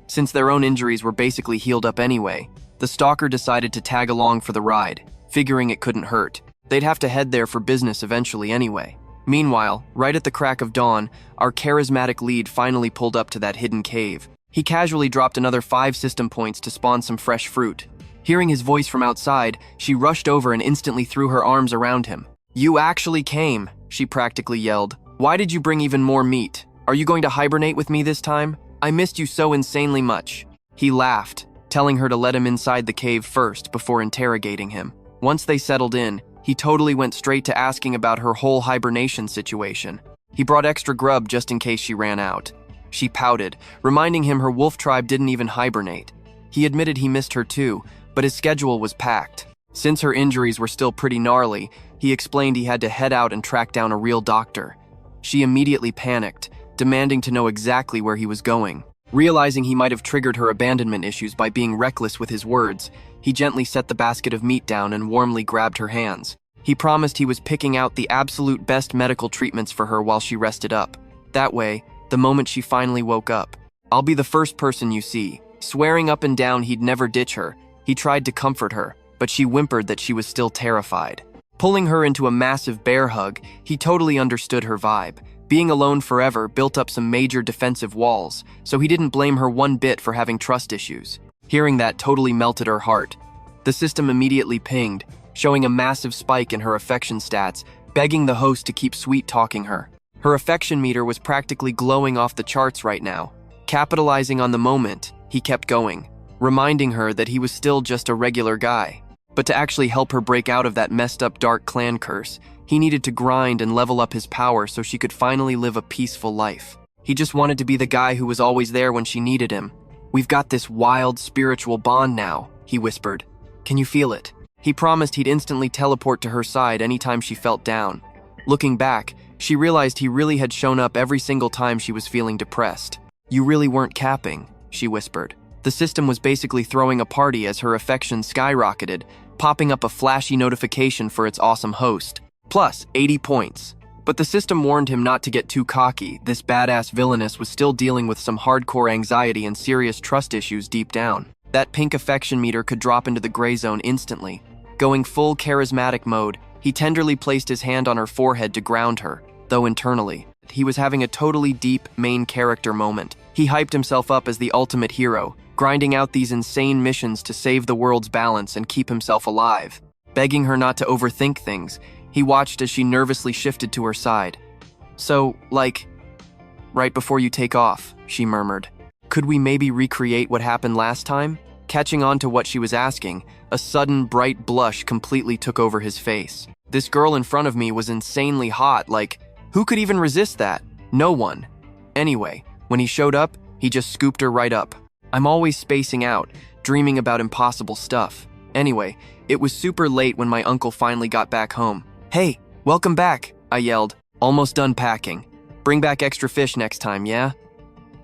Since their own injuries were basically healed up anyway, the stalker decided to tag along for the ride, figuring it couldn't hurt. They'd have to head there for business eventually anyway. Meanwhile, right at the crack of dawn, our charismatic lead finally pulled up to that hidden cave. He casually dropped another 5 system points to spawn some fresh fruit. Hearing his voice from outside, she rushed over and instantly threw her arms around him. "You actually came," she practically yelled. "Why did you bring even more meat? Are you going to hibernate with me this time? I missed you so insanely much." He laughed, telling her to let him inside the cave first before interrogating him. Once they settled in, he totally went straight to asking about her whole hibernation situation. He brought extra grub just in case she ran out. She pouted, reminding him her wolf tribe didn't even hibernate. He admitted he missed her too, but his schedule was packed. Since her injuries were still pretty gnarly, he explained he had to head out and track down a real doctor. She immediately panicked, demanding to know exactly where he was going. Realizing he might have triggered her abandonment issues by being reckless with his words, he gently set the basket of meat down and warmly grabbed her hands. He promised he was picking out the absolute best medical treatments for her while she rested up. That way, the moment she finally woke up, "I'll be the first person you see." Swearing up and down he'd never ditch her, he tried to comfort her, but she whimpered that she was still terrified. Pulling her into a massive bear hug, he totally understood her vibe. Being alone forever built up some major defensive walls, so he didn't blame her one bit for having trust issues. Hearing that totally melted her heart. The system immediately pinged, showing a massive spike in her affection stats, begging the host to keep sweet-talking her. Her affection meter was practically glowing off the charts right now. Capitalizing on the moment, he kept going, reminding her that he was still just a regular guy. But to actually help her break out of that messed-up dark clan curse, he needed to grind and level up his power so she could finally live a peaceful life. He just wanted to be the guy who was always there when she needed him. "We've got this wild spiritual bond now," he whispered. "Can you feel it?" He promised he'd instantly teleport to her side anytime she felt down. Looking back, she realized he really had shown up every single time she was feeling depressed. You really weren't capping, she whispered. The system was basically throwing a party as her affection skyrocketed, popping up a flashy notification for its awesome host. Plus 80 points. But the system warned him not to get too cocky. This badass villainess was still dealing with some hardcore anxiety and serious trust issues deep down. That pink affection meter could drop into the gray zone instantly. Going full charismatic mode, he tenderly placed his hand on her forehead to ground her, though internally, he was having a totally deep main character moment. He hyped himself up as the ultimate hero, grinding out these insane missions to save the world's balance and keep himself alive. Begging her not to overthink things, he watched as she nervously shifted to her side. So, like, right before you take off, she murmured. Could we maybe recreate what happened last time? Catching on to what she was asking, a sudden bright blush completely took over his face. This girl in front of me was insanely hot, like, who could even resist that? No one. Anyway, when he showed up, he just scooped her right up. I'm always spacing out, dreaming about impossible stuff. Anyway, it was super late when my uncle finally got back home. Hey, welcome back, I yelled, almost done packing. Bring back extra fish next time, yeah?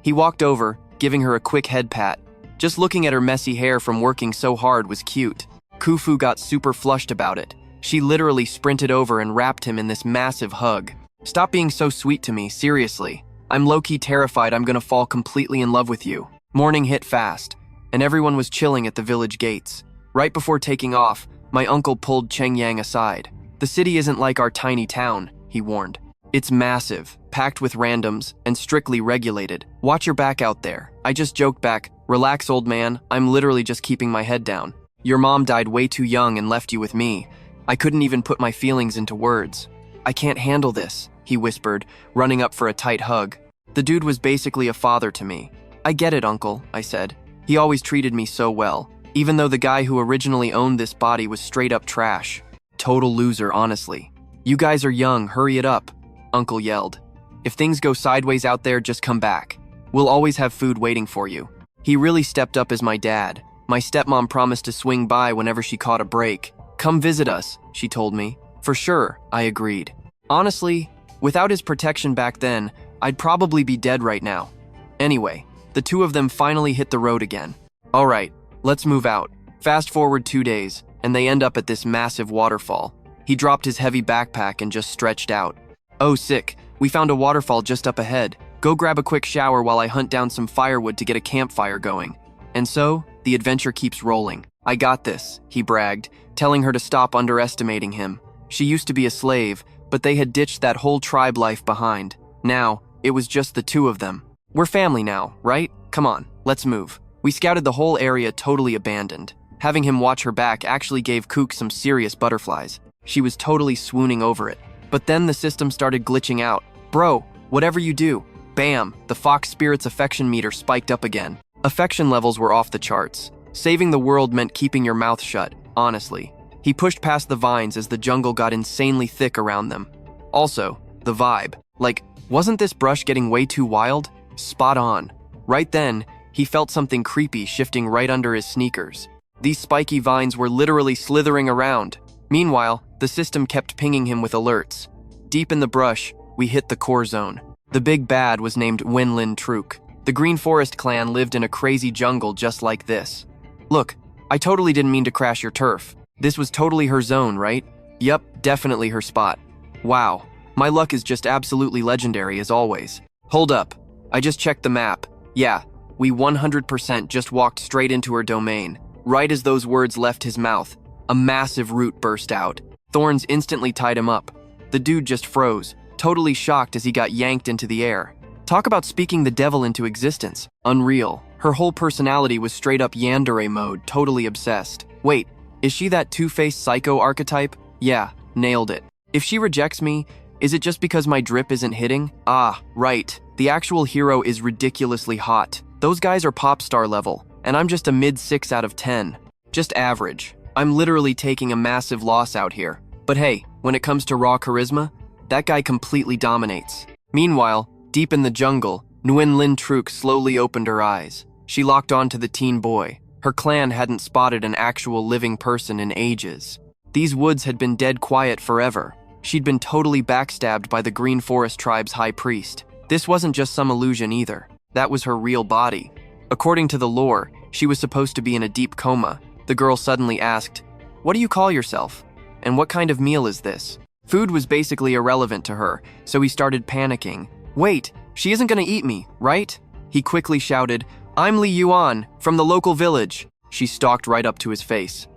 He walked over, giving her a quick head pat. Just looking at her messy hair from working so hard was cute. Kufu got super flushed about it. She literally sprinted over and wrapped him in this massive hug. Stop being so sweet to me, seriously. I'm low-key terrified I'm gonna fall completely in love with you. Morning hit fast, and everyone was chilling at the village gates. Right before taking off, my uncle pulled Cheng Yang aside. The city isn't like our tiny town, he warned. It's massive, packed with randoms, and strictly regulated. Watch your back out there. I just joked back, relax old man, I'm literally just keeping my head down. Your mom died way too young and left you with me. I couldn't even put my feelings into words. I can't handle this, he whispered, running up for a tight hug. The dude was basically a father to me. I get it, uncle, I said. He always treated me so well, even though the guy who originally owned this body was straight up trash. Total loser, honestly. You guys are young, hurry it up, Uncle yelled. If things go sideways out there, just come back. We'll always have food waiting for you. He really stepped up as my dad. My stepmom promised to swing by whenever she caught a break. Come visit us, she told me. For sure, I agreed. Honestly, without his protection back then, I'd probably be dead right now. Anyway, the two of them finally hit the road again. All right, let's move out. Fast forward 2 days, and they end up at this massive waterfall. He dropped his heavy backpack and just stretched out. Oh, sick. We found a waterfall just up ahead. Go grab a quick shower while I hunt down some firewood to get a campfire going. And so, the adventure keeps rolling. I got this, he bragged, telling her to stop underestimating him. She used to be a slave, but they had ditched that whole tribe life behind. Now, it was just the two of them. We're family now, right? Come on, let's move. We scouted the whole area totally abandoned. Having him watch her back actually gave Kook some serious butterflies. She was totally swooning over it. But then the system started glitching out. Bro, whatever you do. Bam, the fox spirit's affection meter spiked up again. Affection levels were off the charts. Saving the world meant keeping your mouth shut, honestly. He pushed past the vines as the jungle got insanely thick around them. Also, the vibe. Like, wasn't this brush getting way too wild? Spot on. Right then, he felt something creepy shifting right under his sneakers. These spiky vines were literally slithering around. Meanwhile, the system kept pinging him with alerts. Deep in the brush, we hit the core zone. The big bad was named Wenlin Truk. The Green Forest clan lived in a crazy jungle just like this. Look, I totally didn't mean to crash your turf. This was totally her zone, right? Yup, definitely her spot. Wow, my luck is just absolutely legendary as always. Hold up, I just checked the map. Yeah, we 100% just walked straight into her domain. Right as those words left his mouth, a massive root burst out. Thorns instantly tied him up. The dude just froze, totally shocked as he got yanked into the air. Talk about speaking the devil into existence. Unreal. Her whole personality was straight up yandere mode, totally obsessed. Wait, is she that two-faced psycho archetype? Yeah, nailed it. If she rejects me, is it just because my drip isn't hitting? Ah, right. The actual hero is ridiculously hot. Those guys are pop star level, and I'm just a mid 6 out of 10. Just average. I'm literally taking a massive loss out here. But hey, when it comes to raw charisma, that guy completely dominates. Meanwhile, deep in the jungle, Nguyen Lin Truk slowly opened her eyes. She locked on to the teen boy. Her clan hadn't spotted an actual living person in ages. These woods had been dead quiet forever. She'd been totally backstabbed by the Green Forest tribe's high priest. This wasn't just some illusion either. That was her real body. According to the lore, she was supposed to be in a deep coma. The girl suddenly asked, "What do you call yourself? And what kind of meal is this?" Food was basically irrelevant to her, so he started panicking. "Wait, she isn't gonna eat me, right?" He quickly shouted, "I'm Li Yuan, from the local village." She stalked right up to his face.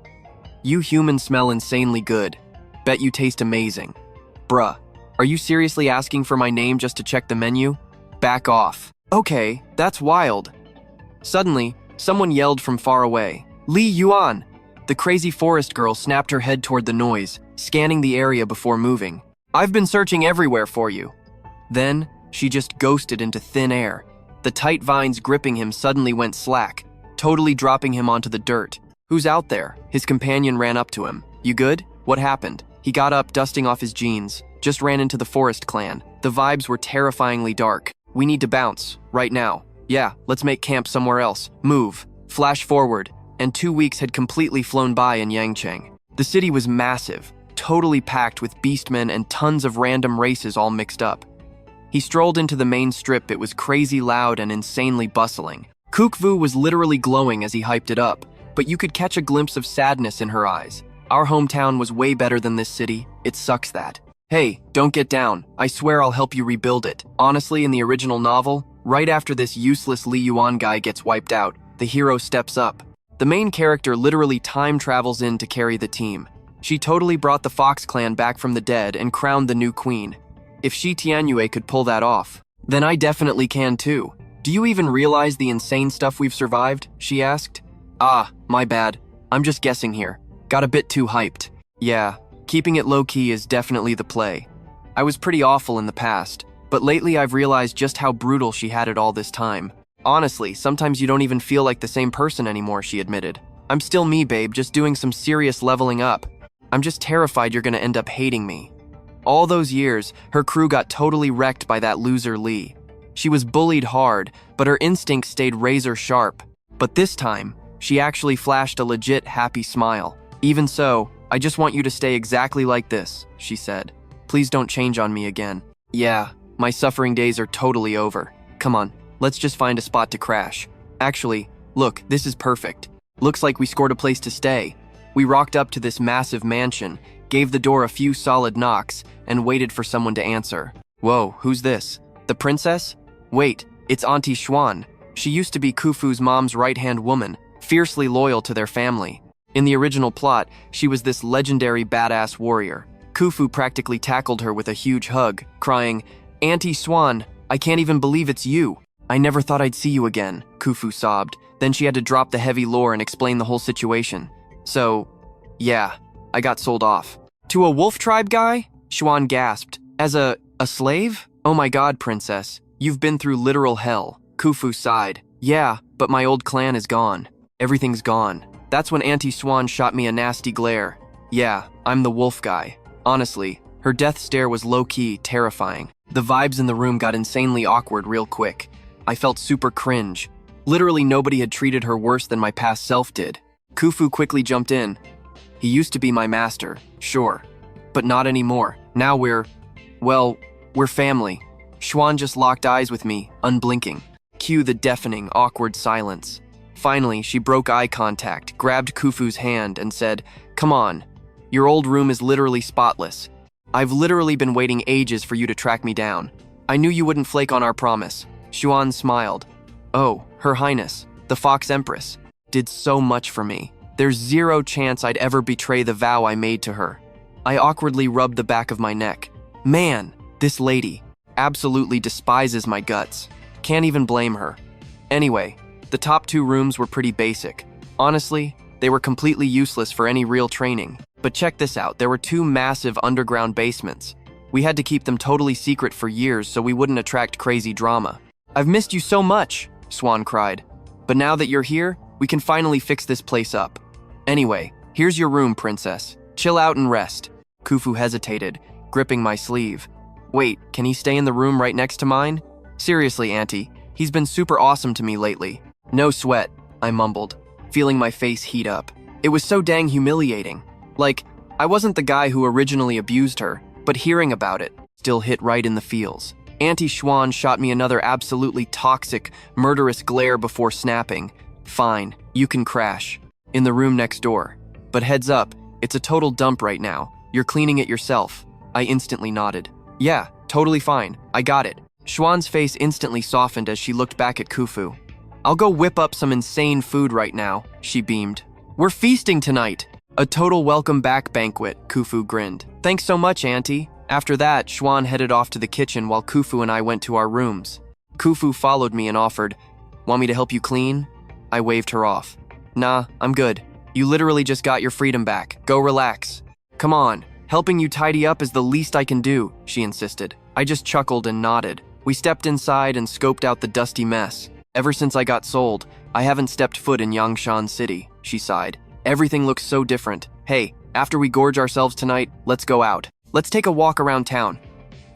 "You humans smell insanely good. Bet you taste amazing." "Bruh, are you seriously asking for my name just to check the menu? Back off." "Okay, that's wild." Suddenly, someone yelled from far away, "Li Yuan!" The crazy forest girl snapped her head toward the noise, scanning the area before moving. "I've been searching everywhere for you." Then, she just ghosted into thin air. The tight vines gripping him suddenly went slack, totally dropping him onto the dirt. "Who's out there?" His companion ran up to him. "You good? What happened?" He got up, dusting off his jeans. "Just ran into the forest clan. The vibes were terrifyingly dark. We need to bounce, right now. Yeah, let's make camp somewhere else. Move." Flash forward, and 2 weeks had completely flown by in Yangcheng. The city was massive, totally packed with beastmen and tons of random races all mixed up. He strolled into the main strip. It was crazy loud and insanely bustling. Kufu was literally glowing as he hyped it up, but you could catch a glimpse of sadness in her eyes. "Our hometown was way better than this city. It sucks that." "Hey, don't get down. I swear I'll help you rebuild it." Honestly, in the original novel, right after this useless Li Yuan guy gets wiped out, the hero steps up. The main character literally time travels in to carry the team. She totally brought the Fox clan back from the dead and crowned the new queen. If Shi Tianyue could pull that off, then I definitely can too. "Do you even realize the insane stuff we've survived?" she asked. "Ah, my bad. I'm just guessing here. Got a bit too hyped." "Yeah, keeping it low-key is definitely the play. I was pretty awful in the past, but lately I've realized just how brutal she had it all this time. Honestly, sometimes you don't even feel like the same person anymore," she admitted. "I'm still me, babe, just doing some serious leveling up. I'm just terrified you're gonna end up hating me." All those years, her crew got totally wrecked by that loser Li. She was bullied hard, but her instincts stayed razor sharp. But this time, she actually flashed a legit happy smile. "Even so, I just want you to stay exactly like this," she said. "Please don't change on me again." "Yeah, my suffering days are totally over. Come on, let's just find a spot to crash. Actually, look, this is perfect. Looks like we scored a place to stay." We rocked up to this massive mansion, gave the door a few solid knocks, and waited for someone to answer. "Whoa, who's this? The princess? Wait, it's Auntie Xuan. She used to be Kufu's mom's right-hand woman, fiercely loyal to their family. In the original plot, she was this legendary badass warrior. Kufu practically tackled her with a huge hug, crying, "Auntie Xuan, I can't even believe it's you. I never thought I'd see you again," Kufu sobbed. Then she had to drop the heavy lore and explain the whole situation. "So, yeah, I got sold off." "To a wolf tribe guy?" Xuan gasped. "As a slave? Oh my god, princess. You've been through literal hell." Kufu sighed. "Yeah, but my old clan is gone. Everything's gone." That's when Auntie Xuan shot me a nasty glare. "Yeah, I'm the wolf guy." Honestly, her death stare was low-key terrifying. The vibes in the room got insanely awkward real quick. I felt super cringe. Literally nobody had treated her worse than my past self did. Kufu quickly jumped in. "He used to be my master, sure, but not anymore. Now we're family." Xuan just locked eyes with me, unblinking. Cue the deafening, awkward silence. Finally, she broke eye contact, grabbed Kufu's hand, and said, "Come on, your old room is literally spotless. I've literally been waiting ages for you to track me down. I knew you wouldn't flake on our promise." Xuan smiled. "Oh, Her Highness, the Fox Empress, did so much for me. There's zero chance I'd ever betray the vow I made to her." I awkwardly rubbed the back of my neck. Man, this lady absolutely despises my guts. Can't even blame her. Anyway, the top 2 rooms were pretty basic. Honestly, they were completely useless for any real training. But check this out, there were 2 massive underground basements. We had to keep them totally secret for years so we wouldn't attract crazy drama. "I've missed you so much," Xuan cried. "But now that you're here, we can finally fix this place up. Anyway, here's your room, princess. Chill out and rest." Kufu hesitated, gripping my sleeve. "Wait, can he stay in the room right next to mine?" "Seriously, Auntie, he's been super awesome to me lately." "No sweat," I mumbled, feeling my face heat up. It was so dang humiliating. Like, I wasn't the guy who originally abused her, but hearing about it still hit right in the feels. Auntie Xuan shot me another absolutely toxic, murderous glare before snapping. Fine, you can crash. In the room next door. But heads up, it's a total dump right now. You're cleaning it yourself. I instantly nodded. Yeah, totally fine. I got it. Xuan's face instantly softened as she looked back at Kufu. I'll go whip up some insane food right now, she beamed. We're feasting tonight. A total welcome back banquet, Kufu grinned. Thanks so much, Auntie. After that, Xuan headed off to the kitchen while Kufu and I went to our rooms. Kufu followed me and offered, "Want me to help you clean?" I waved her off. Nah, I'm good. You literally just got your freedom back. Go relax. Come on, helping you tidy up is the least I can do, she insisted. I just chuckled and nodded. We stepped inside and scoped out the dusty mess. Ever since I got sold, I haven't stepped foot in Yangshan City, she sighed. Everything looks so different. Hey, after we gorge ourselves tonight, let's go out. Let's take a walk around town.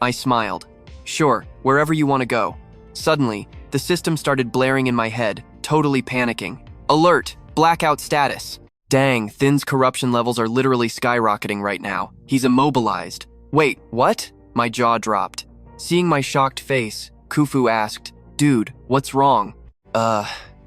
I smiled. Sure, wherever you want to go. Suddenly, the system started blaring in my head, totally panicking. Alert! Blackout status. Dang, Thin's corruption levels are literally skyrocketing right now. He's immobilized. Wait, what? My jaw dropped. Seeing my shocked face, Kufu asked, Dude, what's wrong?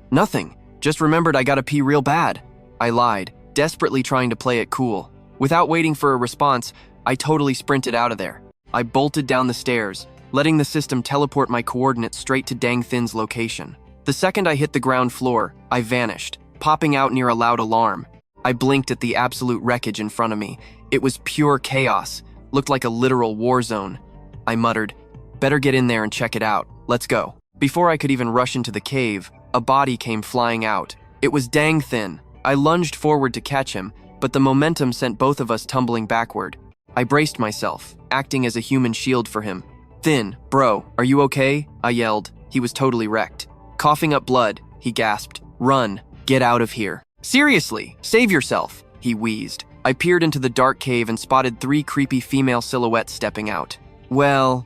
Nothing. Just remembered I gotta pee real bad. I lied, desperately trying to play it cool. Without waiting for a response, I totally sprinted out of there. I bolted down the stairs, letting the system teleport my coordinates straight to Dang Thin's location. The second I hit the ground floor, I vanished, popping out near a loud alarm. I blinked at the absolute wreckage in front of me. It was pure chaos, looked like a literal war zone. I muttered, better get in there and check it out. Let's go. Before I could even rush into the cave, a body came flying out. It was Dang Thin. I lunged forward to catch him, but the momentum sent both of us tumbling backward. I braced myself, acting as a human shield for him. Thin, bro, are you okay? I yelled. He was totally wrecked. Coughing up blood, he gasped. Run, get out of here. Seriously, save yourself, he wheezed. I peered into the dark cave and spotted 3 creepy female silhouettes stepping out. Well,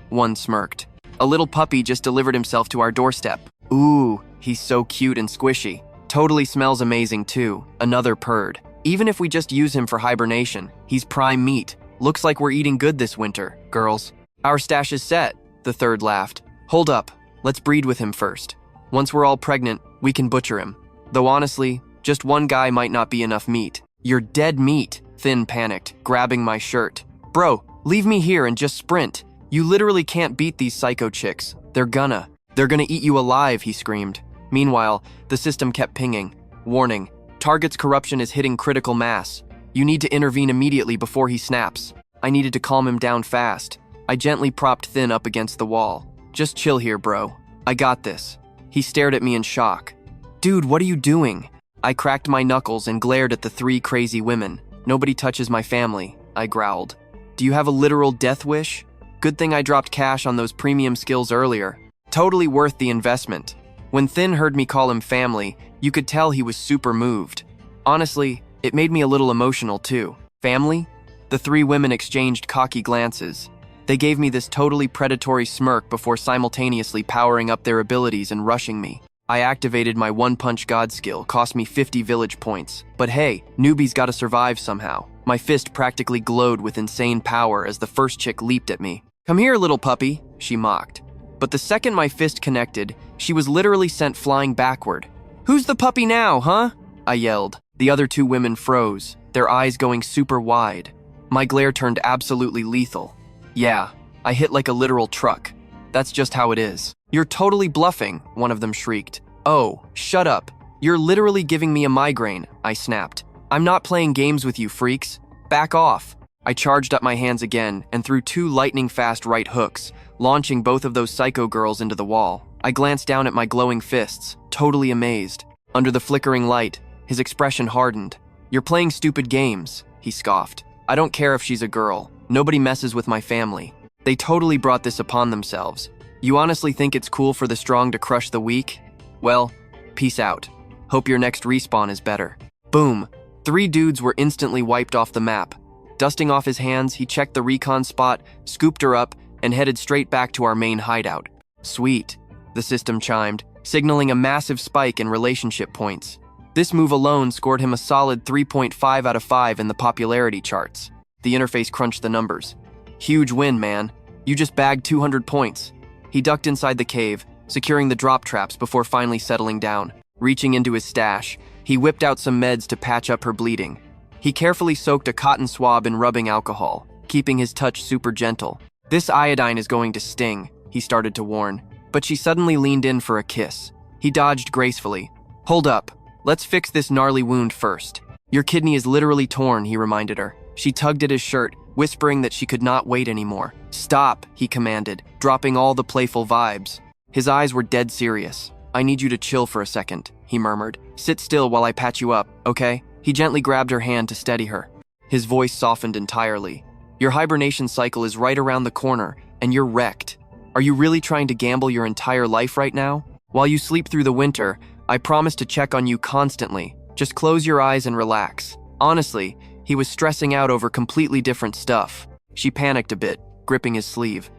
one smirked. A little puppy just delivered himself to our doorstep. Ooh, he's so cute and squishy. Totally smells amazing too, another purred. Even if we just use him for hibernation, he's prime meat. Looks like we're eating good this winter, girls. Our stash is set, the third laughed. Hold up, let's breed with him first. Once we're all pregnant, we can butcher him. Though honestly, just one guy might not be enough meat. You're dead meat, Thin panicked, grabbing my shirt. Bro, leave me here and just sprint. You literally can't beat these psycho chicks. They're gonna eat you alive, he screamed. Meanwhile, the system kept pinging. Warning, target's corruption is hitting critical mass. You need to intervene immediately before he snaps. I needed to calm him down fast. I gently propped Thin up against the wall. Just chill here, bro. I got this. He stared at me in shock. Dude, what are you doing? I cracked my knuckles and glared at the 3 crazy women. Nobody touches my family, I growled. Do you have a literal death wish? Good thing I dropped cash on those premium skills earlier. Totally worth the investment. When Thin heard me call him family, you could tell he was super moved. Honestly, it made me a little emotional too. Family? The 3 women exchanged cocky glances. They gave me this totally predatory smirk before simultaneously powering up their abilities and rushing me. I activated my one-punch god skill, cost me 50 village points. But hey, newbies gotta survive somehow. My fist practically glowed with insane power as the first chick leaped at me. Come here, little puppy, she mocked. But the second my fist connected, she was literally sent flying backward. Who's the puppy now, huh? I yelled. The other 2 women froze, their eyes going super wide. My glare turned absolutely lethal. Yeah, I hit like a literal truck. That's just how it is. You're totally bluffing, one of them shrieked. Oh, shut up. You're literally giving me a migraine, I snapped. I'm not playing games with you freaks. Back off. I charged up my hands again and threw 2 lightning-fast right hooks, launching both of those psycho girls into the wall. I glanced down at my glowing fists, totally amazed. Under the flickering light, his expression hardened. You're playing stupid games, he scoffed. I don't care if she's a girl. Nobody messes with my family. They totally brought this upon themselves. You honestly think it's cool for the strong to crush the weak? Well, peace out. Hope your next respawn is better. Boom. 3 dudes were instantly wiped off the map. Dusting off his hands, he checked the recon spot, scooped her up, and headed straight back to our main hideout. Sweet, the system chimed, signaling a massive spike in relationship points. This move alone scored him a solid 3.5 out of 5 in the popularity charts. The interface crunched the numbers. Huge win, man. You just bagged 200 points. He ducked inside the cave, securing the drop traps before finally settling down. Reaching into his stash, he whipped out some meds to patch up her bleeding. He carefully soaked a cotton swab in rubbing alcohol, keeping his touch super gentle. This iodine is going to sting, he started to warn, but she suddenly leaned in for a kiss. He dodged gracefully. Hold up, let's fix this gnarly wound first. Your kidney is literally torn, he reminded her. She tugged at his shirt, whispering that she could not wait anymore. Stop, he commanded, dropping all the playful vibes. His eyes were dead serious. I need you to chill for a second, he murmured. Sit still while I patch you up, okay? He gently grabbed her hand to steady her. His voice softened entirely. Your hibernation cycle is right around the corner, and you're wrecked. Are you really trying to gamble your entire life right now? While you sleep through the winter, I promise to check on you constantly. Just close your eyes and relax. Honestly, he was stressing out over completely different stuff. She panicked a bit, gripping his sleeve.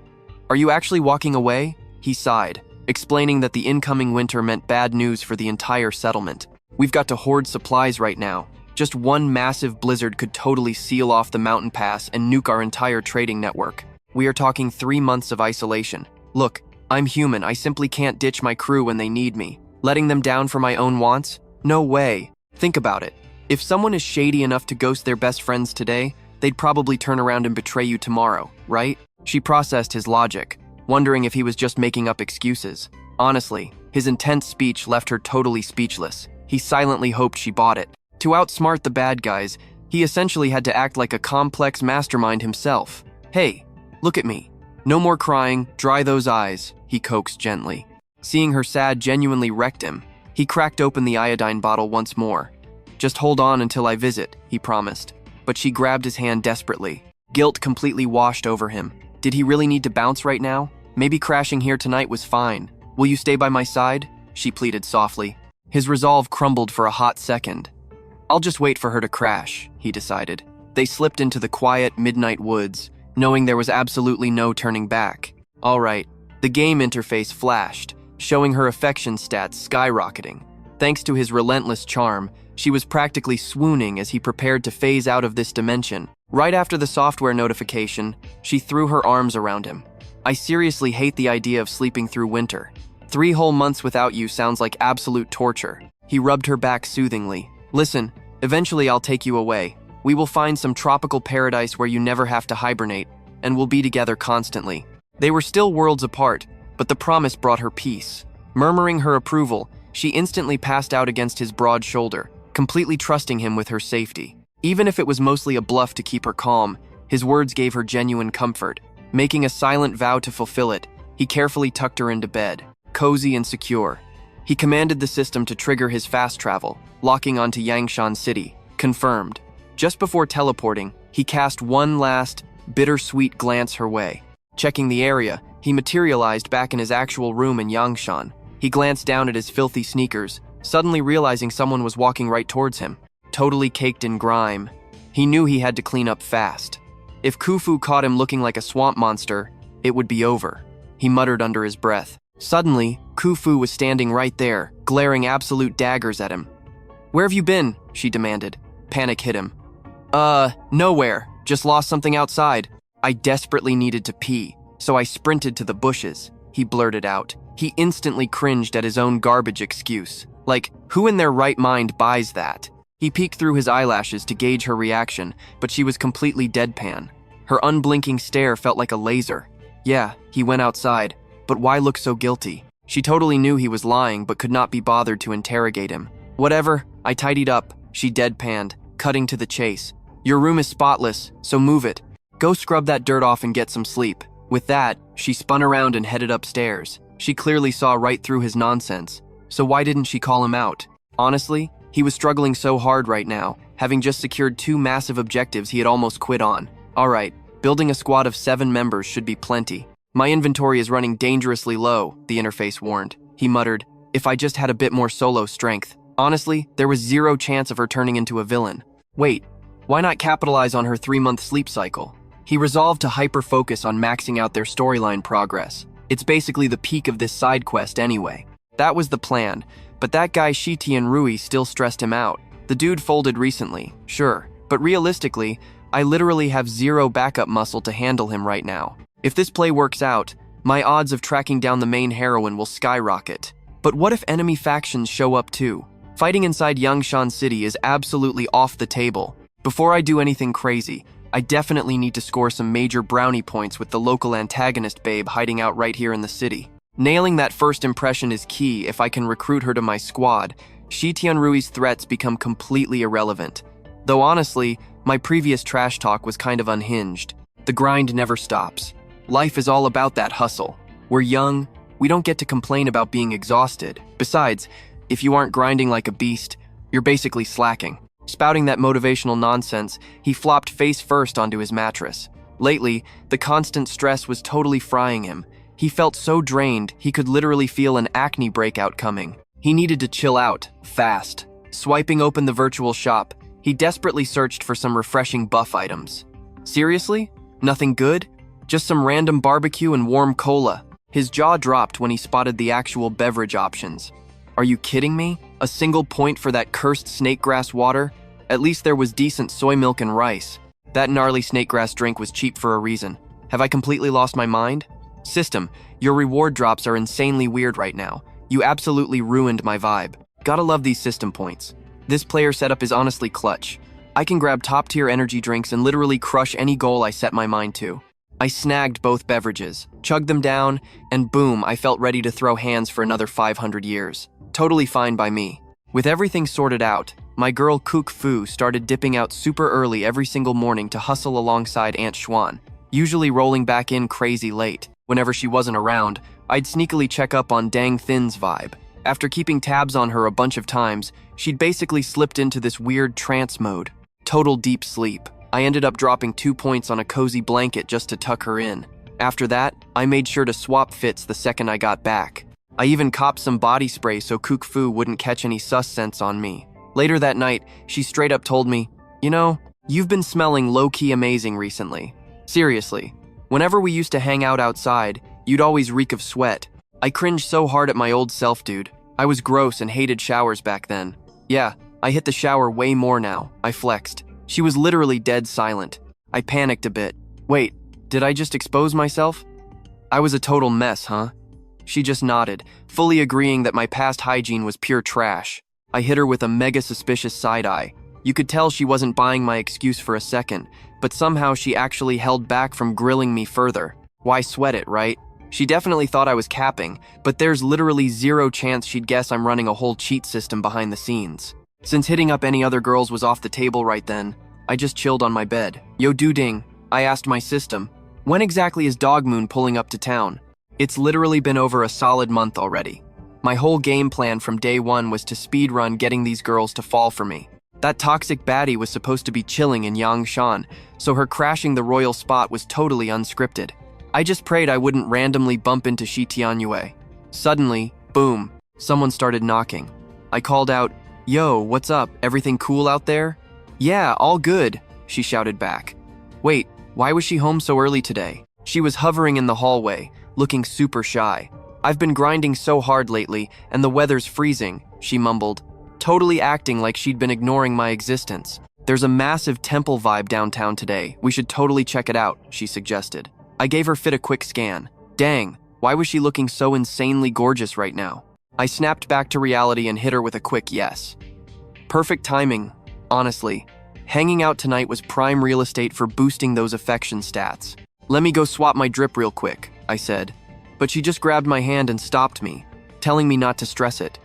Are you actually walking away? He sighed, explaining that the incoming winter meant bad news for the entire settlement. We've got to hoard supplies right now. Just one massive blizzard could totally seal off the mountain pass and nuke our entire trading network. We are talking 3 months of isolation. Look, I'm human. I simply can't ditch my crew when they need me. Letting them down for my own wants? No way. Think about it. If someone is shady enough to ghost their best friends today, they'd probably turn around and betray you tomorrow, right? She processed his logic, wondering if he was just making up excuses. Honestly, his intense speech left her totally speechless. He silently hoped she bought it. To outsmart the bad guys, he essentially had to act like a complex mastermind himself. Hey, look at me. No more crying, dry those eyes, he coaxed gently. Seeing her sad genuinely wrecked him. He cracked open the iodine bottle once more. Just hold on until I visit, he promised. But she grabbed his hand desperately. Guilt completely washed over him. Did he really need to bounce right now? Maybe crashing here tonight was fine. Will you stay by my side? She pleaded softly. His resolve crumbled for a hot second. I'll just wait for her to crash, he decided. They slipped into the quiet midnight woods, knowing there was absolutely no turning back. All right, the game interface flashed, showing her affection stats skyrocketing. Thanks to his relentless charm, she was practically swooning as he prepared to phase out of this dimension. Right after the software notification, she threw her arms around him. I seriously hate the idea of sleeping through winter. 3 whole months without you sounds like absolute torture. He rubbed her back soothingly. Listen, eventually I'll take you away. We will find some tropical paradise where you never have to hibernate, and we'll be together constantly. They were still worlds apart, but the promise brought her peace. Murmuring her approval, she instantly passed out against his broad shoulder, completely trusting him with her safety. Even if it was mostly a bluff to keep her calm, his words gave her genuine comfort. Making a silent vow to fulfill it, he carefully tucked her into bed, cozy and secure. He commanded the system to trigger his fast travel, locking onto Yangshan City. Confirmed. Just before teleporting, he cast one last, bittersweet glance her way. Checking the area, he materialized back in his actual room in Yangshan. He glanced down at his filthy sneakers, suddenly realizing someone was walking right towards him, totally caked in grime. He knew he had to clean up fast. If Kufu caught him looking like a swamp monster, it would be over. He muttered under his breath. Suddenly, Kufu was standing right there, glaring absolute daggers at him. Where have you been? She demanded. Panic hit him. Nowhere. Just lost something outside. I desperately needed to pee, so I sprinted to the bushes, he blurted out. He instantly cringed at his own garbage excuse. Like, who in their right mind buys that? He peeked through his eyelashes to gauge her reaction, but she was completely deadpan. Her unblinking stare felt like a laser. Yeah, he went outside, but why look so guilty? She totally knew he was lying, but could not be bothered to interrogate him. Whatever, I tidied up, she deadpanned, cutting to the chase. Your room is spotless, so move it. Go scrub that dirt off and get some sleep. With that, she spun around and headed upstairs. She clearly saw right through his nonsense, so why didn't she call him out? Honestly, he was struggling so hard right now, having just secured 2 massive objectives he had almost quit on. Alright, building a squad of 7 members should be plenty. My inventory is running dangerously low, the interface warned. He muttered, if I just had a bit more solo strength. Honestly, there was 0 chance of her turning into a villain. Wait, why not capitalize on her 3-month sleep cycle? He resolved to hyper-focus on maxing out their storyline progress. It's basically the peak of this side quest anyway. That was the plan, but that guy Shiti and Rui still stressed him out. The dude folded recently, sure, but realistically, I literally have 0 backup muscle to handle him right now. If this play works out, my odds of tracking down the main heroine will skyrocket. But what if enemy factions show up too? Fighting inside Yangshan City is absolutely off the table. Before I do anything crazy, I definitely need to score some major brownie points with the local antagonist babe hiding out right here in the city. Nailing that first impression is key. If I can recruit her to my squad, Shi Tianrui's threats become completely irrelevant. Though honestly, my previous trash talk was kind of unhinged. The grind never stops. Life is all about that hustle. We're young, we don't get to complain about being exhausted. Besides, if you aren't grinding like a beast, you're basically slacking. Spouting that motivational nonsense, he flopped face first onto his mattress. Lately, the constant stress was totally frying him. He felt so drained, he could literally feel an acne breakout coming. He needed to chill out, fast. Swiping open the virtual shop, he desperately searched for some refreshing buff items. Seriously? Nothing good? Just some random barbecue and warm cola. His jaw dropped when he spotted the actual beverage options. Are you kidding me? A single point for that cursed snakegrass water? At least there was decent soy milk and rice. That gnarly snakegrass drink was cheap for a reason. Have I completely lost my mind? System, your reward drops are insanely weird right now. You absolutely ruined my vibe. Gotta love these system points. This player setup is honestly clutch. I can grab top-tier energy drinks and literally crush any goal I set my mind to. I snagged both beverages, chugged them down, and boom, I felt ready to throw hands for another 500 years. Totally fine by me. With everything sorted out, my girl Kufu started dipping out super early every single morning to hustle alongside Aunt Xuan, usually rolling back in crazy late. Whenever she wasn't around, I'd sneakily check up on Dang Thin's vibe. After keeping tabs on her a bunch of times, she'd basically slipped into this weird trance mode. Total deep sleep. I ended up dropping 2 points on a cozy blanket just to tuck her in. After that, I made sure to swap fits the second I got back. I even copped some body spray so Kufu wouldn't catch any sus scents on me. Later that night, she straight up told me, "You know, you've been smelling low-key amazing recently. Seriously. Whenever we used to hang out outside, you'd always reek of sweat. I cringed so hard at my old self, dude. I was gross and hated showers back then. Yeah, I hit the shower way more now," I flexed. She was literally dead silent. I panicked a bit. Wait, did I just expose myself? I was a total mess, huh? She just nodded, fully agreeing that my past hygiene was pure trash. I hit her with a mega suspicious side eye. You could tell she wasn't buying my excuse for a second, but somehow she actually held back from grilling me further. Why sweat it, right? She definitely thought I was capping, but there's literally zero chance she'd guess I'm running a whole cheat system behind the scenes. Since hitting up any other girls was off the table right then, I just chilled on my bed. Yo, Duding, I asked my system, when exactly is Dogmoon pulling up to town? It's literally been over a solid month already. My whole game plan from day one was to speedrun getting these girls to fall for me. That toxic baddie was supposed to be chilling in Yangshan, so her crashing the royal spot was totally unscripted. I just prayed I wouldn't randomly bump into Shi Tianrui. Suddenly, boom, someone started knocking. I called out, "Yo, what's up? Everything cool out there?" "Yeah, all good," she shouted back. Wait, why was she home so early today? She was hovering in the hallway, looking super shy. "I've been grinding so hard lately, and the weather's freezing," she mumbled, totally acting like she'd been ignoring my existence. "There's a massive temple vibe downtown today. We should totally check it out," she suggested. I gave her fit a quick scan. Dang, why was she looking so insanely gorgeous right now? I snapped back to reality and hit her with a quick yes. Perfect timing, honestly. Hanging out tonight was prime real estate for boosting those affection stats. "Let me go swap my drip real quick," I said. But she just grabbed my hand and stopped me, telling me not to stress it.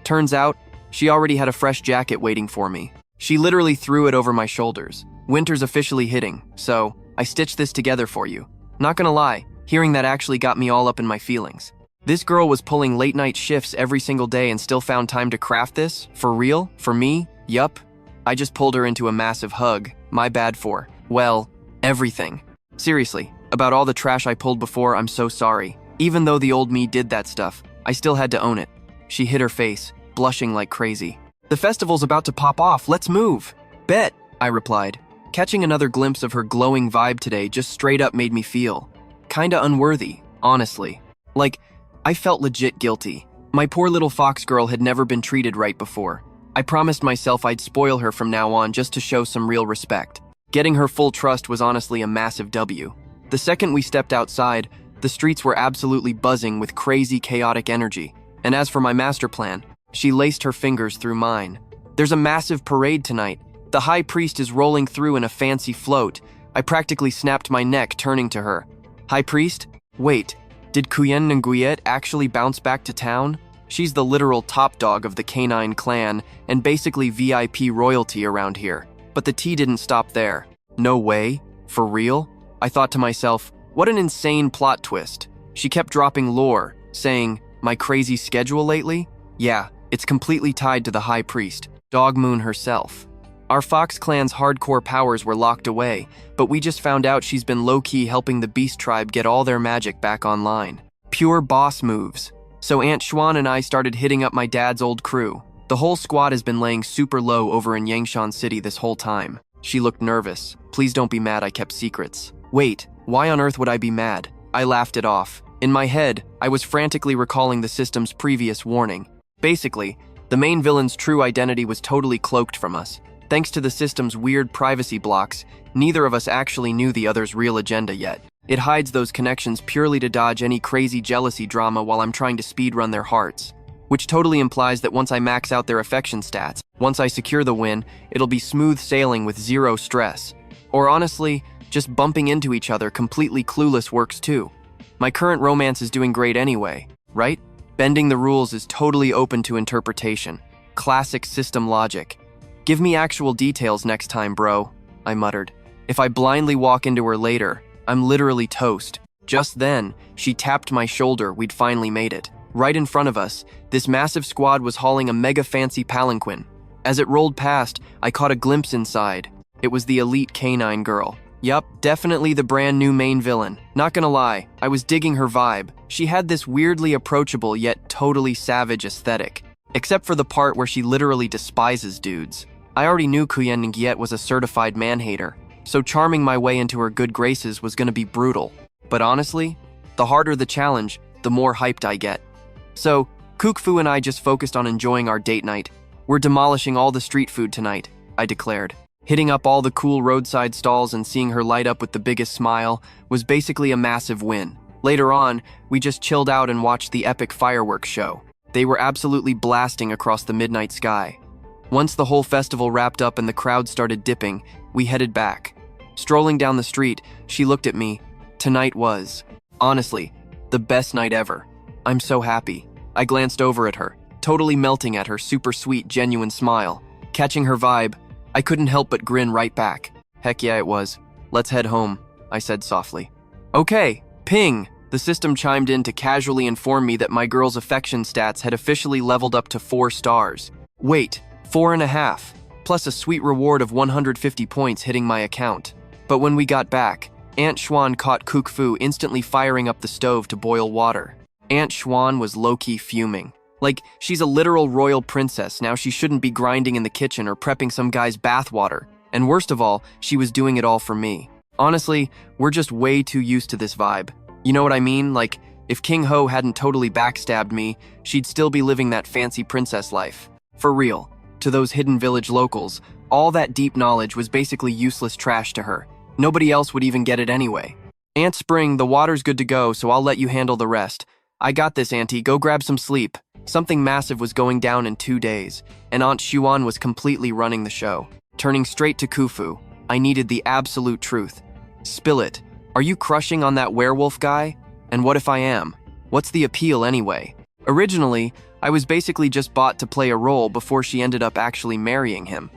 Turns out, she already had a fresh jacket waiting for me. She literally threw it over my shoulders. Winter's officially hitting, so I stitched this together for you. Not gonna lie, hearing that actually got me all up in my feelings. This girl was pulling late night shifts every single day and still found time to craft this? For real? For me? Yup. I just pulled her into a massive hug. My bad for, well, everything. Seriously, about all the trash I pulled before, I'm so sorry. Even though the old me did that stuff, I still had to own it. She hid her face, blushing like crazy. "The festival's about to pop off, let's move." "Bet," I replied. Catching another glimpse of her glowing vibe today just straight up made me feel kinda unworthy, honestly. Like, I felt legit guilty. My poor little fox girl had never been treated right before. I promised myself I'd spoil her from now on just to show some real respect. Getting her full trust was honestly a massive W. The second we stepped outside, the streets were absolutely buzzing with crazy, chaotic energy. And as for my master plan, she laced her fingers through mine. There's a massive parade tonight. The high priest is rolling through in a fancy float. I practically snapped my neck turning to her. High priest? Wait, did Kuyen Nguyen actually bounce back to town? She's the literal top dog of the canine clan and basically VIP royalty around here. But the tea didn't stop there. No way? For real? I thought to myself, what an insane plot twist. She kept dropping lore, saying, my crazy schedule lately? Yeah, it's completely tied to the high priest, Dog Moon herself. Our Fox clan's hardcore powers were locked away, but we just found out she's been low-key helping the Beast Tribe get all their magic back online. Pure boss moves. So Aunt Xuan and I started hitting up my dad's old crew. The whole squad has been laying super low over in Yangshan City this whole time. She looked nervous. Please don't be mad I kept secrets. Wait, why on earth would I be mad? I laughed it off. In my head, I was frantically recalling the system's previous warning. Basically, the main villain's true identity was totally cloaked from us. Thanks to the system's weird privacy blocks, neither of us actually knew the other's real agenda yet. It hides those connections purely to dodge any crazy jealousy drama while I'm trying to speedrun their hearts. Which totally implies that once I max out their affection stats, once I secure the win, it'll be smooth sailing with zero stress. Or honestly, just bumping into each other completely clueless works too. My current romance is doing great anyway, right? Bending the rules is totally open to interpretation. Classic system logic. Give me actual details next time, bro, I muttered. If I blindly walk into her later, I'm literally toast. Just then, she tapped my shoulder. We'd finally made it. Right in front of us, this massive squad was hauling a mega fancy palanquin. As it rolled past, I caught a glimpse inside. It was the elite canine girl. Yup, definitely the brand new main villain. Not gonna lie, I was digging her vibe. She had this weirdly approachable yet totally savage aesthetic. Except for the part where she literally despises dudes. I already knew Kuyen Nguyen was a certified man-hater, so charming my way into her good graces was gonna be brutal. But honestly, the harder the challenge, the more hyped I get. So, Kufu and I just focused on enjoying our date night. We're demolishing all the street food tonight, I declared. Hitting up all the cool roadside stalls and seeing her light up with the biggest smile was basically a massive win. Later on, we just chilled out and watched the epic fireworks show. They were absolutely blasting across the midnight sky. Once the whole festival wrapped up and the crowd started dipping, we headed back. Strolling down the street, she looked at me. Tonight was, honestly, the best night ever. I'm so happy. I glanced over at her, totally melting at her super sweet, genuine smile. Catching her vibe, I couldn't help but grin right back. Heck yeah, it was. Let's head home, I said softly. Okay, ping! The system chimed in to casually inform me that my girl's affection stats had officially leveled up to 4 stars. Wait, 4.5, plus a sweet reward of 150 points hitting my account. But when we got back, Aunt Xuan caught Kufu instantly firing up the stove to boil water. Aunt Xuan was low-key fuming. Like, she's a literal royal princess, now she shouldn't be grinding in the kitchen or prepping some guy's bathwater. And worst of all, she was doing it all for me. Honestly, we're just way too used to this vibe. You know what I mean? Like, if King Ho hadn't totally backstabbed me, she'd still be living that fancy princess life. For real. To those hidden village locals, all that deep knowledge was basically useless trash to her. Nobody else would even get it anyway. Aunt Spring, the water's good to go, so I'll let you handle the rest. I got this, Auntie. Go grab some sleep. Something massive was going down in 2 days, and Aunt Xuan was completely running the show. Turning straight to Kufu, I needed the absolute truth. Spill it. Are you crushing on that werewolf guy? And what if I am? What's the appeal anyway? Originally, I was basically just bought to play a role before she ended up actually marrying him.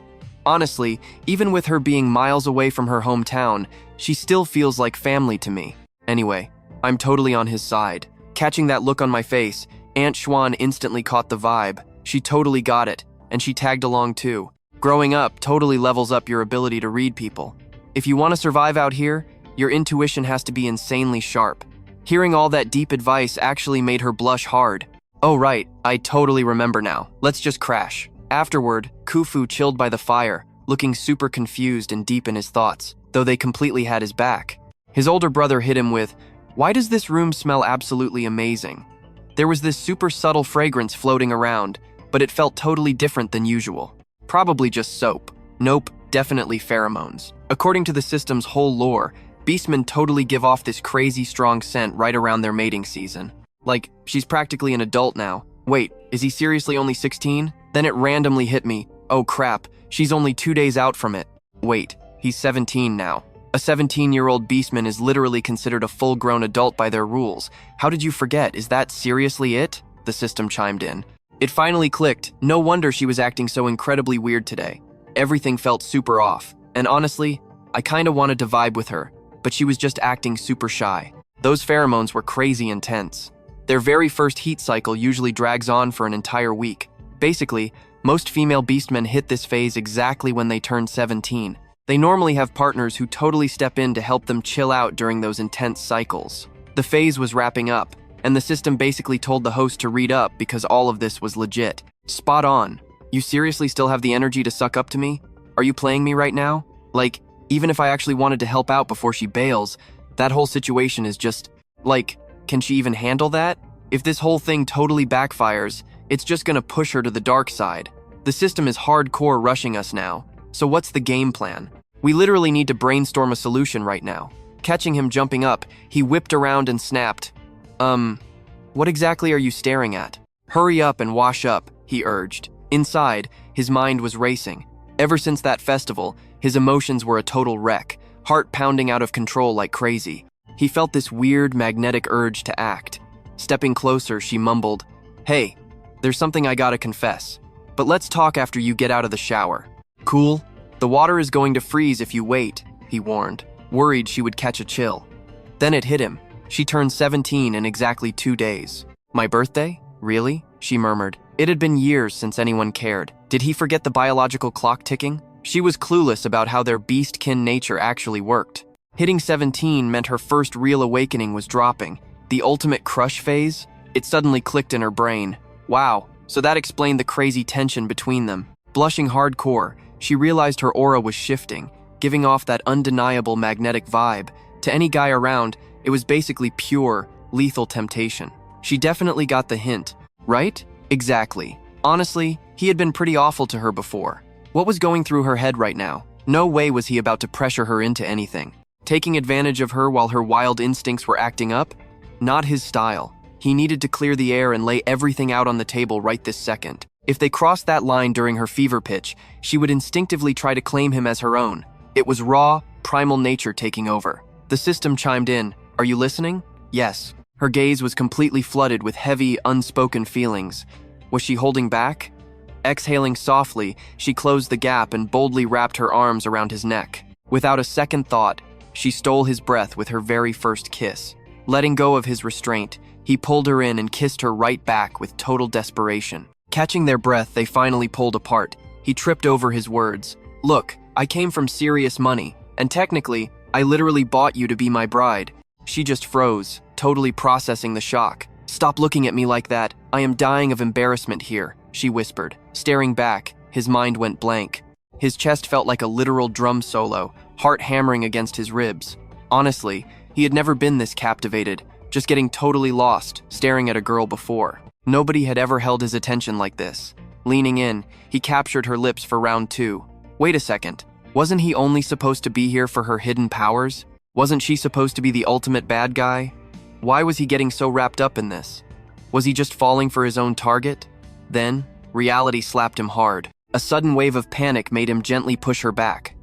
Honestly, even with her being miles away from her hometown, she still feels like family to me. Anyway, I'm totally on his side. Catching that look on my face, Aunt Xuan instantly caught the vibe. She totally got it, and she tagged along too. Growing up totally levels up your ability to read people. If you want to survive out here, your intuition has to be insanely sharp. Hearing all that deep advice actually made her blush hard. Oh right, I totally remember now. Let's just crash. Afterward, Kufu chilled by the fire, looking super confused and deep in his thoughts, though they completely had his back. His older brother hit him with, "Why does this room smell absolutely amazing?" There was this super subtle fragrance floating around, but it felt totally different than usual. Probably just soap. Nope, definitely pheromones. According to the system's whole lore, Beastmen totally give off this crazy strong scent right around their mating season. Like, she's practically an adult now. Wait, is he seriously only 16? Then it randomly hit me. Oh crap, she's only 2 days out from it. Wait, he's 17 now. A 17-year-old beastman is literally considered a full-grown adult by their rules. How did you forget? Is that seriously it? The system chimed in. It finally clicked. No wonder she was acting so incredibly weird today. Everything felt super off. And honestly, I kinda wanted to vibe with her, but she was just acting super shy. Those pheromones were crazy intense. Their very first heat cycle usually drags on for an entire week. Basically, most female beastmen hit this phase exactly when they turn 17. They normally have partners who totally step in to help them chill out during those intense cycles. The phase was wrapping up, and the system basically told the host to read up because all of this was legit. Spot on. You seriously still have the energy to suck up to me? Are you playing me right now? Like, even if I actually wanted to help out before she bails, that whole situation is just, like, can she even handle that? If this whole thing totally backfires, it's just gonna push her to the dark side. The system is hardcore rushing us now. So what's the game plan? We literally need to brainstorm a solution right now. Catching him jumping up, he whipped around and snapped. What exactly are you staring at? Hurry up and wash up, he urged. Inside, his mind was racing. Ever since that festival, his emotions were a total wreck, heart pounding out of control like crazy. He felt this weird, magnetic urge to act. Stepping closer, she mumbled, "Hey, there's something I gotta confess. But let's talk after you get out of the shower." "Cool. The water is going to freeze if you wait," he warned, worried she would catch a chill. Then it hit him. She turned 17 in exactly 2 days. "My birthday? Really?" she murmured. It had been years since anyone cared. Did he forget the biological clock ticking? She was clueless about how their beast-kin nature actually worked. Hitting 17 meant her first real awakening was dropping. The ultimate crush phase? It suddenly clicked in her brain. Wow, so that explained the crazy tension between them. Blushing hardcore, she realized her aura was shifting, giving off that undeniable magnetic vibe. To any guy around, it was basically pure, lethal temptation. She definitely got the hint, right? Exactly. Honestly, he had been pretty awful to her before. What was going through her head right now? No way was he about to pressure her into anything. Taking advantage of her while her wild instincts were acting up? Not his style. He needed to clear the air and lay everything out on the table right this second. If they crossed that line during her fever pitch, she would instinctively try to claim him as her own. It was raw, primal nature taking over. The system chimed in. "Are you listening?" "Yes." Her gaze was completely flooded with heavy, unspoken feelings. Was she holding back? Exhaling softly, she closed the gap and boldly wrapped her arms around his neck. Without a second thought, she stole his breath with her very first kiss. Letting go of his restraint, he pulled her in and kissed her right back with total desperation. Catching their breath, they finally pulled apart. He tripped over his words. "Look, I came from serious money, and technically, I literally bought you to be my bride." She just froze, totally processing the shock. "Stop looking at me like that. I am dying of embarrassment here," she whispered. Staring back, his mind went blank. His chest felt like a literal drum solo, heart hammering against his ribs. Honestly, he had never been this captivated, just getting totally lost, staring at a girl before. Nobody had ever held his attention like this. Leaning in, he captured her lips for round 2. Wait a second. Wasn't he only supposed to be here for her hidden powers? Wasn't she supposed to be the ultimate bad guy? Why was he getting so wrapped up in this? Was he just falling for his own target? Then, reality slapped him hard. A sudden wave of panic made him gently push her back.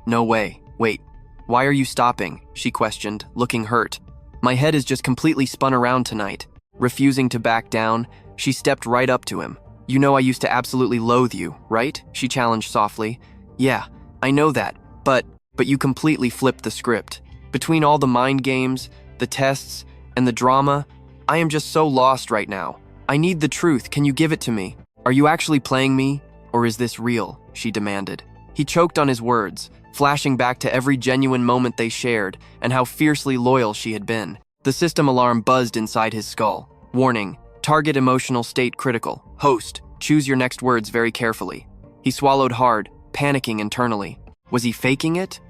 "No way. Wait. Why are you stopping?" she questioned, looking hurt. "My head is just completely spun around tonight." Refusing to back down, she stepped right up to him. "You know I used to absolutely loathe you, right?" she challenged softly. "Yeah, I know that, but you completely flipped the script. Between all the mind games, the tests, and the drama, I am just so lost right now. I need the truth. Can you give it to me? Are you actually playing me, or is this real?" she demanded. He choked on his words, flashing back to every genuine moment they shared and how fiercely loyal she had been. The system alarm buzzed inside his skull. Warning, target emotional state critical. Host, choose your next words very carefully. He swallowed hard, panicking internally. Was he faking it?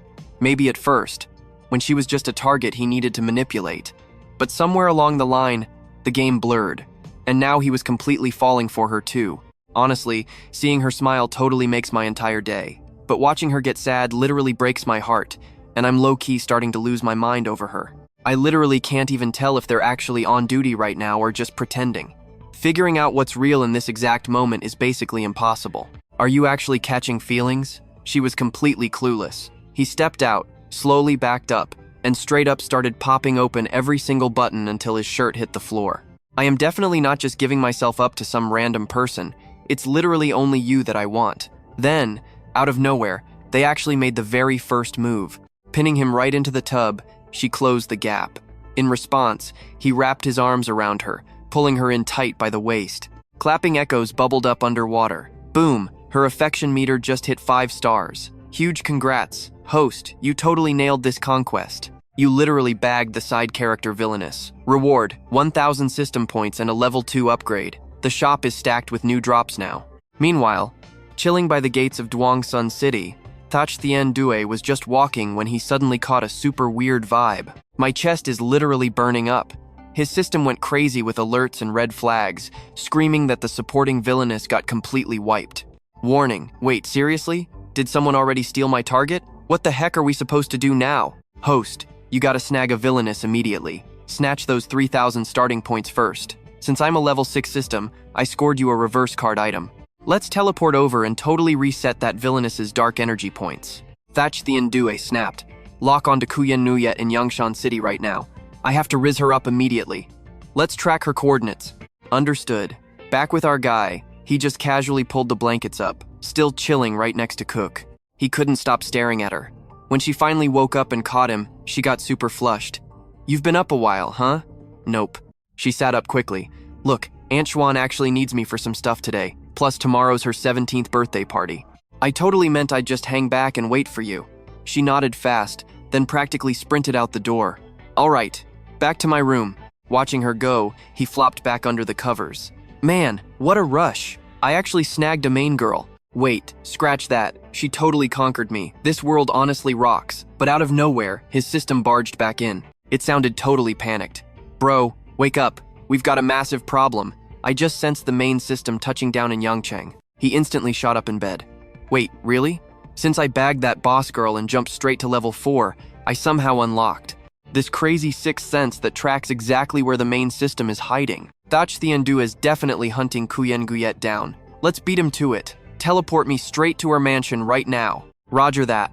Maybe at first, when she was just a target he needed to manipulate. But somewhere along the line, the game blurred, and now he was completely falling for her too. Honestly, seeing her smile totally makes my entire day. But watching her get sad literally breaks my heart. and I'm low-key starting to lose my mind over her. I literally can't even tell if they're actually on duty right now or just pretending. Figuring out what's real in this exact moment is basically impossible. Are you actually catching feelings? She was completely clueless. He stepped out, slowly backed up, and straight up started popping open every single button until his shirt hit the floor. I am definitely not just giving myself up to some random person. It's literally only you that I want. Then, out of nowhere, they actually made the very first move. Pinning him right into the tub, she closed the gap. In response, he wrapped his arms around her, pulling her in tight by the waist. Clapping echoes bubbled up underwater. Boom, her affection meter just hit 5 stars. Huge congrats. Host, you totally nailed this conquest. You literally bagged the side character Villainess. Reward, 1,000 system points and a level 2 upgrade. The shop is stacked with new drops now. Meanwhile, chilling by the gates of Duongsun City, Thach Thien Due was just walking when he suddenly caught a super weird vibe. My chest is literally burning up. His system went crazy with alerts and red flags, screaming that the supporting Villainess got completely wiped. Warning, wait, seriously? Did someone already steal my target? What the heck are we supposed to do now? Host, you gotta snag a Villainess immediately. Snatch those 3,000 starting points first. Since I'm a level 6 system, I scored you a reverse card item. Let's teleport over and totally reset that Villainess's dark energy points. Thach Thien Due snapped. Lock onto Kuyen Nuyet in Yangshan City right now. I have to riz her up immediately. Let's track her coordinates. Understood. Back with our guy, he just casually pulled the blankets up, still chilling right next to Cook. He couldn't stop staring at her. When she finally woke up and caught him, she got super flushed. You've been up a while, huh? Nope. She sat up quickly. Look, Aunt Xuan actually needs me for some stuff today. Plus tomorrow's her 17th birthday party. I totally meant I'd just hang back and wait for you. She nodded fast, then practically sprinted out the door. All right, back to my room. Watching her go, he flopped back under the covers. Man, what a rush. I actually snagged a main girl. Wait, scratch that. She totally conquered me. This world honestly rocks. But out of nowhere, his system barged back in. It sounded totally panicked. Bro, wake up. We've got a massive problem. I just sensed the main system touching down in Yangcheng. He instantly shot up in bed. Wait, really? Since I bagged that boss girl and jumped straight to level 4, I somehow unlocked this crazy sixth sense that tracks exactly where the main system is hiding. Thach Thien Due is definitely hunting Kuyen Guyet down. Let's beat him to it. Teleport me straight to her mansion right now. Roger that.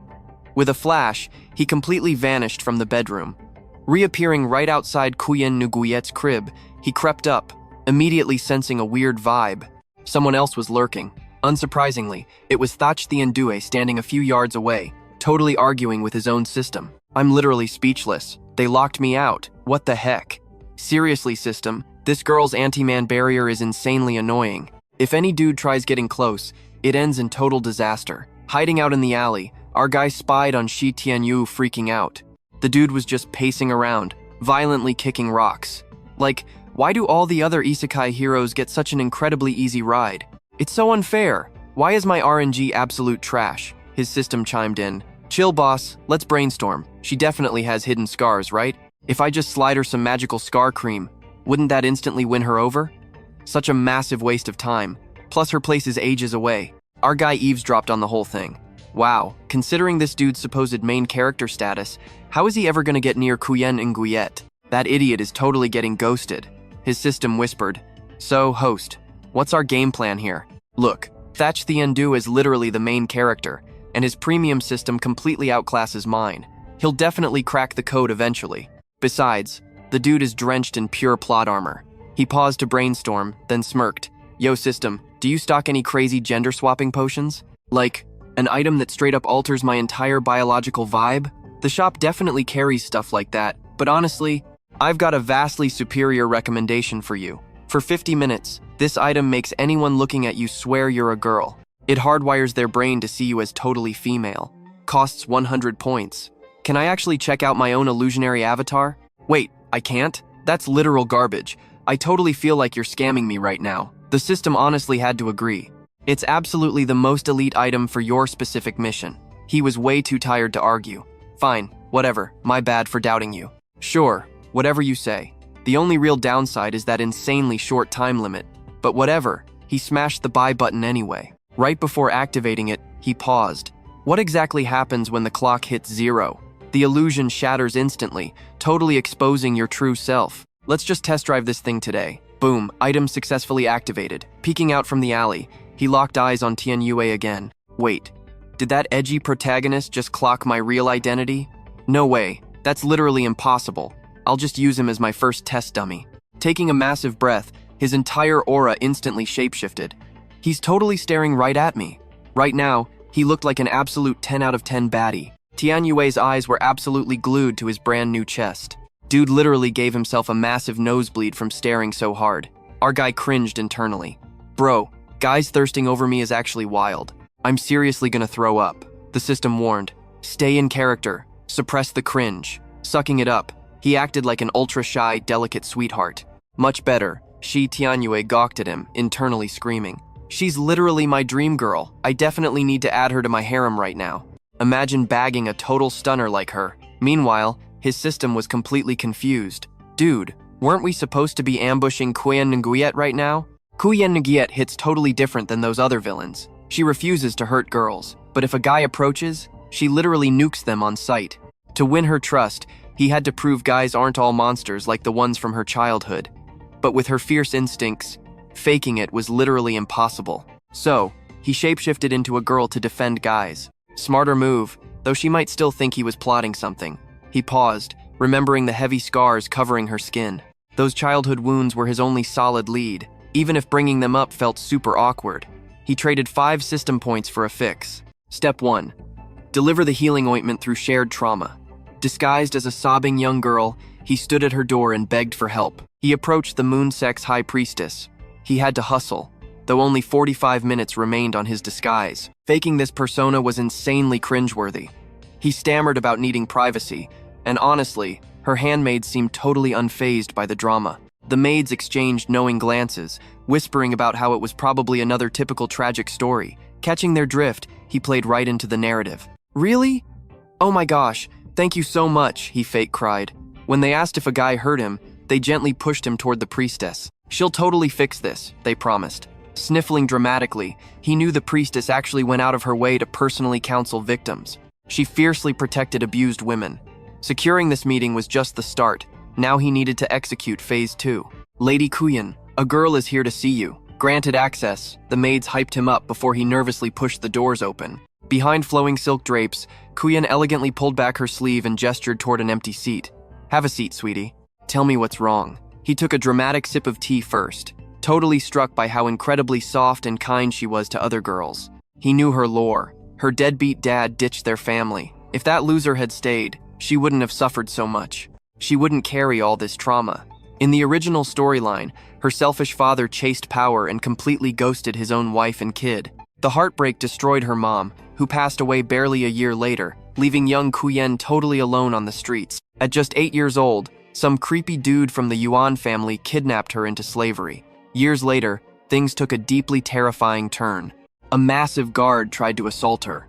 With a flash, he completely vanished from the bedroom. Reappearing right outside Kuyen Guyet's crib, he crept up, immediately sensing a weird vibe. Someone else was lurking. Unsurprisingly, it was Thach Thien Due standing a few yards away, totally arguing with his own system. I'm literally speechless. They locked me out. What the heck? Seriously, system, this girl's anti-man barrier is insanely annoying. If any dude tries getting close, it ends in total disaster. Hiding out in the alley, our guy spied on Shi Tianyu freaking out. The dude was just pacing around, violently kicking rocks. Like, why do all the other isekai heroes get such an incredibly easy ride? It's so unfair. Why is my RNG absolute trash? His system chimed in. Chill, boss. Let's brainstorm. She definitely has hidden scars, right? If I just slide her some magical scar cream, wouldn't that instantly win her over? Such a massive waste of time. Plus her place is ages away. Our guy eavesdropped on the whole thing. Wow, considering this dude's supposed main character status, how is he ever gonna get near Kuyen and Guyet? That idiot is totally getting ghosted. His system whispered. So, host, what's our game plan here? Look, Thach Thien Due is literally the main character, and his premium system completely outclasses mine. He'll definitely crack the code eventually. Besides, the dude is drenched in pure plot armor. He paused to brainstorm, then smirked. Yo system, do you stock any crazy gender swapping potions? Like, an item that straight up alters my entire biological vibe? The shop definitely carries stuff like that, but honestly, I've got a vastly superior recommendation for you. For 50 minutes, this item makes anyone looking at you swear you're a girl. It hardwires their brain to see you as totally female. Costs 100 points. Can I actually check out my own illusionary avatar? Wait, I can't? That's literal garbage. I totally feel like you're scamming me right now. The system honestly had to agree. It's absolutely the most elite item for your specific mission. He was way too tired to argue. Fine, whatever, my bad for doubting you. Sure, whatever you say. The only real downside is that insanely short time limit. But whatever, he smashed the buy button anyway. Right before activating it, he paused. What exactly happens when the clock hits 0? The illusion shatters instantly, totally exposing your true self. Let's just test drive this thing today. Boom, item successfully activated. Peeking out from the alley, he locked eyes on Thien Due again. Wait, did that edgy protagonist just clock my real identity? No way, that's literally impossible. I'll just use him as my first test dummy. Taking a massive breath, his entire aura instantly shapeshifted. He's totally staring right at me. Right now, he looked like an absolute 10 out of 10 baddie. Thien Due's eyes were absolutely glued to his brand new chest. Dude literally gave himself a massive nosebleed from staring so hard. Our guy cringed internally. Bro, guys thirsting over me is actually wild. I'm seriously gonna throw up. The system warned. Stay in character. Suppress the cringe. Sucking it up, he acted like an ultra-shy, delicate sweetheart. Much better. Thien Due gawked at him, internally screaming. She's literally my dream girl. I definitely need to add her to my harem right now. Imagine bagging a total stunner like her. Meanwhile, his system was completely confused. Dude, weren't we supposed to be ambushing Thien Due right now? Thien Due hits totally different than those other villains. She refuses to hurt girls, but if a guy approaches, she literally nukes them on sight. To win her trust, he had to prove guys aren't all monsters like the ones from her childhood. But with her fierce instincts, faking it was literally impossible. So, he shapeshifted into a girl to defend guys. Smarter move, though she might still think he was plotting something. He paused, remembering the heavy scars covering her skin. Those childhood wounds were his only solid lead, even if bringing them up felt super awkward. He traded 5 system points for a fix. Step 1. Deliver the healing ointment through shared trauma. Disguised as a sobbing young girl, he stood at her door and begged for help. He approached the Moon Sect's high priestess. He had to hustle, though only 45 minutes remained on his disguise. Faking this persona was insanely cringeworthy. He stammered about needing privacy, and honestly, her handmaids seemed totally unfazed by the drama. The maids exchanged knowing glances, whispering about how it was probably another typical tragic story. Catching their drift, he played right into the narrative. Really? Oh my gosh, thank you so much, he fake cried. When they asked if a guy hurt him, they gently pushed him toward the priestess. She'll totally fix this, they promised. Sniffling dramatically, he knew the priestess actually went out of her way to personally counsel victims. She fiercely protected abused women. Securing this meeting was just the start. Now he needed to execute phase 2. Lady Kuyan, a girl is here to see you. Granted access, the maids hyped him up before he nervously pushed the doors open. Behind flowing silk drapes, Kuyan elegantly pulled back her sleeve and gestured toward an empty seat. Have a seat, sweetie. Tell me what's wrong. He took a dramatic sip of tea first, totally struck by how incredibly soft and kind she was to other girls. He knew her lore. Her deadbeat dad ditched their family. If that loser had stayed, she wouldn't have suffered so much. She wouldn't carry all this trauma. In the original storyline, her selfish father chased power and completely ghosted his own wife and kid. The heartbreak destroyed her mom, who passed away barely a year later, leaving young Kuyan totally alone on the streets. At just 8 years old, some creepy dude from the Yuan family kidnapped her into slavery. Years later, things took a deeply terrifying turn. A massive guard tried to assault her.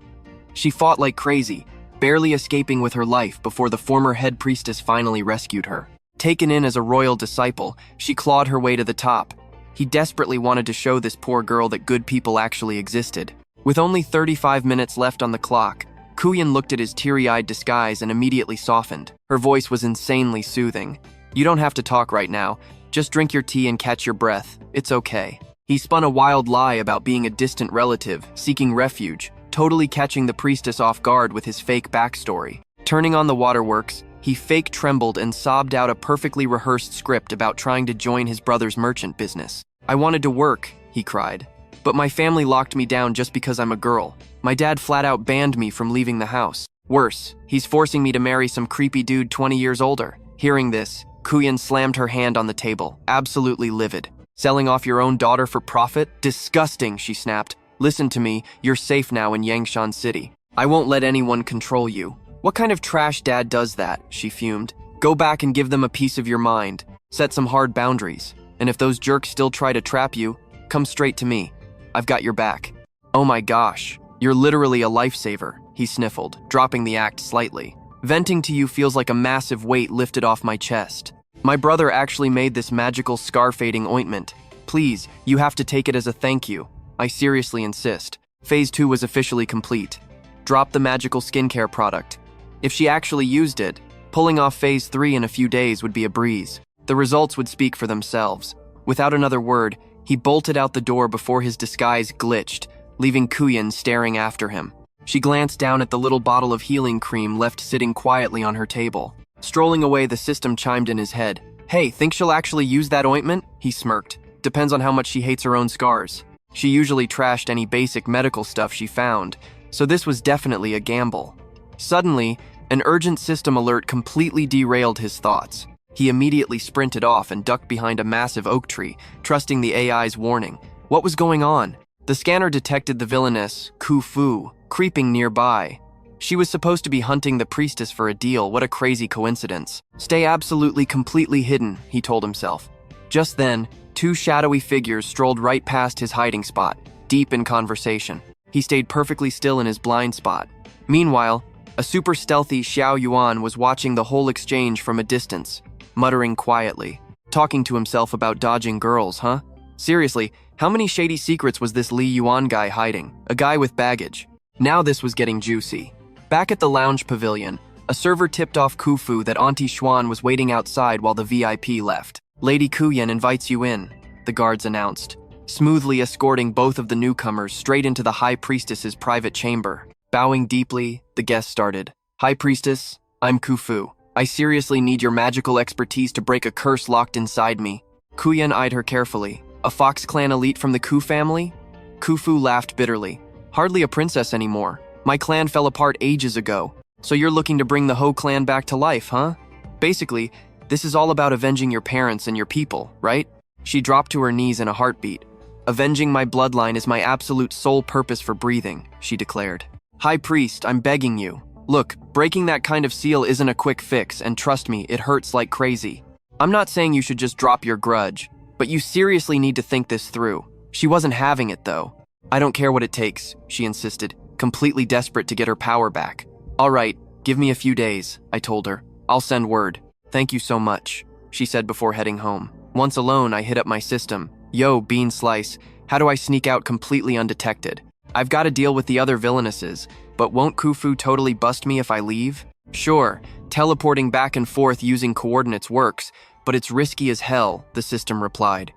She fought like crazy, barely escaping with her life before the former head priestess finally rescued her. Taken in as a royal disciple, she clawed her way to the top. He desperately wanted to show this poor girl that good people actually existed. With only 35 minutes left on the clock, Kuyan looked at his teary-eyed disguise and immediately softened. Her voice was insanely soothing. You don't have to talk right now. Just drink your tea and catch your breath. It's okay. He spun a wild lie about being a distant relative, seeking refuge, totally catching the priestess off guard with his fake backstory. Turning on the waterworks, he fake trembled and sobbed out a perfectly rehearsed script about trying to join his brother's merchant business. I wanted to work, he cried. But my family locked me down just because I'm a girl. My dad flat out banned me from leaving the house. Worse, he's forcing me to marry some creepy dude 20 years older. Hearing this, Kuyan slammed her hand on the table, absolutely livid. Selling off your own daughter for profit? Disgusting, she snapped. Listen to me, you're safe now in Yangshan City. I won't let anyone control you. What kind of trash dad does that? She fumed. Go back and give them a piece of your mind. Set some hard boundaries. And if those jerks still try to trap you, come straight to me. I've got your back. Oh my gosh, you're literally a lifesaver, he sniffled, dropping the act slightly. Venting to you feels like a massive weight lifted off my chest. My brother actually made this magical scar-fading ointment. Please, you have to take it as a thank you. I seriously insist. Phase 2 was officially complete. Drop the magical skincare product. If she actually used it, pulling off Phase 3 in a few days would be a breeze. The results would speak for themselves. Without another word, he bolted out the door before his disguise glitched, leaving Kuyen staring after him. She glanced down at the little bottle of healing cream left sitting quietly on her table. Strolling away, the system chimed in his head. Hey, think she'll actually use that ointment? He smirked. Depends on how much she hates her own scars. She usually trashed any basic medical stuff she found, so this was definitely a gamble. Suddenly, an urgent system alert completely derailed his thoughts. He immediately sprinted off and ducked behind a massive oak tree, trusting the AI's warning. What was going on? The scanner detected the villainess, Kufu, creeping nearby. She was supposed to be hunting the priestess for a deal. What a crazy coincidence. Stay absolutely completely hidden, he told himself. Just then, two shadowy figures strolled right past his hiding spot, deep in conversation. He stayed perfectly still in his blind spot. Meanwhile, a super stealthy Li Yuan was watching the whole exchange from a distance, muttering quietly, talking to himself about dodging girls, huh? Seriously, how many shady secrets was this Li Yuan guy hiding? A guy with baggage. Now this was getting juicy. Back at the lounge pavilion, a server tipped off Kufu that Auntie Xuan was waiting outside while the VIP left. Lady Kuyen invites you in, the guards announced, smoothly escorting both of the newcomers straight into the High Priestess's private chamber. Bowing deeply, the guest started. High Priestess, I'm Kufu. I seriously need your magical expertise to break a curse locked inside me. Kuyen eyed her carefully. A Fox Clan elite from the Ku family? Kufu laughed bitterly. Hardly a princess anymore. My clan fell apart ages ago. So you're looking to bring the Ho clan back to life, huh? Basically, this is all about avenging your parents and your people, right? She dropped to her knees in a heartbeat. Avenging my bloodline is my absolute sole purpose for breathing, she declared. High Priest, I'm begging you. Look, breaking that kind of seal isn't a quick fix, and trust me, it hurts like crazy. I'm not saying you should just drop your grudge, but you seriously need to think this through. She wasn't having it, though. I don't care what it takes, she insisted, completely desperate to get her power back. All right, give me a few days, I told her. I'll send word. Thank you so much, she said before heading home. Once alone, I hit up my system. Yo, Bean Slice, how do I sneak out completely undetected? I've got to deal with the other villainesses, but won't Kufu totally bust me if I leave? Sure, teleporting back and forth using coordinates works, but it's risky as hell, the system replied.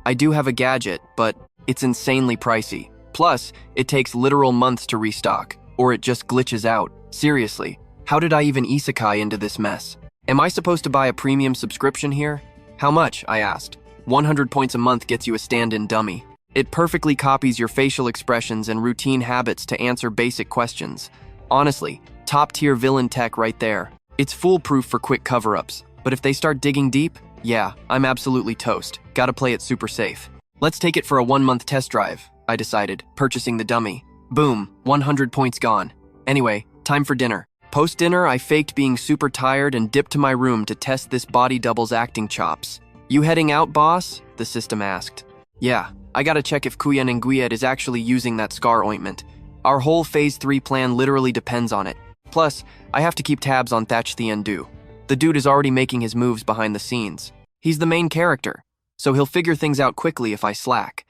I do have a gadget, but it's insanely pricey. Plus, it takes literal months to restock, or it just glitches out. Seriously, how did I even isekai into this mess? Am I supposed to buy a premium subscription here? How much? I asked. 100 points a month gets you a stand-in dummy. It perfectly copies your facial expressions and routine habits to answer basic questions. Honestly, top-tier villain tech right there. It's foolproof for quick cover-ups, but if they start digging deep, yeah, I'm absolutely toast. Gotta play it super safe. Let's take it for a 1-month test drive, I decided, purchasing the dummy. Boom, 100 points gone. Anyway, time for dinner. Post-dinner, I faked being super tired and dipped to my room to test this body double's acting chops. You heading out, boss? The system asked. Yeah, I gotta check if Kuyen Nguyen is actually using that scar ointment. Our whole Phase 3 plan literally depends on it. Plus, I have to keep tabs on Thach Thien Due. The dude is already making his moves behind the scenes. He's the main character, so he'll figure things out quickly if I slack.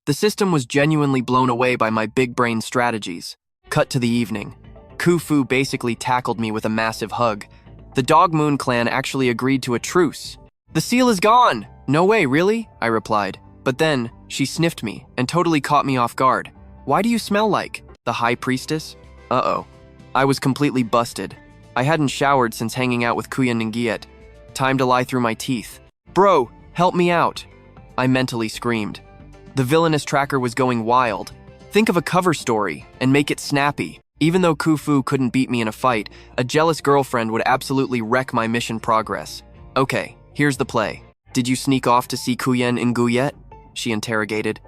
The system was genuinely blown away by my big brain strategies. Cut to the evening. Kufu basically tackled me with a massive hug. The Dog Moon clan actually agreed to a truce. The seal is gone! No way, really? I replied. But then, she sniffed me and totally caught me off guard. Why do you smell like the High Priestess? Uh-oh. I was completely busted. I hadn't showered since hanging out with Kuyen Nguyen. Time to lie through my teeth. Bro, help me out. I mentally screamed. The villainous tracker was going wild. Think of a cover story and make it snappy. Even though Kufu couldn't beat me in a fight, a jealous girlfriend would absolutely wreck my mission progress. Okay, here's the play. Did you sneak off to see Kuyen Nguyen? She interrogated.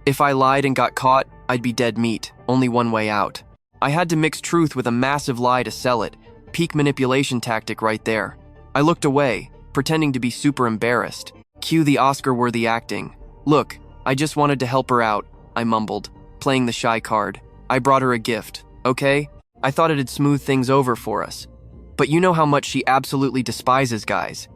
If I lied and got caught, I'd be dead meat. Only one way out. I had to mix truth with a massive lie to sell it. Peak manipulation tactic right there. I looked away, pretending to be super embarrassed. Cue the Oscar-worthy acting. Look, I just wanted to help her out, I mumbled, playing the shy card. I brought her a gift, okay? I thought it'd smooth things over for us. But you know how much she absolutely despises guys.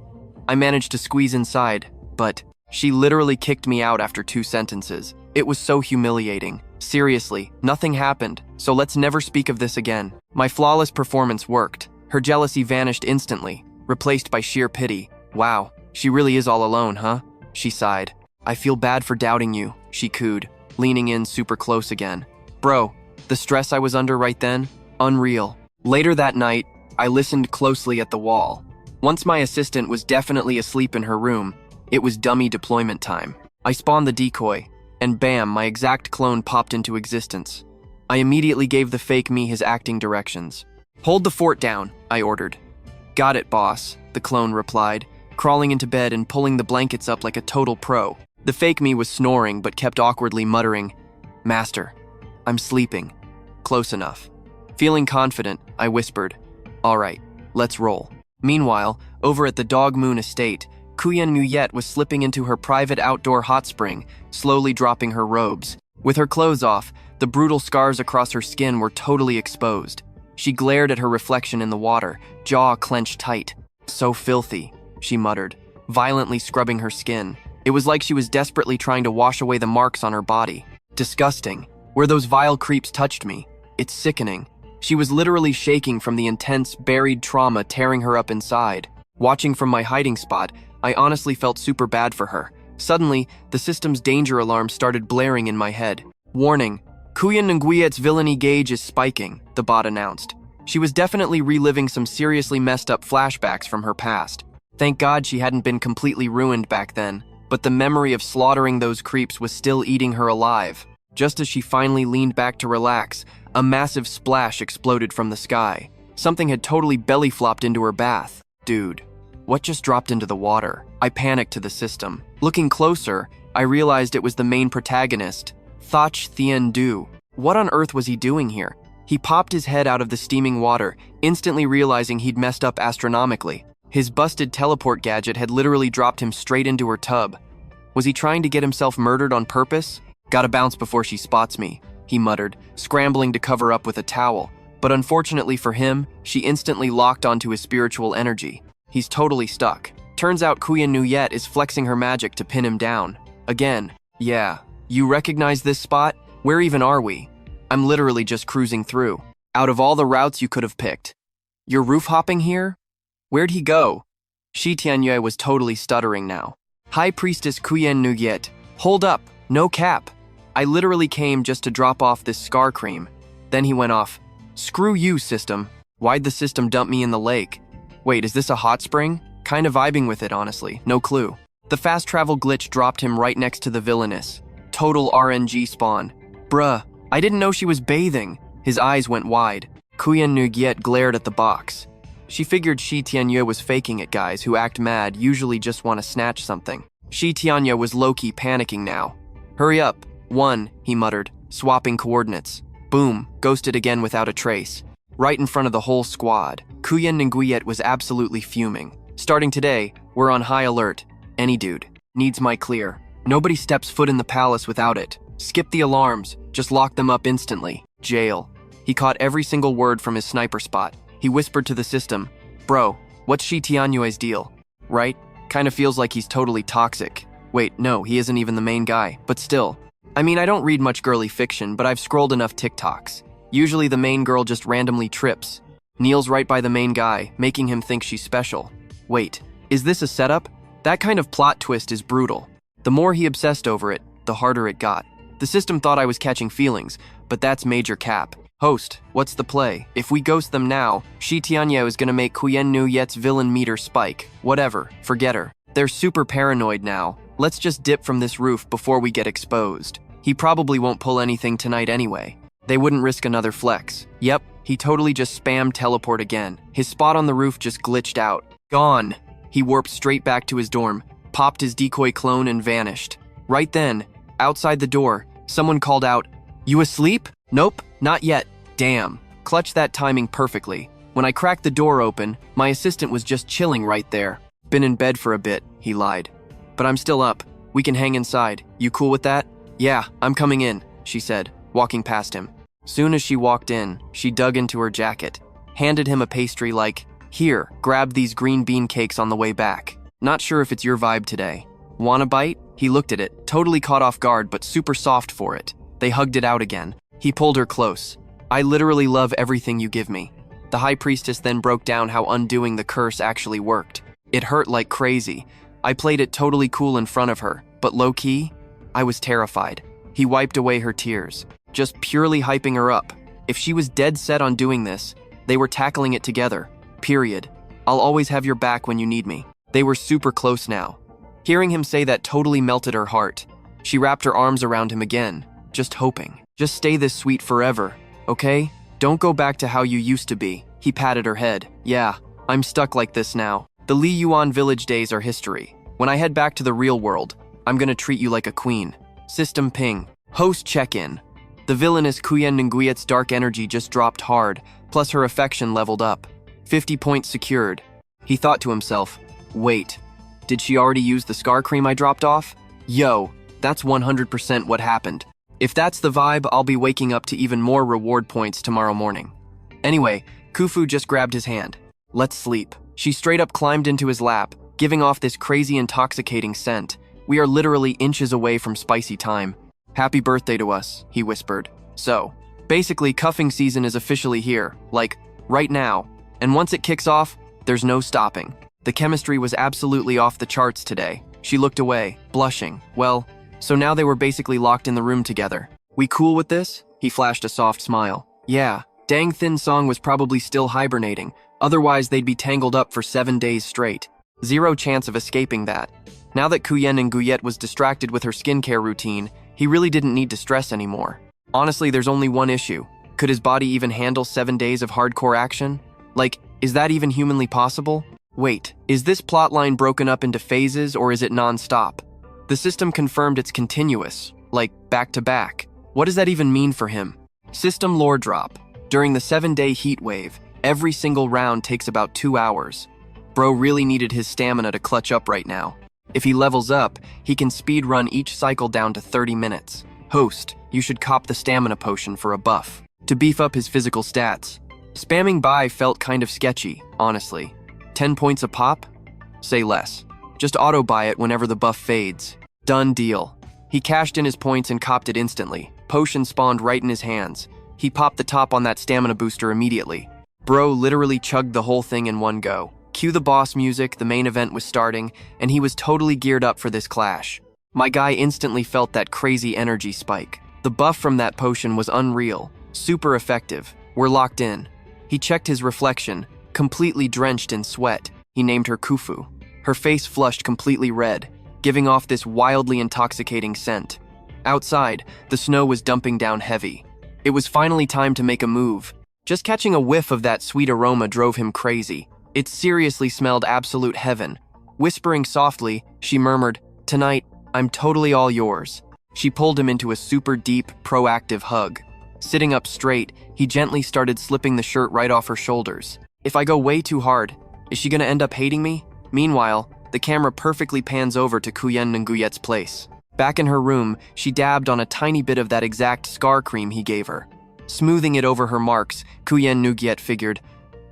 I managed to squeeze inside, but she literally kicked me out after 2 sentences. It was so humiliating. Seriously, nothing happened, so let's never speak of this again. My flawless performance worked. Her jealousy vanished instantly, replaced by sheer pity. Wow, she really is all alone, huh? She sighed. I feel bad for doubting you, she cooed, leaning in super close again. Bro, the stress I was under right then? Unreal. Later that night, I listened closely at the wall. Once my assistant was definitely asleep in her room, it was dummy deployment time. I spawned the decoy, and bam, my exact clone popped into existence. I immediately gave the fake me his acting directions. Hold the fort down, I ordered. Got it, boss, the clone replied, crawling into bed and pulling the blankets up like a total pro. The fake me was snoring but kept awkwardly muttering, Master, I'm sleeping. Close enough. Feeling confident, I whispered, All right, let's roll. Meanwhile, over at the Dog Moon estate, Kuyen Nuyet was slipping into her private outdoor hot spring, slowly dropping her robes. With her clothes off, the brutal scars across her skin were totally exposed. She glared at her reflection in the water, jaw clenched tight. So filthy, she muttered, violently scrubbing her skin. It was like she was desperately trying to wash away the marks on her body. Disgusting. Where those vile creeps touched me. It's sickening. She was literally shaking from the intense, buried trauma tearing her up inside. Watching from my hiding spot, I honestly felt super bad for her. Suddenly, the system's danger alarm started blaring in my head. Warning, Kuyen Nguyet's villainy gauge is spiking, the bot announced. She was definitely reliving some seriously messed up flashbacks from her past. Thank God she hadn't been completely ruined back then, but the memory of slaughtering those creeps was still eating her alive. Just as she finally leaned back to relax, a massive splash exploded from the sky. Something had totally belly-flopped into her bath. Dude, what just dropped into the water? I panicked to the system. Looking closer, I realized it was the main protagonist, Thach Thien Due. What on earth was he doing here? He popped his head out of the steaming water, instantly realizing he'd messed up astronomically. His busted teleport gadget had literally dropped him straight into her tub. Was he trying to get himself murdered on purpose? Gotta bounce before she spots me, he muttered, scrambling to cover up with a towel. But unfortunately for him, she instantly locked onto his spiritual energy. He's totally stuck. Turns out Kuyen Nuyet is flexing her magic to pin him down. Again. Yeah. You recognize this spot? Where even are we? I'm literally just cruising through. Out of all the routes you could have picked. You're roof hopping here? Where'd he go? Shi Tianyue was totally stuttering now. High Priestess Kuyen Nuyet. Hold up. No cap. I literally came just to drop off this scar cream. Then he went off. Screw you, system. Why'd the system dump me in the lake? Wait, is this a hot spring? Kinda vibing with it, honestly. No clue. The fast travel glitch dropped him right next to the villainess. Total RNG spawn. Bruh, I didn't know she was bathing. His eyes went wide. Kuyen Nuyet glared at the box. She figured Shi Tianyue was faking it. Guys who act mad usually just want to snatch something. Shi Tianyue was low-key panicking now. Hurry up. 1, he muttered, swapping coordinates. Boom, ghosted again without a trace. Right in front of the whole squad. Kuyen Nguyet was absolutely fuming. Starting today, we're on high alert. Any dude. Needs my clear. Nobody steps foot in the palace without it. Skip the alarms. Just lock them up instantly. Jail. He caught every single word from his sniper spot. He whispered to the system, Bro, what's Shi Tianyue's deal? Right? Kinda feels like he's totally toxic. Wait, no, he isn't even the main guy, but still. I mean, I don't read much girly fiction, but I've scrolled enough TikToks. Usually the main girl just randomly trips, kneels right by the main guy, making him think she's special. Wait, is this a setup? That kind of plot twist is brutal. The more he obsessed over it, the harder it got. The system thought I was catching feelings, but that's major cap. Host, what's the play? If we ghost them now, Shi Tianyue is gonna make Kuyen Nuyet's villain meter spike. Whatever, forget her. They're super paranoid now. Let's just dip from this roof before we get exposed. He probably won't pull anything tonight anyway. They wouldn't risk another flex. Yep, he totally just spammed teleport again. His spot on the roof just glitched out. Gone. He warped straight back to his dorm, popped his decoy clone and vanished. Right then, outside the door, someone called out, You asleep? Nope, not yet. Damn. Clutched that timing perfectly. When I cracked the door open, my assistant was just chilling right there. Been in bed for a bit, he lied. But I'm still up. We can hang inside. You cool with that? Yeah, I'm coming in, she said, walking past him. Soon as she walked in, she dug into her jacket, handed him a pastry like, Here, grab these green bean cakes on the way back. Not sure if it's your vibe today. Want a bite? He looked at it, totally caught off guard but super soft for it. They hugged it out again. He pulled her close. I literally love everything you give me. The high priestess then broke down how undoing the curse actually worked. It hurt like crazy. I played it totally cool in front of her, but low-key, I was terrified. He wiped away her tears, just purely hyping her up. If she was dead set on doing this, they were tackling it together. Period. I'll always have your back when you need me. They were super close now. Hearing him say that totally melted her heart. She wrapped her arms around him again, just hoping. Just stay this sweet forever, okay? Don't go back to how you used to be. He patted her head. Yeah, I'm stuck like this now. The Li Yuan village days are history. When I head back to the real world, I'm gonna treat you like a queen. System ping. Host check-in. The villainess Kuyen Nguyen's dark energy just dropped hard, plus her affection leveled up. 50 points secured. He thought to himself, wait, did she already use the scar cream I dropped off? Yo, that's 100% what happened. If that's the vibe, I'll be waking up to even more reward points tomorrow morning. Anyway, Kufu just grabbed his hand. Let's sleep. She straight up climbed into his lap, giving off this crazy intoxicating scent. We are literally inches away from spicy time. Happy birthday to us, he whispered. So, basically cuffing season is officially here, like, right now. And once it kicks off, there's no stopping. The chemistry was absolutely off the charts today. She looked away, blushing. Well, so now they were basically locked in the room together. We cool with this? He flashed a soft smile. Yeah, Dang Thin Song was probably still hibernating. Otherwise, they'd be tangled up for 7 days straight. Zero chance of escaping that. Now that Kuyen Nguyen was distracted with her skincare routine, he really didn't need to stress anymore. Honestly, there's only one issue. Could his body even handle 7 days of hardcore action? Like, is that even humanly possible? Wait, is this plotline broken up into phases or is it non-stop? The system confirmed it's continuous, like back-to-back. What does that even mean for him? System lore drop. During the 7-day heat wave, every single round takes about 2 hours. Bro really needed his stamina to clutch up right now. If he levels up, he can speedrun each cycle down to 30 minutes. Host, you should cop the stamina potion for a buff, to beef up his physical stats. Spamming buy felt kind of sketchy, honestly. 10 points a pop? Say less. Just auto-buy it whenever the buff fades. Done deal. He cashed in his points and copped it instantly. Potion spawned right in his hands. He popped the top on that stamina booster immediately. Bro literally chugged the whole thing in one go. Cue the boss music, the main event was starting, and he was totally geared up for this clash. My guy instantly felt that crazy energy spike. The buff from that potion was unreal. Super effective. We're locked in. He checked his reflection, completely drenched in sweat. He named her Kufu. Her face flushed completely red, giving off this wildly intoxicating scent. Outside, the snow was dumping down heavy. It was finally time to make a move. Just catching a whiff of that sweet aroma drove him crazy. It seriously smelled absolute heaven. Whispering softly, she murmured, "Tonight, I'm totally all yours." She pulled him into a super deep, proactive hug. Sitting up straight, he gently started slipping the shirt right off her shoulders. If I go way too hard, is she gonna end up hating me? Meanwhile, the camera perfectly pans over to Kuyen Nguyet's place. Back in her room, she dabbed on a tiny bit of that exact scar cream he gave her. Smoothing it over her marks, Kuyen Nguyet figured,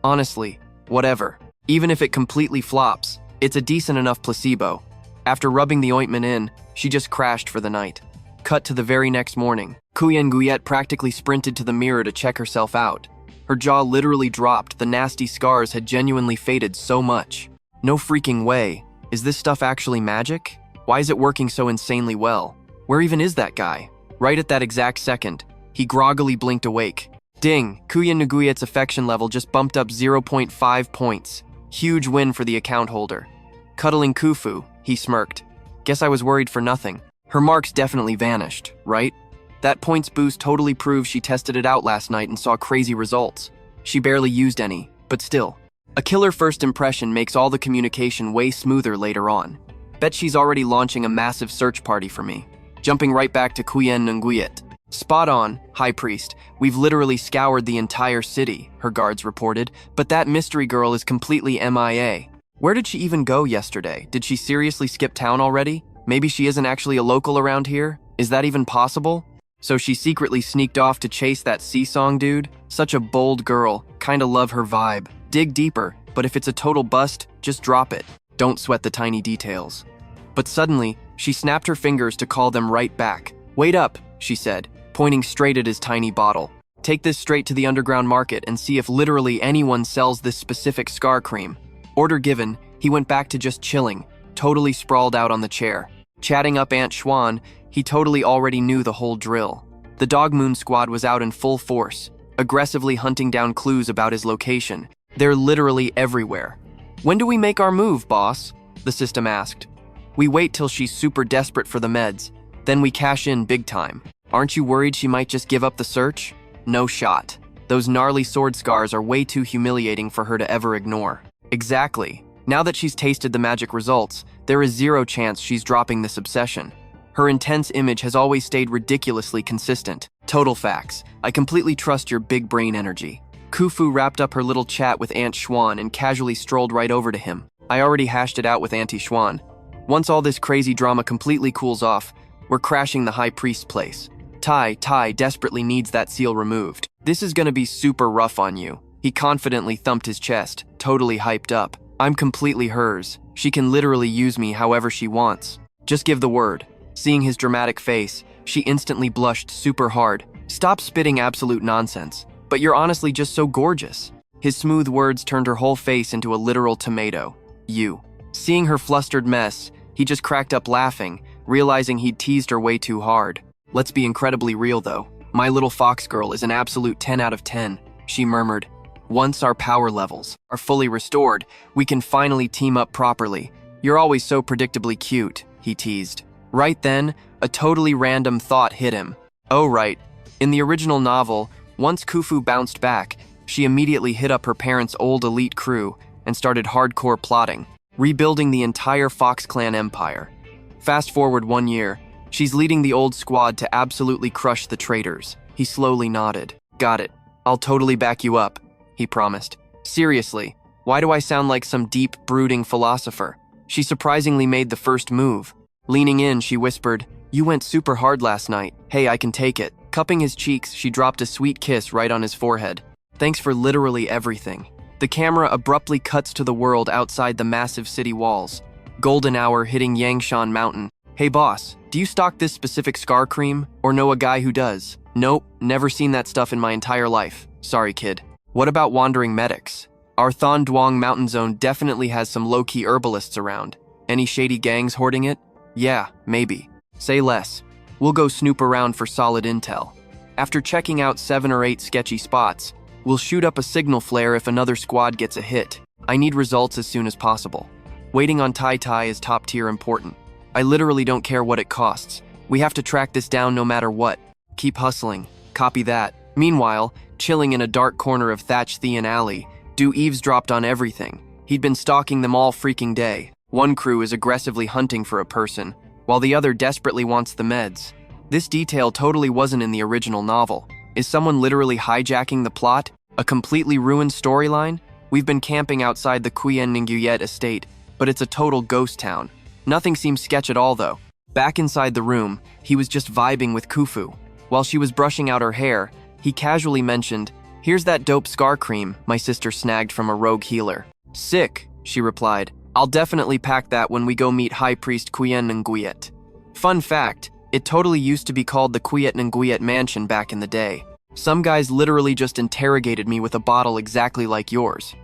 honestly, whatever. Even if it completely flops, it's a decent enough placebo. After rubbing the ointment in, she just crashed for the night. Cut to the very next morning. Kuyen Nguyet practically sprinted to the mirror to check herself out. Her jaw literally dropped, the nasty scars had genuinely faded so much. No freaking way. Is this stuff actually magic? Why is it working so insanely well? Where even is that guy? Right at that exact second, he groggily blinked awake. Ding, Kuyen Nguyet's affection level just bumped up 0.5 points. Huge win for the account holder. Cuddling Kufu, he smirked. Guess I was worried for nothing. Her marks definitely vanished, right? That points boost totally proves she tested it out last night and saw crazy results. She barely used any, but still. A killer first impression makes all the communication way smoother later on. Bet she's already launching a massive search party for me. Jumping right back to Kuyen Nguyet. Spot on, High Priest. We've literally scoured the entire city, her guards reported, but that mystery girl is completely MIA. Where did she even go yesterday? Did she seriously skip town already? Maybe she isn't actually a local around here? Is that even possible? So she secretly sneaked off to chase that sea-song dude? Such a bold girl, kinda love her vibe. Dig deeper, but if it's a total bust, just drop it. Don't sweat the tiny details. But suddenly, she snapped her fingers to call them right back. "Wait up," she said, pointing straight at his tiny bottle. "Take this straight to the underground market and see if literally anyone sells this specific scar cream." Order given, he went back to just chilling, totally sprawled out on the chair. Chatting up Aunt Xuan, he totally already knew the whole drill. The Dog Moon squad was out in full force, aggressively hunting down clues about his location. They're literally everywhere. "When do we make our move, boss?" the system asked. "We wait till she's super desperate for the meds, then we cash in big time. Aren't you worried she might just give up the search?" No shot. Those gnarly sword scars are way too humiliating for her to ever ignore. Exactly. Now that she's tasted the magic results, there is zero chance she's dropping this obsession. Her intense image has always stayed ridiculously consistent. Total facts. I completely trust your big brain energy. Kufu wrapped up her little chat with Aunt Xuan and casually strolled right over to him. I already hashed it out with Auntie Xuan. Once all this crazy drama completely cools off, we're crashing the High Priest's place. Tai desperately needs that seal removed. This is gonna be super rough on you. He confidently thumped his chest, totally hyped up. I'm completely hers. She can literally use me however she wants. Just give the word. Seeing his dramatic face, she instantly blushed super hard. Stop spitting absolute nonsense. But you're honestly just so gorgeous. His smooth words turned her whole face into a literal tomato. You. Seeing her flustered mess, he just cracked up laughing, realizing he'd teased her way too hard. Let's be incredibly real though. My little fox girl is an absolute 10 out of 10, she murmured. Once our power levels are fully restored, we can finally team up properly. You're always so predictably cute, he teased. Right then, a totally random thought hit him. Oh right, in the original novel, once Kufu bounced back, she immediately hit up her parents' old elite crew and started hardcore plotting, rebuilding the entire Fox Clan empire. Fast forward 1 year, she's leading the old squad to absolutely crush the traitors. He slowly nodded. Got it. I'll totally back you up, he promised. Seriously, why do I sound like some deep, brooding philosopher? She surprisingly made the first move. Leaning in, she whispered, "You went super hard last night. Hey, I can take it." Cupping his cheeks, she dropped a sweet kiss right on his forehead. Thanks for literally everything. The camera abruptly cuts to the world outside the massive city walls. Golden hour hitting Yangshan Mountain. Hey boss, do you stock this specific scar cream, or know a guy who does? Nope, never seen that stuff in my entire life. Sorry kid. What about wandering medics? Our Thon Duong mountain zone definitely has some low-key herbalists around. Any shady gangs hoarding it? Yeah, maybe. Say less. We'll go snoop around for solid intel. After checking out 7 or 8 sketchy spots, we'll shoot up a signal flare if another squad gets a hit. I need results as soon as possible. Waiting on Tai is top tier important. I literally don't care what it costs. We have to track this down no matter what. Keep hustling. Copy that. Meanwhile, chilling in a dark corner of Thach Thien Alley, Due eavesdropped on everything. He'd been stalking them all freaking day. One crew is aggressively hunting for a person, while the other desperately wants the meds. This detail totally wasn't in the original novel. Is someone literally hijacking the plot? A completely ruined storyline? We've been camping outside the Quyen Ninguyet estate, but it's a total ghost town. Nothing seems sketch at all though. Back inside the room, he was just vibing with Kufu. While she was brushing out her hair, he casually mentioned, "Here's that dope scar cream my sister snagged from a rogue healer." "Sick," she replied. "I'll definitely pack that when we go meet High Priest Quyen Nguyet." Fun fact, it totally used to be called the Quyen Nguyet Mansion back in the day. Some guys literally just interrogated me with a bottle exactly like yours.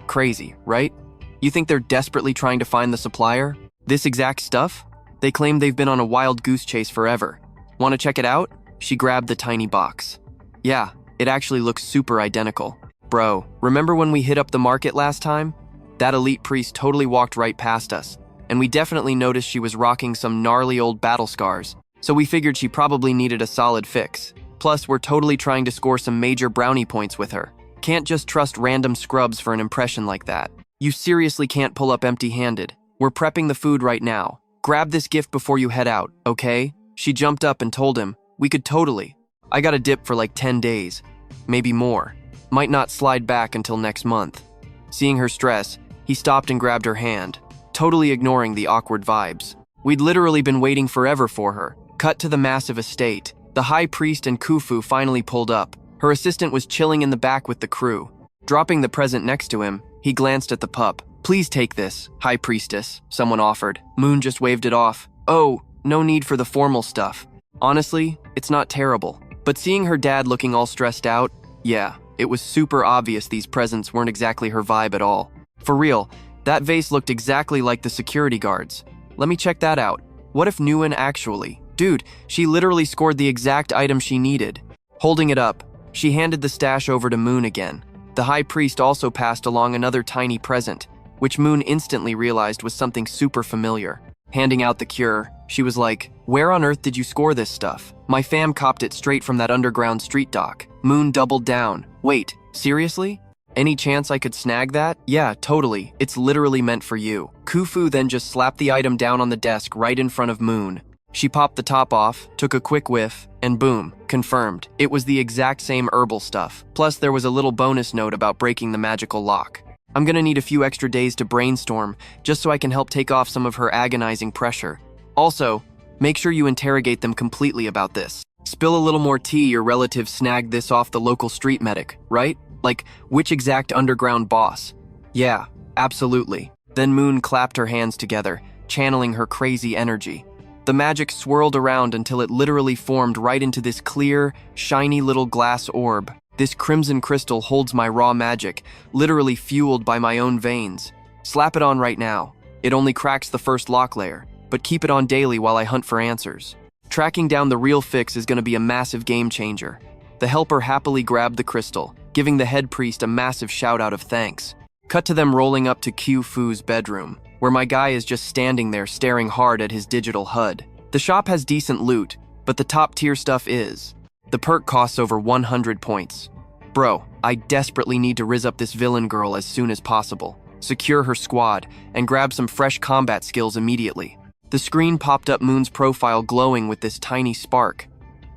Crazy, right? You think they're desperately trying to find the supplier? This exact stuff? They claim they've been on a wild goose chase forever. Want to check it out? She grabbed the tiny box. Yeah, it actually looks super identical. Bro, remember when we hit up the market last time? That elite priest totally walked right past us, and we definitely noticed she was rocking some gnarly old battle scars, so we figured she probably needed a solid fix. Plus, we're totally trying to score some major brownie points with her. Can't just trust random scrubs for an impression like that. You seriously can't pull up empty-handed. We're prepping the food right now. Grab this gift before you head out, okay? She jumped up and told him, we could totally. I got a dip for like 10 days. Maybe more. Might not slide back until next month. Seeing her stress, he stopped and grabbed her hand, totally ignoring the awkward vibes. We'd literally been waiting forever for her. Cut to the massive estate. The high priest and Kufu finally pulled up. Her assistant was chilling in the back with the crew. Dropping the present next to him, he glanced at the pup. Please take this, High Priestess, someone offered. Moon just waved it off. Oh, no need for the formal stuff. Honestly, it's not terrible. But seeing her dad looking all stressed out, yeah, it was super obvious these presents weren't exactly her vibe at all. For real, that vase looked exactly like the security guards. Let me check that out. What if Nguyen actually? Dude, she literally scored the exact item she needed. Holding it up, she handed the stash over to Moon again. The high priest also passed along another tiny present, which Moon instantly realized was something super familiar. Handing out the cure, she was like, "Where on earth did you score this stuff? My fam copped it straight from that underground street dock." Moon doubled down. Wait, seriously? Any chance I could snag that? Yeah, totally. It's literally meant for you. Kufu then just slapped the item down on the desk right in front of Moon. She popped the top off, took a quick whiff, and boom, confirmed. It was the exact same herbal stuff. Plus, there was a little bonus note about breaking the magical lock. I'm gonna need a few extra days to brainstorm, just so I can help take off some of her agonizing pressure. Also, make sure you interrogate them completely about this. Spill a little more tea your relative snagged this off the local street medic, right? Like, which exact underground boss? Yeah, absolutely. Then Moon clapped her hands together, channeling her crazy energy. The magic swirled around until it literally formed right into this clear, shiny little glass orb. This crimson crystal holds my raw magic, literally fueled by my own veins. Slap it on right now. It only cracks the first lock layer, but keep it on daily while I hunt for answers. Tracking down the real fix is going to be a massive game changer. The helper happily grabbed the crystal, giving the head priest a massive shout out of thanks. Cut to them rolling up to Kufu's bedroom, where my guy is just standing there staring hard at his digital HUD. The shop has decent loot, but the top tier stuff is. The perk costs over 100 points. Bro, I desperately need to rizz up this villain girl as soon as possible, secure her squad, and grab some fresh combat skills immediately. The screen popped up Moon's profile glowing with this tiny spark.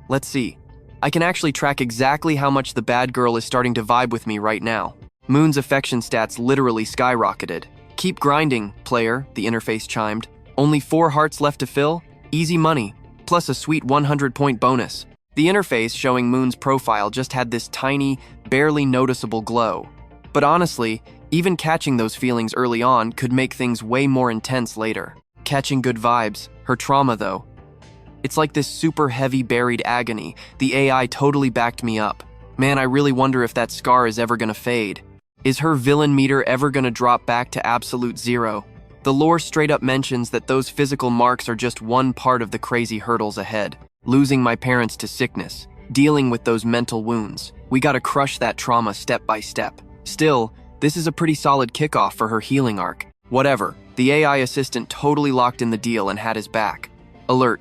Let's see. I can actually track exactly how much the bad girl is starting to vibe with me right now. Moon's affection stats literally skyrocketed. Keep grinding, player, the interface chimed. Only 4 hearts left to fill? Easy money, plus a sweet 100-point bonus. The interface showing Moon's profile just had this tiny, barely noticeable glow. But honestly, even catching those feelings early on could make things way more intense later. Catching good vibes, her trauma though. It's like this super heavy buried agony. The AI totally backed me up. Man, I really wonder if that scar is ever gonna fade. Is her villain meter ever gonna drop back to absolute 0? The lore straight up mentions that those physical marks are just one part of the crazy hurdles ahead. Losing my parents to sickness, dealing with those mental wounds. We gotta crush that trauma step by step. Still, this is a pretty solid kickoff for her healing arc. Whatever, the AI assistant totally locked in the deal and had his back. Alert.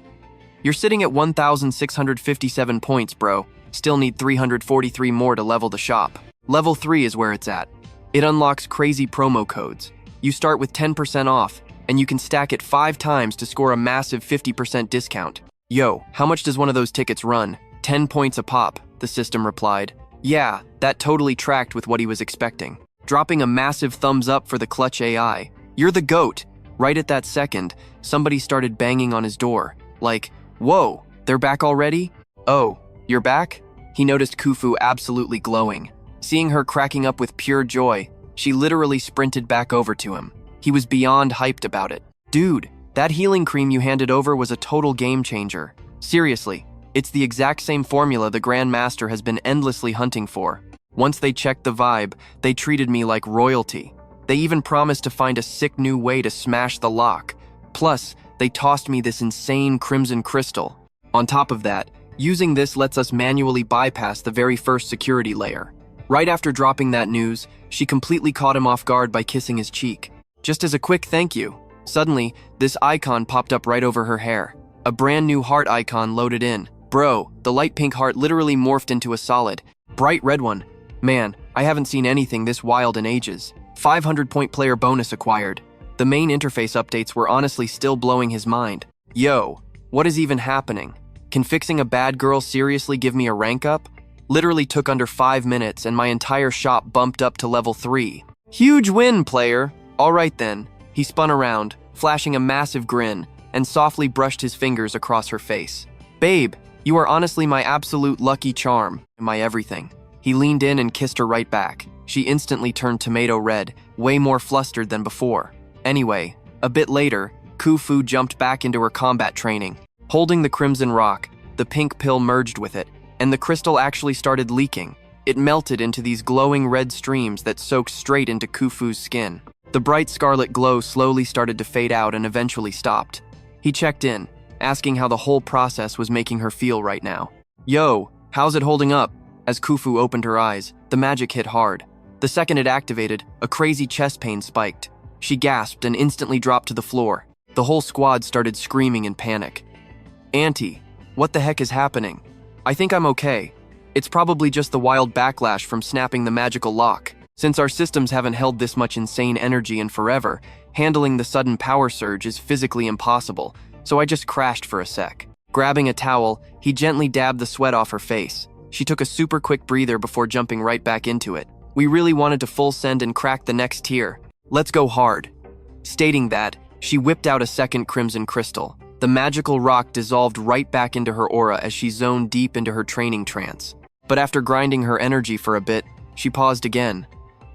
You're sitting at 1,657 points, bro. Still need 343 more to level the shop. Level 3 is where it's at. It unlocks crazy promo codes. You start with 10% off, and you can stack it 5 times to score a massive 50% discount. Yo, how much does one of those tickets run? 10 points a pop, the system replied. Yeah, that totally tracked with what he was expecting. Dropping a massive thumbs up for the clutch AI. You're the GOAT. Right at that second, somebody started banging on his door. Like, whoa, they're back already? Oh, you're back? He noticed Kufu absolutely glowing. Seeing her cracking up with pure joy, she literally sprinted back over to him. He was beyond hyped about it. Dude, that healing cream you handed over was a total game changer. Seriously, it's the exact same formula the Grand Master has been endlessly hunting for. Once they checked the vibe, they treated me like royalty. They even promised to find a sick new way to smash the lock. Plus, they tossed me this insane crimson crystal. On top of that, using this lets us manually bypass the very first security layer. Right after dropping that news, she completely caught him off guard by kissing his cheek. Just as a quick thank you, suddenly, this icon popped up right over her hair. A brand new heart icon loaded in. Bro, the light pink heart literally morphed into a solid, bright red one. Man, I haven't seen anything this wild in ages. 500-point player bonus acquired. The main interface updates were honestly still blowing his mind. Yo, what is even happening? Can fixing a bad girl seriously give me a rank up? Literally took under 5 minutes and my entire shop bumped up to level 3. Huge win, player! Alright then. He spun around, flashing a massive grin, and softly brushed his fingers across her face. Babe, you are honestly my absolute lucky charm, my everything. He leaned in and kissed her right back. She instantly turned tomato red, way more flustered than before. Anyway, a bit later, Kufu jumped back into her combat training. Holding the crimson rock, the pink pill merged with it, and the crystal actually started leaking. It melted into these glowing red streams that soaked straight into Kufu's skin. The bright scarlet glow slowly started to fade out and eventually stopped. He checked in, asking how the whole process was making her feel right now. "Yo, how's it holding up?" As Kufu opened her eyes, the magic hit hard. The second it activated, a crazy chest pain spiked. She gasped and instantly dropped to the floor. The whole squad started screaming in panic. "Auntie, what the heck is happening?" "I think I'm okay. It's probably just the wild backlash from snapping the magical lock. Since our systems haven't held this much insane energy in forever, handling the sudden power surge is physically impossible, so I just crashed for a sec." Grabbing a towel, he gently dabbed the sweat off her face. She took a super quick breather before jumping right back into it. "We really wanted to full send and crack the next tier. Let's go hard." Stating that, she whipped out a second crimson crystal. The magical rock dissolved right back into her aura as she zoned deep into her training trance. But after grinding her energy for a bit, she paused again.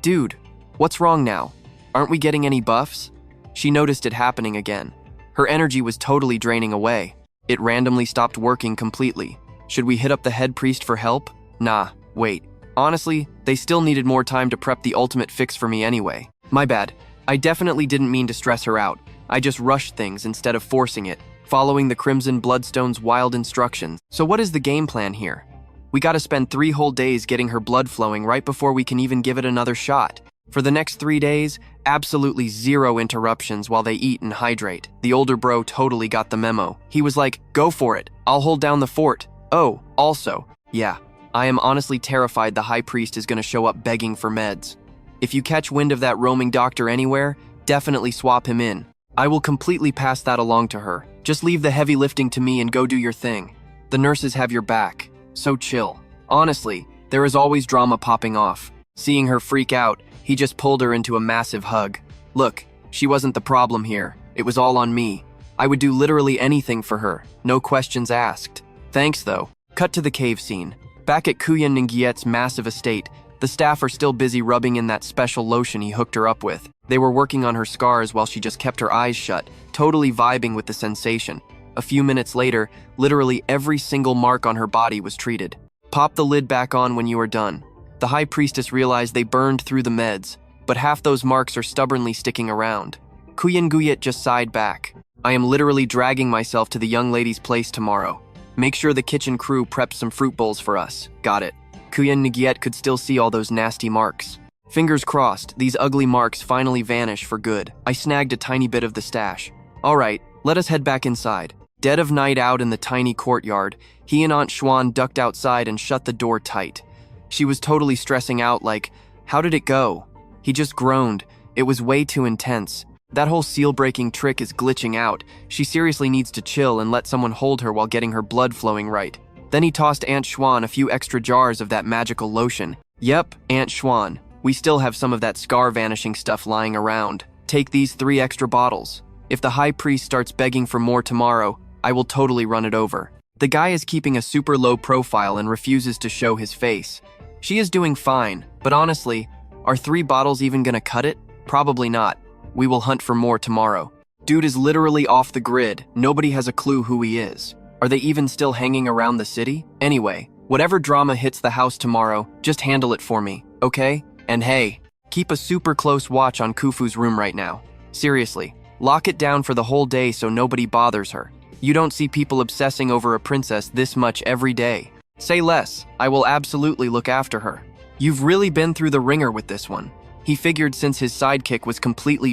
"Dude, what's wrong now? Aren't we getting any buffs?" She noticed it happening again. Her energy was totally draining away. It randomly stopped working completely. Should we hit up the head priest for help? Nah, wait. Honestly, they still needed more time to prep the ultimate fix for me anyway. My bad. I definitely didn't mean to stress her out. I just rushed things instead of forcing it, following the Crimson Bloodstone's wild instructions. So what is the game plan here? We gotta spend 3 whole days getting her blood flowing right before we can even give it another shot. For the next 3 days, absolutely 0 interruptions while they eat and hydrate. The older bro totally got the memo. He was like, "Go for it. I'll hold down the fort. Oh, also, yeah, I am honestly terrified the high priest is gonna show up begging for meds. If you catch wind of that roaming doctor anywhere, definitely swap him in. I will completely pass that along to her. Just leave the heavy lifting to me and go do your thing. The nurses have your back. So chill." Honestly, there is always drama popping off. Seeing her freak out, he just pulled her into a massive hug. "Look, she wasn't the problem here. It was all on me. I would do literally anything for her, no questions asked. Thanks though." Cut to the cave scene. Back at Kuyan Ningyet's massive estate, the staff are still busy rubbing in that special lotion he hooked her up with. They were working on her scars while she just kept her eyes shut, totally vibing with the sensation. A few minutes later, literally every single mark on her body was treated. "Pop the lid back on when you are done." The high priestess realized they burned through the meds, but half those marks are stubbornly sticking around. Kuyan Guyet just sighed back. "I am literally dragging myself to the young lady's place tomorrow. Make sure the kitchen crew preps some fruit bowls for us." "Got it." Kuyan Ngyet could still see all those nasty marks. Fingers crossed, these ugly marks finally vanish for good. I snagged a tiny bit of the stash. "All right, let us head back inside." Dead of night out in the tiny courtyard, he and Aunt Xuan ducked outside and shut the door tight. She was totally stressing out like, "How did it go?" He just groaned. It was way too intense. That whole seal-breaking trick is glitching out. She seriously needs to chill and let someone hold her while getting her blood flowing right. Then he tossed Aunt Xuan a few extra jars of that magical lotion. "Yep, Aunt Xuan, we still have some of that scar-vanishing stuff lying around. Take these 3 extra bottles. If the high priest starts begging for more tomorrow, I will totally run it over." The guy is keeping a super low profile and refuses to show his face. She is doing fine, but honestly, are 3 bottles even gonna cut it? Probably not. We will hunt for more tomorrow. Dude is literally off the grid. Nobody has a clue who he is. Are they even still hanging around the city? Anyway, whatever drama hits the house tomorrow, just handle it for me, okay? And hey, keep a super close watch on Kufu's room right now. Seriously, lock it down for the whole day so nobody bothers her. You don't see people obsessing over a princess this much every day. Say less, I will absolutely look after her. You've really been through the ringer with this one. He figured since his sidekick was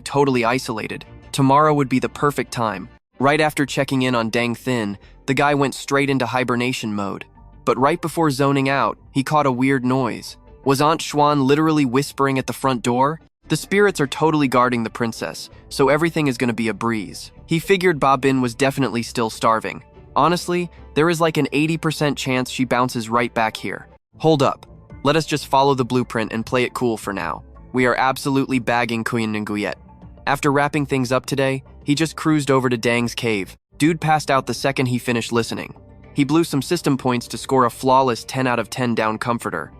totally isolated, tomorrow would be the perfect time. Right after checking in on Thach Thien, the guy went straight into hibernation mode. But right before zoning out, he caught a weird noise. Was Aunt Xuan literally whispering at the front door? The spirits are totally guarding the princess, so everything is gonna be a breeze. He figured Ba Bin was definitely still starving. Honestly, there is like an 80% chance she bounces right back here. Hold up. Let us just follow the blueprint and play it cool for now. We are absolutely bagging Kuyan Nguyen. After wrapping things up today, he just cruised over to Dang's cave. Dude passed out the second he finished listening. He blew some system points to score a flawless 10 out of 10 down comforter.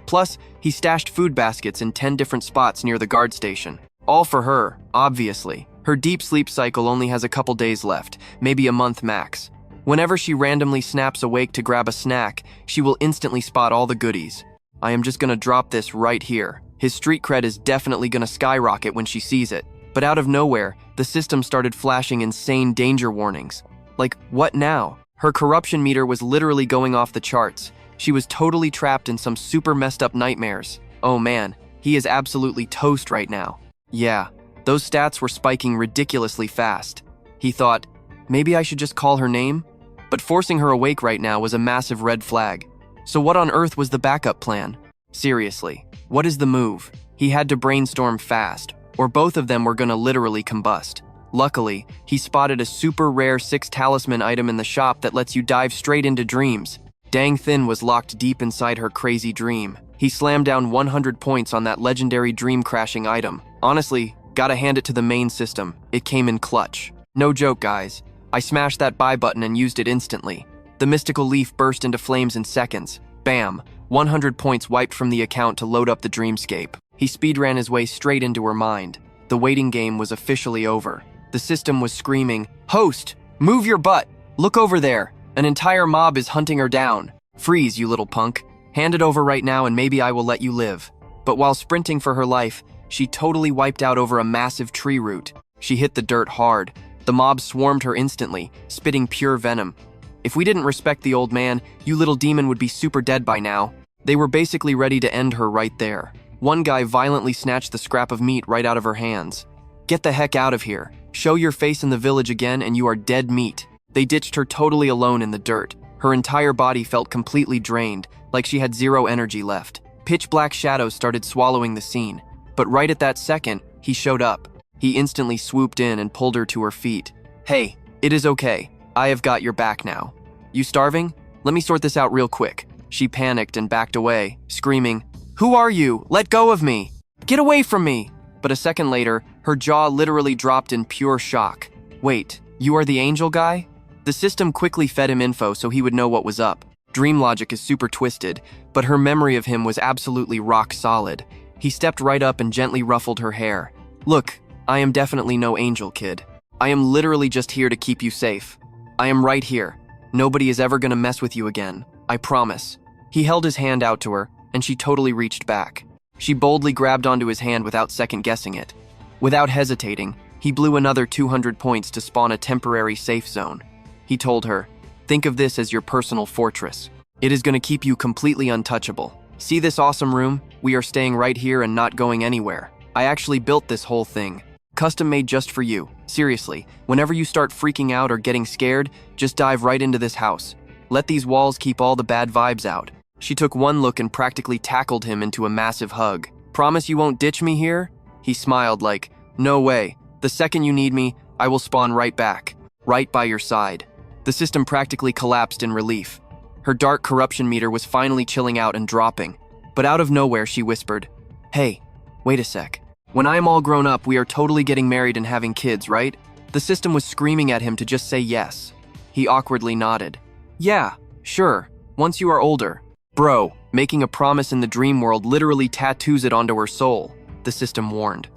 Plus, he stashed food baskets in 10 different spots near the guard station. All for her, obviously. Her deep sleep cycle only has a couple days left, maybe a month max. Whenever she randomly snaps awake to grab a snack, she will instantly spot all the goodies. I am just gonna drop this right here. His street cred is definitely gonna skyrocket when she sees it. But out of nowhere, the system started flashing insane danger warnings. Like, what now? Her corruption meter was literally going off the charts. She was totally trapped in some super messed up nightmares. Oh man, he is absolutely toast right now. Yeah, those stats were spiking ridiculously fast. He thought, maybe I should just call her name? But forcing her awake right now was a massive red flag. So what on earth was the backup plan? Seriously, what is the move? He had to brainstorm fast, or both of them were gonna literally combust. Luckily, he spotted a super rare 6 talisman item in the shop that lets you dive straight into dreams. Dang Thin was locked deep inside her crazy dream. He slammed down 100 points on that legendary dream-crashing item. Honestly, gotta hand it to the main system. It came in clutch. No joke, guys. I smashed that buy button and used it instantly. The mystical leaf burst into flames in seconds. Bam! 100 points wiped from the account to load up the dreamscape. He speedran his way straight into her mind. The waiting game was officially over. The system was screaming, "Host, move your butt! Look over there! An entire mob is hunting her down. Freeze, you little punk. Hand it over right now and maybe I will let you live." But while sprinting for her life, she totally wiped out over a massive tree root. She hit the dirt hard. The mob swarmed her instantly, spitting pure venom. If we didn't respect the old man, you little demon would be super dead by now. They were basically ready to end her right there. One guy violently snatched the scrap of meat right out of her hands. "Get the heck out of here. Show your face in the village again and you are dead meat." They ditched her totally alone in the dirt. Her entire body felt completely drained, like she had zero energy left. Pitch black shadows started swallowing the scene. But right at that second, he showed up. He instantly swooped in and pulled her to her feet. "Hey, it is okay. I have got your back now. You starving? Let me sort this out real quick." She panicked and backed away, screaming, "Who are you? Let go of me! Get away from me!" But a second later, her jaw literally dropped in pure shock. "Wait, you are the angel guy?" The system quickly fed him info so he would know what was up. Dream logic is super twisted, but her memory of him was absolutely rock solid. He stepped right up and gently ruffled her hair. "Look, I am definitely no angel, kid. I am literally just here to keep you safe. I am right here. Nobody is ever gonna mess with you again. I promise." He held his hand out to her, and she totally reached back. She boldly grabbed onto his hand without second-guessing it. Without hesitating, he blew another 200 points to spawn a temporary safe zone. He told her, "Think of this as your personal fortress. It is gonna keep you completely untouchable. See this awesome room? We are staying right here and not going anywhere. I actually built this whole thing. Custom made just for you. Seriously, whenever you start freaking out or getting scared, just dive right into this house. Let these walls keep all the bad vibes out." She took one look and practically tackled him into a massive hug. "Promise you won't ditch me here?" He smiled like, "No way. The second you need me, I will spawn right back. Right by your side." The system practically collapsed in relief. Her dark corruption meter was finally chilling out and dropping. But out of nowhere, she whispered, "Hey, wait a sec. When I am all grown up, we are totally getting married and having kids, right?" The system was screaming at him to just say yes. He awkwardly nodded. "Yeah, sure, once you are older." "Bro, making a promise in the dream world literally tattoos it onto her soul," the system warned.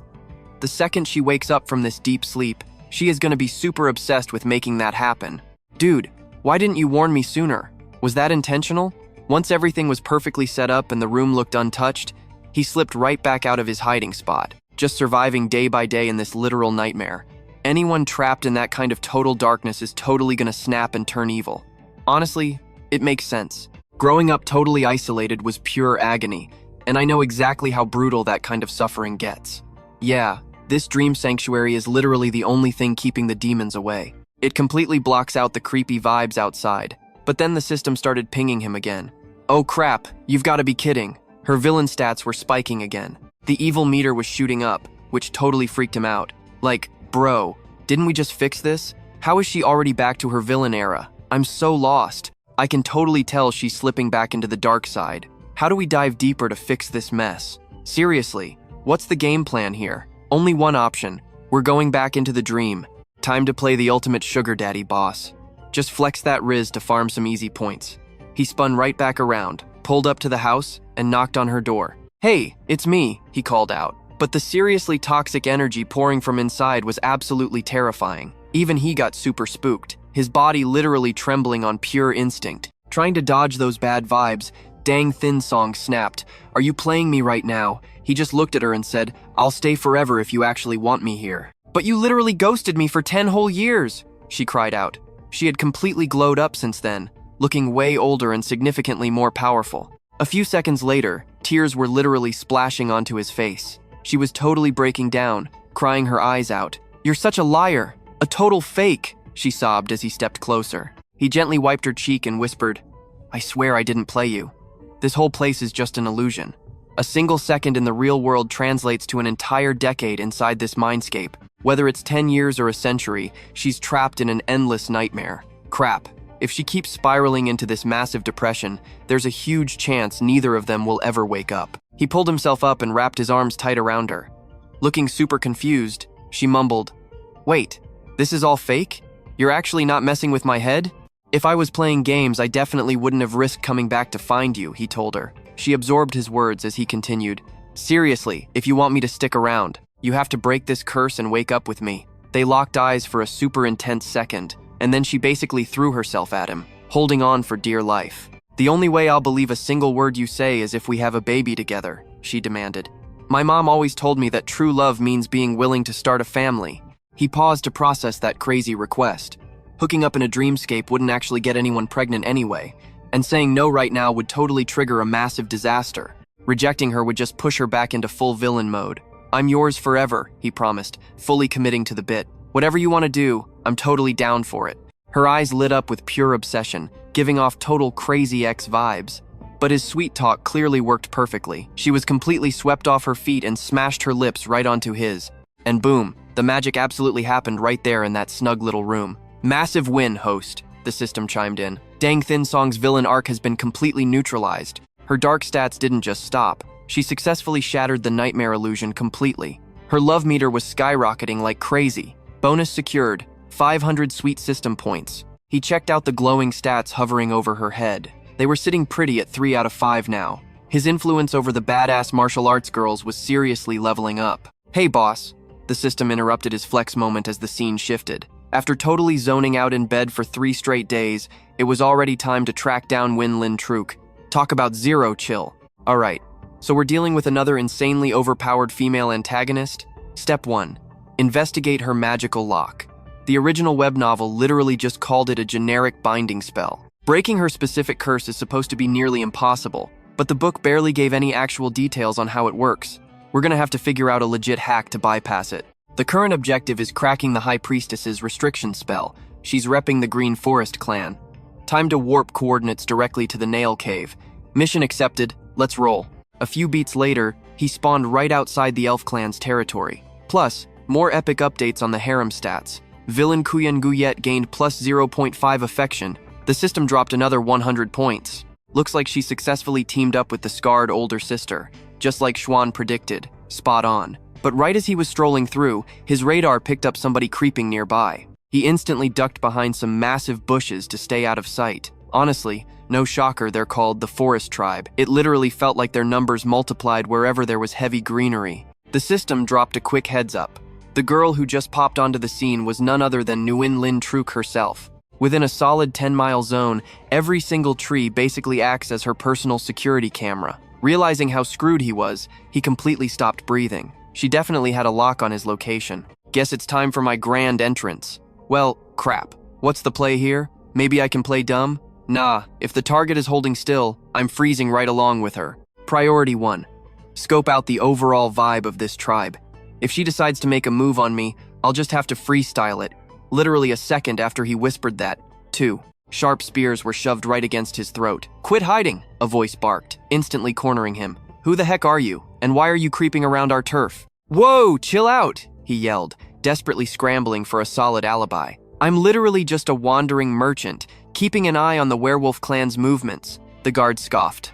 The second she wakes up from this deep sleep, she is gonna be super obsessed with making that happen. "Dude, why didn't you warn me sooner? Was that intentional?" Once everything was perfectly set up and the room looked untouched, he slipped right back out of his hiding spot, just surviving day by day in this literal nightmare. Anyone trapped in that kind of total darkness is totally gonna snap and turn evil. Honestly, it makes sense. Growing up totally isolated was pure agony, and I know exactly how brutal that kind of suffering gets. Yeah, this dream sanctuary is literally the only thing keeping the demons away. It completely blocks out the creepy vibes outside. But then the system started pinging him again. "Oh crap, you've gotta be kidding." Her villain stats were spiking again. The evil meter was shooting up, which totally freaked him out. Like, bro, didn't we just fix this? How is she already back to her villain era? I'm so lost. I can totally tell she's slipping back into the dark side. How do we dive deeper to fix this mess? Seriously, what's the game plan here? Only one option. We're going back into the dream. Time to play the ultimate sugar daddy boss. Just flex that riz to farm some easy points. He spun right back around, pulled up to the house and knocked on her door. "Hey, it's me," he called out. But the seriously toxic energy pouring from inside was absolutely terrifying. Even he got super spooked, his body literally trembling on pure instinct. Trying to dodge those bad vibes, Thach Thien Due snapped, "Are you playing me right now?" He just looked at her and said, "I'll stay forever if you actually want me here." "But you literally ghosted me for 10 whole years," she cried out. She had completely glowed up since then, looking way older and significantly more powerful. A few seconds later, tears were literally splashing onto his face. She was totally breaking down, crying her eyes out. "You're such a liar, a total fake," she sobbed as he stepped closer. He gently wiped her cheek and whispered, "I swear I didn't play you. This whole place is just an illusion. A single second in the real world translates to an entire decade inside this mindscape. Whether it's 10 years or a century, she's trapped in an endless nightmare. Crap. If she keeps spiraling into this massive depression, there's a huge chance neither of them will ever wake up." He pulled himself up and wrapped his arms tight around her. Looking super confused, she mumbled, "Wait, this is all fake? You're actually not messing with my head?" "If I was playing games, I definitely wouldn't have risked coming back to find you," he told her. She absorbed his words as he continued, "Seriously, if you want me to stick around, you have to break this curse and wake up with me." They locked eyes for a super intense second, and then she basically threw herself at him, holding on for dear life. "The only way I'll believe a single word you say is if we have a baby together," she demanded. "My mom always told me that true love means being willing to start a family." He paused to process that crazy request. Hooking up in a dreamscape wouldn't actually get anyone pregnant anyway, and saying no right now would totally trigger a massive disaster. Rejecting her would just push her back into full villain mode. "I'm yours forever," he promised, fully committing to the bit. "Whatever you want to do, I'm totally down for it." Her eyes lit up with pure obsession, giving off total crazy ex vibes. But his sweet talk clearly worked perfectly. She was completely swept off her feet and smashed her lips right onto his. And boom, the magic absolutely happened right there in that snug little room. "Massive win, host," the system chimed in. Thach Thien Due's villain arc has been completely neutralized. Her dark stats didn't just stop. She successfully shattered the nightmare illusion completely. Her love meter was skyrocketing like crazy. Bonus secured, 500 sweet system points. He checked out the glowing stats hovering over her head. They were sitting pretty at 3 out of 5 now. His influence over the badass martial arts girls was seriously leveling up. "Hey boss," the system interrupted his flex moment as the scene shifted. After totally zoning out in bed for 3 straight days, it was already time to track down Win Lin Truk. Talk about zero chill. Alright, so we're dealing with another insanely overpowered female antagonist? Step 1. Investigate her magical lock. The original web novel literally just called it a generic binding spell. Breaking her specific curse is supposed to be nearly impossible, but the book barely gave any actual details on how it works. We're gonna have to figure out a legit hack to bypass it. The current objective is cracking the High Priestess's restriction spell. She's repping the Green Forest clan. Time to warp coordinates directly to the Nail Cave. Mission accepted, let's roll. A few beats later, he spawned right outside the Elf clan's territory. Plus, more epic updates on the harem stats. Villain Kuyen Guyet gained plus 0.5 affection. The system dropped another 100 points. Looks like she successfully teamed up with the scarred older sister, just like Xuan predicted. Spot on. But right as he was strolling through, his radar picked up somebody creeping nearby. He instantly ducked behind some massive bushes to stay out of sight. Honestly, no shocker they're called the Forest Tribe. It literally felt like their numbers multiplied wherever there was heavy greenery. The system dropped a quick heads up. The girl who just popped onto the scene was none other than Nguyen Lin Truk herself. Within a solid 10-mile zone, every single tree basically acts as her personal security camera. Realizing how screwed he was, he completely stopped breathing. She definitely had a lock on his location. Guess it's time for my grand entrance. Well, crap. What's the play here? Maybe I can play dumb? Nah, if the target is holding still, I'm freezing right along with her. Priority 1. Scope out the overall vibe of this tribe. If she decides to make a move on me, I'll just have to freestyle it. Literally a second after he whispered that. 2. Sharp spears were shoved right against his throat. "Quit hiding," a voice barked, instantly cornering him. "Who the heck are you? And why are you creeping around our turf?" "Whoa, chill out," he yelled, desperately scrambling for a solid alibi. "I'm literally just a wandering merchant, keeping an eye on the werewolf clan's movements." The guard scoffed.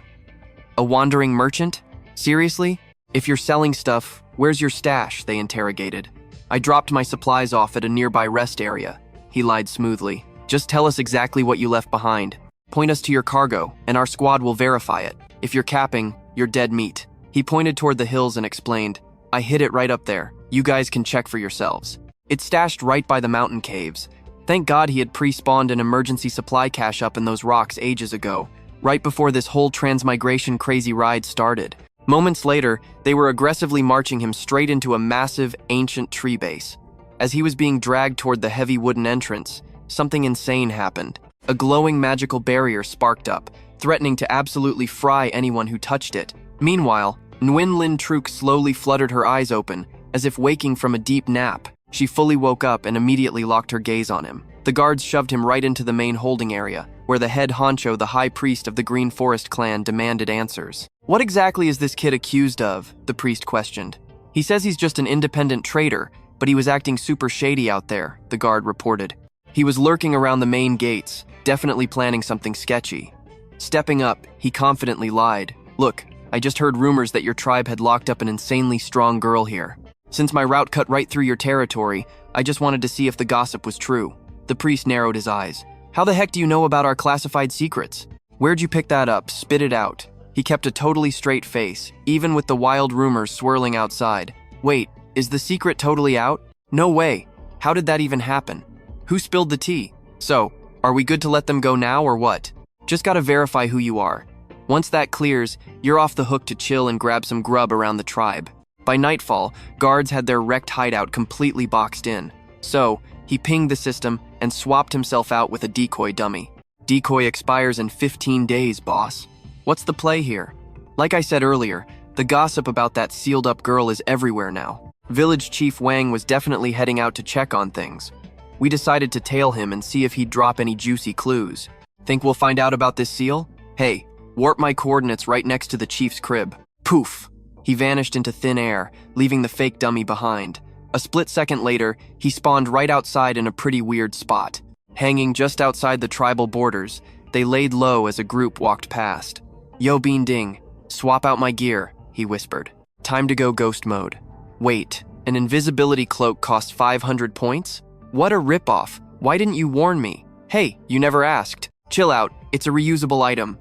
"A wandering merchant? Seriously? If you're selling stuff, where's your stash?" they interrogated. "I dropped my supplies off at a nearby rest area," he lied smoothly. "Just tell us exactly what you left behind." Point us to your cargo, and our squad will verify it. If you're capping, you're dead meat." He pointed toward the hills and explained, "I hid it right up there. You guys can check for yourselves. It's stashed right by the mountain caves." Thank God he had pre-spawned an emergency supply cache up in those rocks ages ago, right before this whole transmigration crazy ride started. Moments later, they were aggressively marching him straight into a massive, ancient tree base. As he was being dragged toward the heavy wooden entrance, something insane happened. A glowing magical barrier sparked up, threatening to absolutely fry anyone who touched it. Meanwhile, Nguyen Linh Truc slowly fluttered her eyes open, as if waking from a deep nap. She fully woke up and immediately locked her gaze on him. The guards shoved him right into the main holding area, where the head honcho, the high priest of the Green Forest clan, demanded answers. "What exactly is this kid accused of?" the priest questioned. "He says he's just an independent trader, but he was acting super shady out there," the guard reported. "He was lurking around the main gates, definitely planning something sketchy." Stepping up, he confidently lied. "Look, I just heard rumors that your tribe had locked up an insanely strong girl here. Since my route cut right through your territory, I just wanted to see if the gossip was true." The priest narrowed his eyes. "How the heck do you know about our classified secrets? Where'd you pick that up? Spit it out." He kept a totally straight face, even with the wild rumors swirling outside. "Wait, is the secret totally out? No way. How did that even happen? Who spilled the tea? So, are we good to let them go now or what? Just gotta verify who you are. Once that clears, you're off the hook to chill and grab some grub around the tribe." By nightfall, guards had their wrecked hideout completely boxed in. So, he pinged the system and swapped himself out with a decoy dummy. "Decoy expires in 15 days, boss. What's the play here?" Like I said earlier, the gossip about that sealed-up girl is everywhere now. Village Chief Wang was definitely heading out to check on things. We decided to tail him and see if he'd drop any juicy clues. "Think we'll find out about this seal? Hey, warp my coordinates right next to the chief's crib." Poof! He vanished into thin air, leaving the fake dummy behind. A split second later, he spawned right outside in a pretty weird spot. Hanging just outside the tribal borders, they laid low as a group walked past. "Yo, Bean Ding, swap out my gear," he whispered. "Time to go ghost mode." "Wait, an invisibility cloak costs 500 points? What a ripoff. Why didn't you warn me? Hey, you never asked. Chill out, it's a reusable item."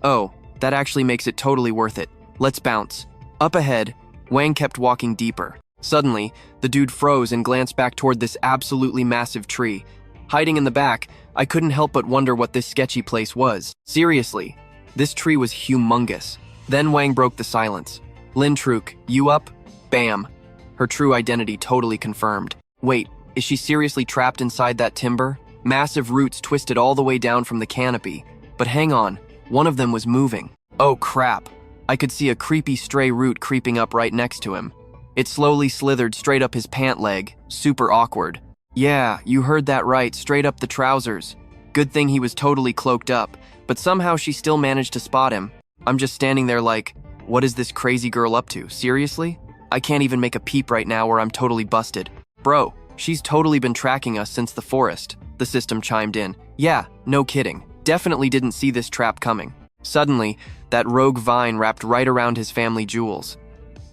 "Oh, that actually makes it totally worth it. Let's bounce." Up ahead, Wang kept walking deeper. Suddenly, the dude froze and glanced back toward this absolutely massive tree. Hiding in the back, I couldn't help but wonder what this sketchy place was. Seriously, this tree was humongous. Then Wang broke the silence. "Lin Truc, you up?" Bam. Her true identity totally confirmed. Wait, is she seriously trapped inside that timber? Massive roots twisted all the way down from the canopy. But hang on, one of them was moving. Oh crap. I could see a creepy stray root creeping up right next to him. It slowly slithered straight up his pant leg, super awkward. Yeah, you heard that right, straight up the trousers. Good thing he was totally cloaked up, but somehow she still managed to spot him. I'm just standing there like, what is this crazy girl up to? Seriously? I can't even make a peep right now or I'm totally busted. Bro, she's totally been tracking us since the forest, the system chimed in. Yeah, no kidding. Definitely didn't see this trap coming. Suddenly, that rogue vine wrapped right around his family jewels.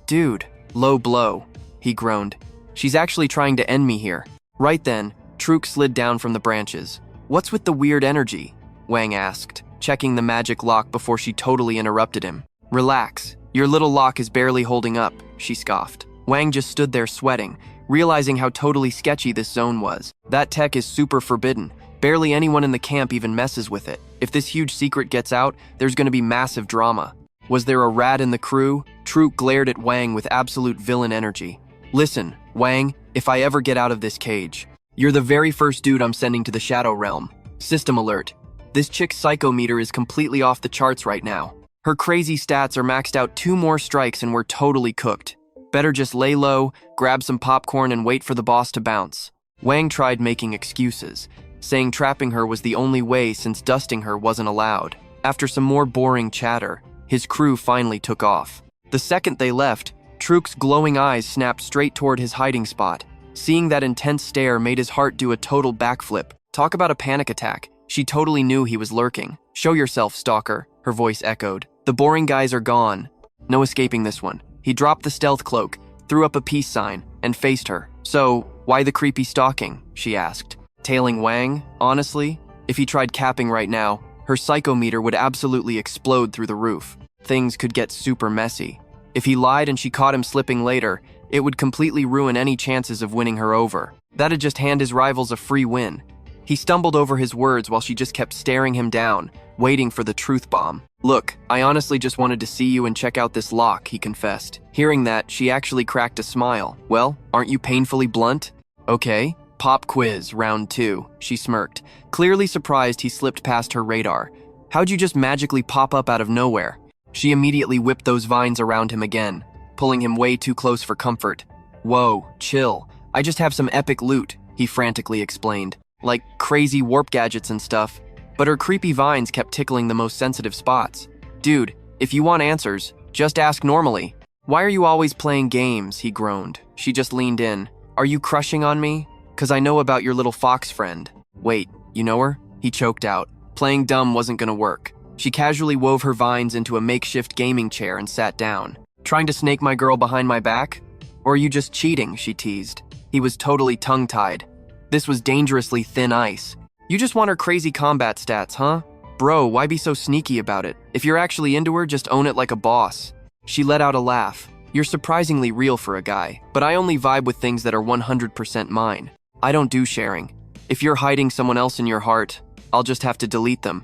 Dude, low blow, he groaned. She's actually trying to end me here. Right then, Truc slid down from the branches. What's with the weird energy? Wang asked, checking the magic lock before she totally interrupted him. Relax, your little lock is barely holding up, she scoffed. Wang just stood there sweating, realizing how totally sketchy this zone was. That tech is super forbidden. Barely anyone in the camp even messes with it. If this huge secret gets out, there's gonna be massive drama. Was there a rat in the crew? Truc glared at Wang with absolute villain energy. Listen, Wang, if I ever get out of this cage, you're the very first dude I'm sending to the Shadow Realm. System alert. This chick's psychometer is completely off the charts right now. Her crazy stats are maxed out 2 more strikes and we're totally cooked. Better just lay low, grab some popcorn and wait for the boss to bounce. Wang tried making excuses, saying trapping her was the only way since dusting her wasn't allowed. After some more boring chatter, his crew finally took off. The second they left, Truc's glowing eyes snapped straight toward his hiding spot. Seeing that intense stare made his heart do a total backflip. Talk about a panic attack. She totally knew he was lurking. Show yourself, stalker, her voice echoed. The boring guys are gone. No escaping this one. He dropped the stealth cloak, threw up a peace sign, and faced her. So, why the creepy stalking? She asked. Tailing Wang, honestly? If he tried capping right now, her psychometer would absolutely explode through the roof. Things could get super messy. If he lied and she caught him slipping later, it would completely ruin any chances of winning her over. That'd just hand his rivals a free win. He stumbled over his words while she just kept staring him down, waiting for the truth bomb. "Look, I honestly just wanted to see you and check out this lock," he confessed. Hearing that, she actually cracked a smile. "Well, aren't you painfully blunt?" "Okay. Pop quiz, round 2, she smirked, clearly surprised he slipped past her radar. "How'd you just magically pop up out of nowhere?" She immediately whipped those vines around him again, pulling him way too close for comfort. "Whoa, chill. I just have some epic loot," he frantically explained. "Like crazy warp gadgets and stuff." But her creepy vines kept tickling the most sensitive spots. "Dude, if you want answers, just ask normally." "Why are you always playing games?" he groaned. She just leaned in. "Are you crushing on me? 'Cause I know about your little fox friend." "Wait, you know her?" He choked out. Playing dumb wasn't gonna work. She casually wove her vines into a makeshift gaming chair and sat down. "Trying to snake my girl behind my back? Or are you just cheating?" she teased. He was totally tongue-tied. This was dangerously thin ice. "You just want her crazy combat stats, huh? Bro, why be so sneaky about it? If you're actually into her, just own it like a boss." She let out a laugh. "You're surprisingly real for a guy, but I only vibe with things that are 100% mine. I don't do sharing. If you're hiding someone else in your heart, I'll just have to delete them."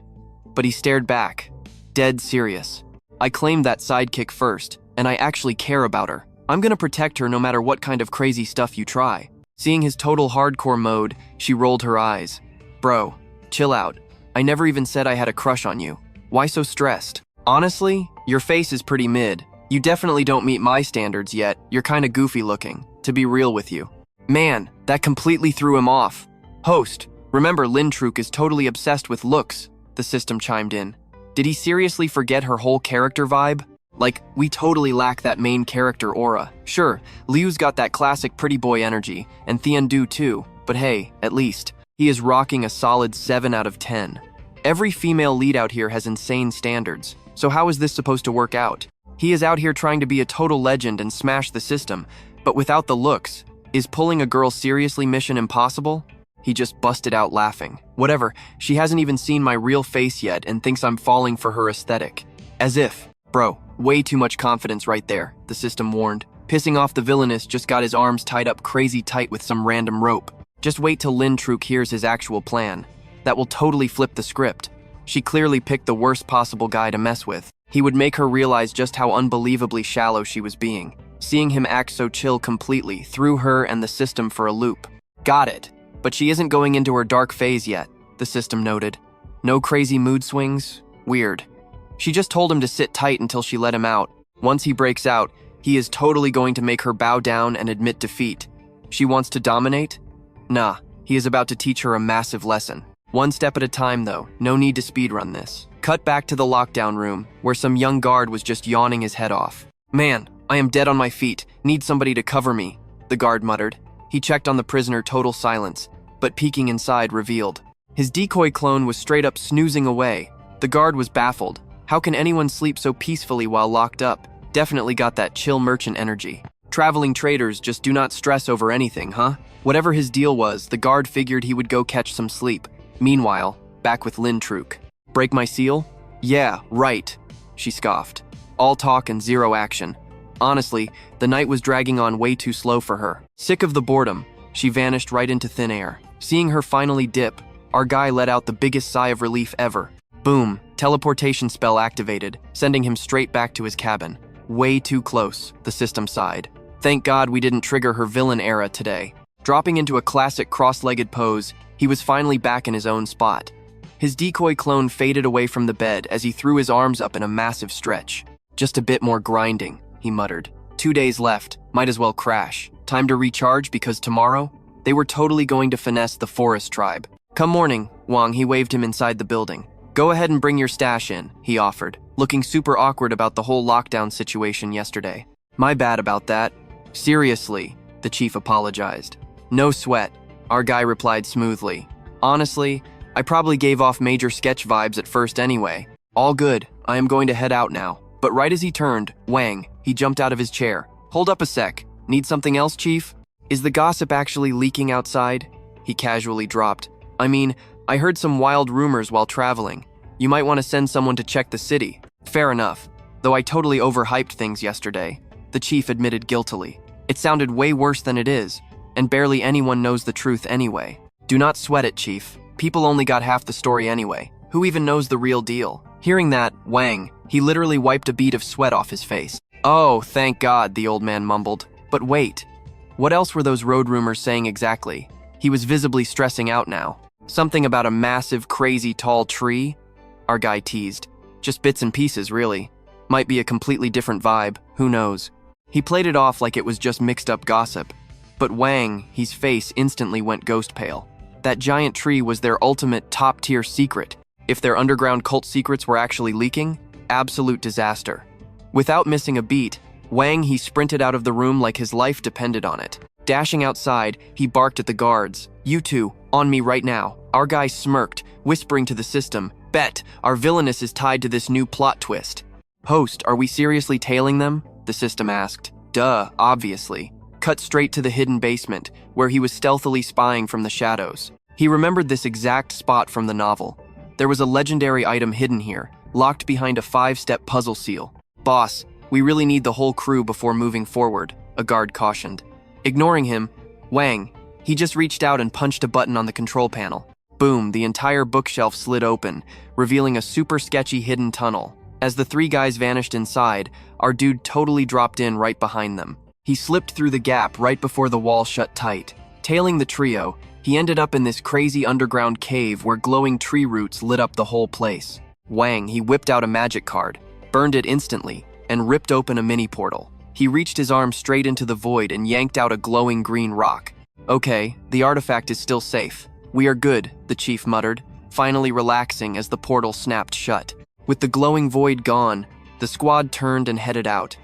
But he stared back, dead serious. "I claimed that sidekick first, and I actually care about her. I'm gonna protect her no matter what kind of crazy stuff you try." Seeing his total hardcore mode, she rolled her eyes. "Bro, chill out. I never even said I had a crush on you. Why so stressed? Honestly, your face is pretty mid. You definitely don't meet my standards yet. You're kinda goofy looking, to be real with you." Man, that completely threw him off. "Host, remember Lintruk is totally obsessed with looks," the system chimed in. Did he seriously forget her whole character vibe? Like, we totally lack that main character aura. Sure, Liu's got that classic pretty boy energy, and Thien Due too, but hey, at least, he is rocking a solid 7 out of 10. Every female lead out here has insane standards, so how is this supposed to work out? He is out here trying to be a total legend and smash the system, but without the looks. Is pulling a girl seriously mission impossible? He just busted out laughing. "Whatever, she hasn't even seen my real face yet and thinks I'm falling for her aesthetic." As if. "Bro, way too much confidence right there," the system warned. Pissing off the villainess just got his arms tied up crazy tight with some random rope. Just wait till Lintruk hears his actual plan. That will totally flip the script. She clearly picked the worst possible guy to mess with. He would make her realize just how unbelievably shallow she was being. Seeing him act so chill completely threw her and the system for a loop. "Got it. But she isn't going into her dark phase yet," the system noted. "No crazy mood swings? Weird. She just told him to sit tight until she let him out. Once he breaks out, he is totally going to make her bow down and admit defeat. She wants to dominate? Nah, he is about to teach her a massive lesson. One step at a time though, no need to speedrun this." Cut back to the lockdown room, where some young guard was just yawning his head off. "Man, I am dead on my feet. Need somebody to cover me," the guard muttered. He checked on the prisoner, total silence, but peeking inside revealed. His decoy clone was straight up snoozing away. The guard was baffled. How can anyone sleep so peacefully while locked up? Definitely got that chill merchant energy. Traveling traders just do not stress over anything, huh? Whatever his deal was, the guard figured he would go catch some sleep. Meanwhile, back with Lintruk. "Break my seal?" "Yeah, right," she scoffed. All talk and zero action. Honestly, the night was dragging on way too slow for her. Sick of the boredom, she vanished right into thin air. Seeing her finally dip, our guy let out the biggest sigh of relief ever. Boom, teleportation spell activated, sending him straight back to his cabin. Way too close, the system sighed. Thank God we didn't trigger her villain era today. Dropping into a classic cross-legged pose, he was finally back in his own spot. His decoy clone faded away from the bed as he threw his arms up in a massive stretch. "Just a bit more grinding," he muttered. 2 days left, might as well crash. Time to recharge because tomorrow, they were totally going to finesse the forest tribe. "Come morning, Wang," he waved him inside the building. "Go ahead and bring your stash in," he offered, looking super awkward about the whole lockdown situation yesterday. "My bad about that." "Seriously," the chief apologized. "No sweat," our guy replied smoothly. "Honestly, I probably gave off major sketch vibes at first anyway. All good, I am going to head out now." But right as he turned, Wang, he jumped out of his chair. "Hold up a sec. Need something else, Chief? Is the gossip actually leaking outside?" He casually dropped. "I mean, I heard some wild rumors while traveling. You might want to send someone to check the city. Fair enough. Though I totally overhyped things yesterday, the chief admitted guiltily. It sounded way worse than it is, and barely anyone knows the truth anyway. Do not sweat it, chief. People only got half the story anyway. Who even knows the real deal? Hearing that, Wang, he literally wiped a bead of sweat off his face. Oh, thank God, the old man mumbled. But wait. What else were those road rumors saying exactly? He was visibly stressing out now. Something about a massive, crazy, tall tree? Our guy teased. Just bits and pieces, really. Might be a completely different vibe, who knows. He played it off like it was just mixed up gossip. But Wang, his face instantly went ghost pale. That giant tree was their ultimate top-tier secret. If their underground cult secrets were actually leaking, absolute disaster. Without missing a beat, Wang, he sprinted out of the room like his life depended on it. Dashing outside, he barked at the guards. You two, on me right now. Our guy smirked, whispering to the system, Bet, our villainess is tied to this new plot twist. Host, are we seriously tailing them? The system asked. Duh, obviously. Cut straight to the hidden basement, where he was stealthily spying from the shadows. He remembered this exact spot from the novel. There was a legendary item hidden here, locked behind a 5-step puzzle seal. Boss, we really need the whole crew before moving forward, a guard cautioned. Ignoring him, Wang, he just reached out and punched a button on the control panel. Boom, the entire bookshelf slid open, revealing a super sketchy hidden tunnel. As the 3 guys vanished inside, our dude totally dropped in right behind them. He slipped through the gap right before the wall shut tight. Tailing the trio, he ended up in this crazy underground cave where glowing tree roots lit up the whole place. Wang, he whipped out a magic card, burned it instantly, and ripped open a mini portal. He reached his arm straight into the void and yanked out a glowing green rock. Okay, the artifact is still safe. We are good, the chief muttered, finally relaxing as the portal snapped shut. With the glowing void gone, the squad turned and headed out.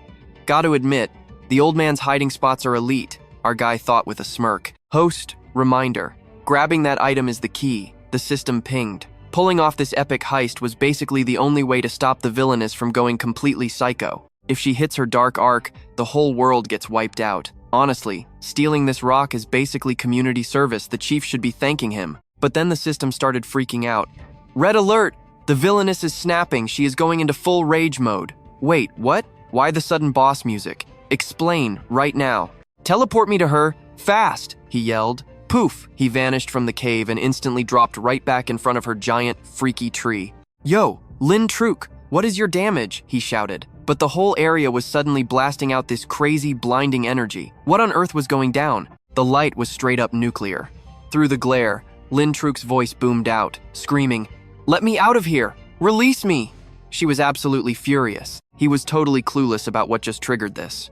Gotta admit, the old man's hiding spots are elite, our guy thought with a smirk. Host, reminder, grabbing that item is the key, the system pinged. Pulling off this epic heist was basically the only way to stop the villainess from going completely psycho. If she hits her dark arc, the whole world gets wiped out. Honestly, stealing this rock is basically community service. The chief should be thanking him. But then the system started freaking out. Red alert! The villainess is snapping. She is going into full rage mode. Wait, what? Why the sudden boss music? Explain, right now. Teleport me to her, fast, he yelled. Poof, he vanished from the cave and instantly dropped right back in front of her giant, freaky tree. Yo, Lin Truk, what is your damage? He shouted. But the whole area was suddenly blasting out this crazy, blinding energy. What on earth was going down? The light was straight up nuclear. Through the glare, Lin Truk's voice boomed out, screaming, Let me out of here! Release me! She was absolutely furious. He was totally clueless about what just triggered this.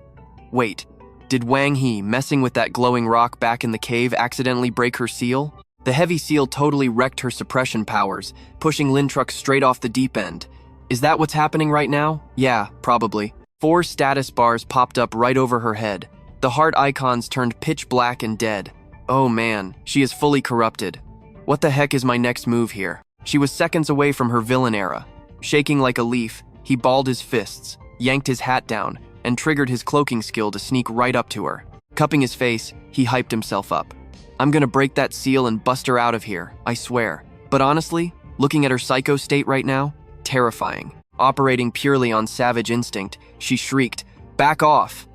Wait, did Wang He, messing with that glowing rock back in the cave, accidentally break her seal? The heavy seal totally wrecked her suppression powers, pushing Lin Truk straight off the deep end. Is that what's happening right now? Yeah, probably. 4 status bars popped up right over her head. The heart icons turned pitch black and dead. Oh man, she is fully corrupted. What the heck is my next move here? She was seconds away from her villain era. Shaking like a leaf, he balled his fists, yanked his hat down, and triggered his cloaking skill to sneak right up to her. Cupping his face, he hyped himself up. I'm gonna break that seal and bust her out of here, I swear. But honestly, looking at her psycho state right now, terrifying. Operating purely on savage instinct, she shrieked, Back off!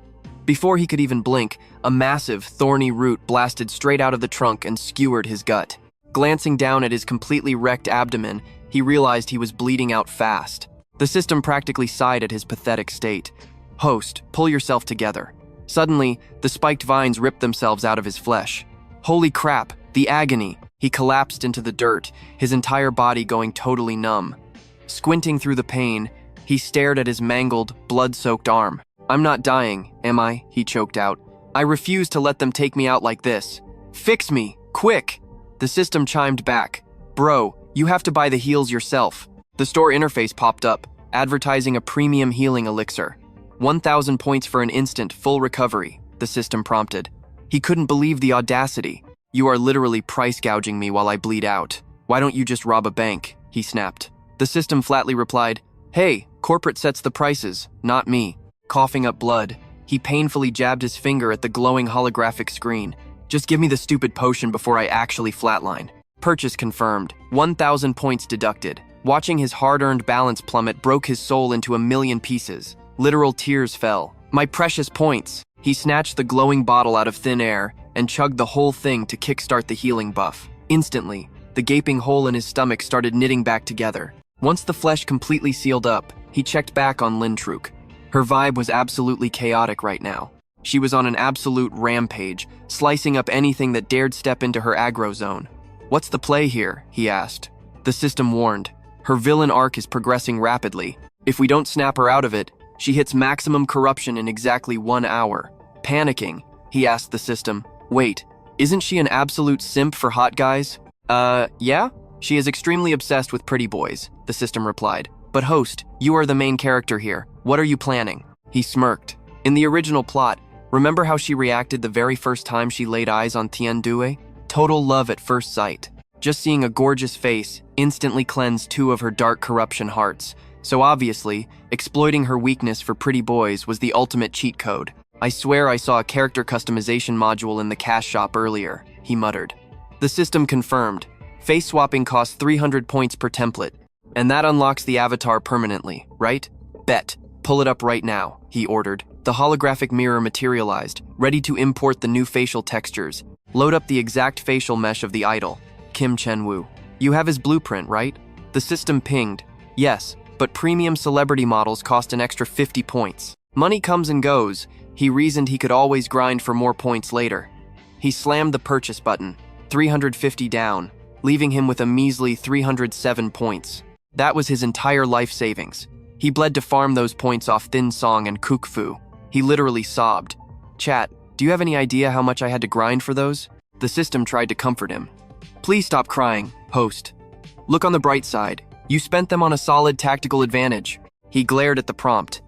Before he could even blink, a massive, thorny root blasted straight out of the trunk and skewered his gut. Glancing down at his completely wrecked abdomen, he realized he was bleeding out fast. The system practically sighed at his pathetic state. Host, pull yourself together. Suddenly, the spiked vines ripped themselves out of his flesh. Holy crap, the agony! He collapsed into the dirt, his entire body going totally numb. Squinting through the pain, he stared at his mangled, blood-soaked arm. I'm not dying, am I? He choked out. I refuse to let them take me out like this. Fix me, quick! The system chimed back. Bro, you have to buy the heals yourself. The store interface popped up, advertising a premium healing elixir. 1,000 points for an instant full recovery, the system prompted. He couldn't believe the audacity. You are literally price gouging me while I bleed out. Why don't you just rob a bank? He snapped. The system flatly replied, Hey, corporate sets the prices, not me. Coughing up blood, he painfully jabbed his finger at the glowing holographic screen. Just give me the stupid potion before I actually flatline. Purchase confirmed. 1,000 points deducted. Watching his hard-earned balance plummet broke his soul into a million pieces. Literal tears fell. My precious points! He snatched the glowing bottle out of thin air and chugged the whole thing to kickstart the healing buff. Instantly, the gaping hole in his stomach started knitting back together. Once the flesh completely sealed up, he checked back on Lin Truk. Her vibe was absolutely chaotic right now. She was on an absolute rampage, slicing up anything that dared step into her aggro zone. "What's the play here?" he asked. The system warned. Her villain arc is progressing rapidly. If we don't snap her out of it, she hits maximum corruption in exactly 1 hour. Panicking, he asked the system, "Wait, isn't she an absolute simp for hot guys?" Yeah? She is extremely obsessed with pretty boys, the system replied. "But host, you are the main character here. What are you planning?" He smirked. In the original plot, remember how she reacted the very first time she laid eyes on Thien Due? Total love at first sight. Just seeing a gorgeous face instantly cleansed 2 of her dark corruption hearts. So obviously, exploiting her weakness for pretty boys was the ultimate cheat code. "I swear I saw a character customization module in the cash shop earlier," he muttered. The system confirmed. Face swapping costs 300 points per template, and that unlocks the avatar permanently, right? Bet. Pull it up right now, he ordered. The holographic mirror materialized, ready to import the new facial textures. Load up the exact facial mesh of the idol. Kim Chen-woo. "You have his blueprint, right?" The system pinged. "Yes, but premium celebrity models cost an extra 50 points. Money comes and goes." He reasoned he could always grind for more points later. He slammed the purchase button, 350 down, leaving him with a measly 307 points. That was his entire life savings. He bled to farm those points off Thin Song and Kufu. He literally sobbed. "Chat, do you have any idea how much I had to grind for those?" The system tried to comfort him. "Please stop crying, host. Look on the bright side. You spent them on a solid tactical advantage." He glared at the prompt.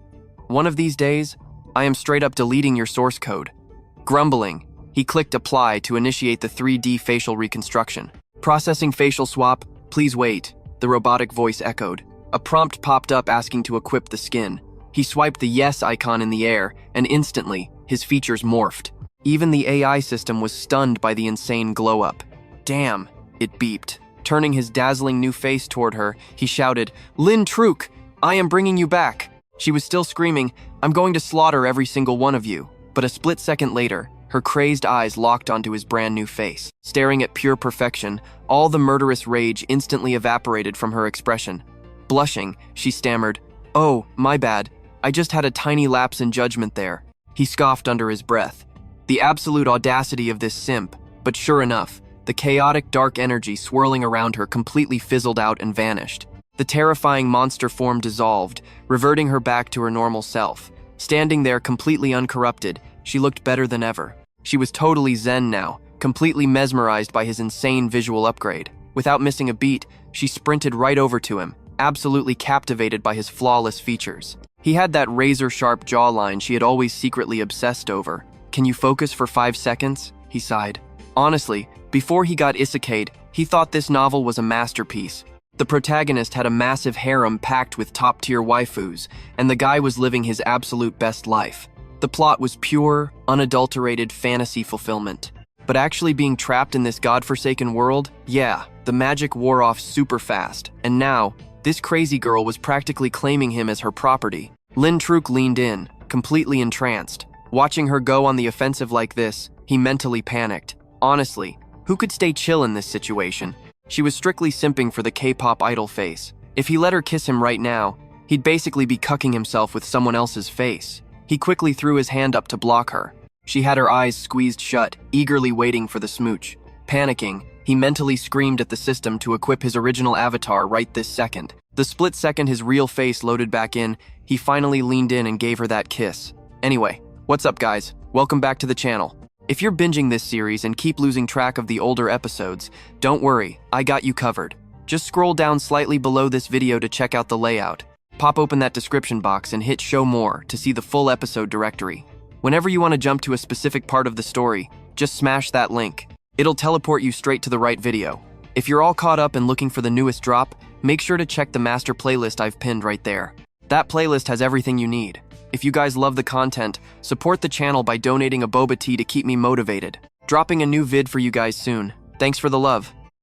"One of these days, I am straight up deleting your source code." Grumbling, he clicked apply to initiate the 3D facial reconstruction. "Processing facial swap, please wait," the robotic voice echoed. A prompt popped up asking to equip the skin. He swiped the yes icon in the air, and instantly, his features morphed. Even the AI system was stunned by the insane glow-up. "Damn," it beeped. Turning his dazzling new face toward her, he shouted, "Lin Truk, I am bringing you back." She was still screaming, "I'm going to slaughter every single one of you." But a split second later, her crazed eyes locked onto his brand new face. Staring at pure perfection, all the murderous rage instantly evaporated from her expression. Blushing, she stammered, "Oh, my bad. I just had a tiny lapse in judgment there." He scoffed under his breath. The absolute audacity of this simp, but sure enough, the chaotic dark energy swirling around her completely fizzled out and vanished. The terrifying monster form dissolved, reverting her back to her normal self. Standing there completely uncorrupted, she looked better than ever. She was totally zen now, completely mesmerized by his insane visual upgrade. Without missing a beat, she sprinted right over to him, absolutely captivated by his flawless features. He had that razor-sharp jawline she had always secretly obsessed over. "Can you focus for 5 seconds?" he sighed. Honestly, before he got isekai'd, he thought this novel was a masterpiece. The protagonist had a massive harem packed with top-tier waifus, and the guy was living his absolute best life. The plot was pure, unadulterated fantasy fulfillment. But actually being trapped in this godforsaken world, yeah, the magic wore off super fast, and now, this crazy girl was practically claiming him as her property. Lin Truk leaned in, completely entranced. Watching her go on the offensive like this, he mentally panicked. Honestly, who could stay chill in this situation? She was strictly simping for the K-pop idol face. If he let her kiss him right now, he'd basically be cucking himself with someone else's face. He quickly threw his hand up to block her. She had her eyes squeezed shut, eagerly waiting for the smooch. Panicking, he mentally screamed at the system to equip his original avatar right this second. The split second his real face loaded back in, he finally leaned in and gave her that kiss. Anyway, what's up guys? Welcome back to the channel. If you're binging this series and keep losing track of the older episodes, don't worry, I got you covered. Just scroll down slightly below this video to check out the layout. Pop open that description box and hit show more to see the full episode directory. Whenever you want to jump to a specific part of the story, just smash that link. It'll teleport you straight to the right video. If you're all caught up and looking for the newest drop, make sure to check the master playlist I've pinned right there. That playlist has everything you need. If you guys love the content, support the channel by donating a boba tea to keep me motivated. Dropping a new vid for you guys soon. Thanks for the love.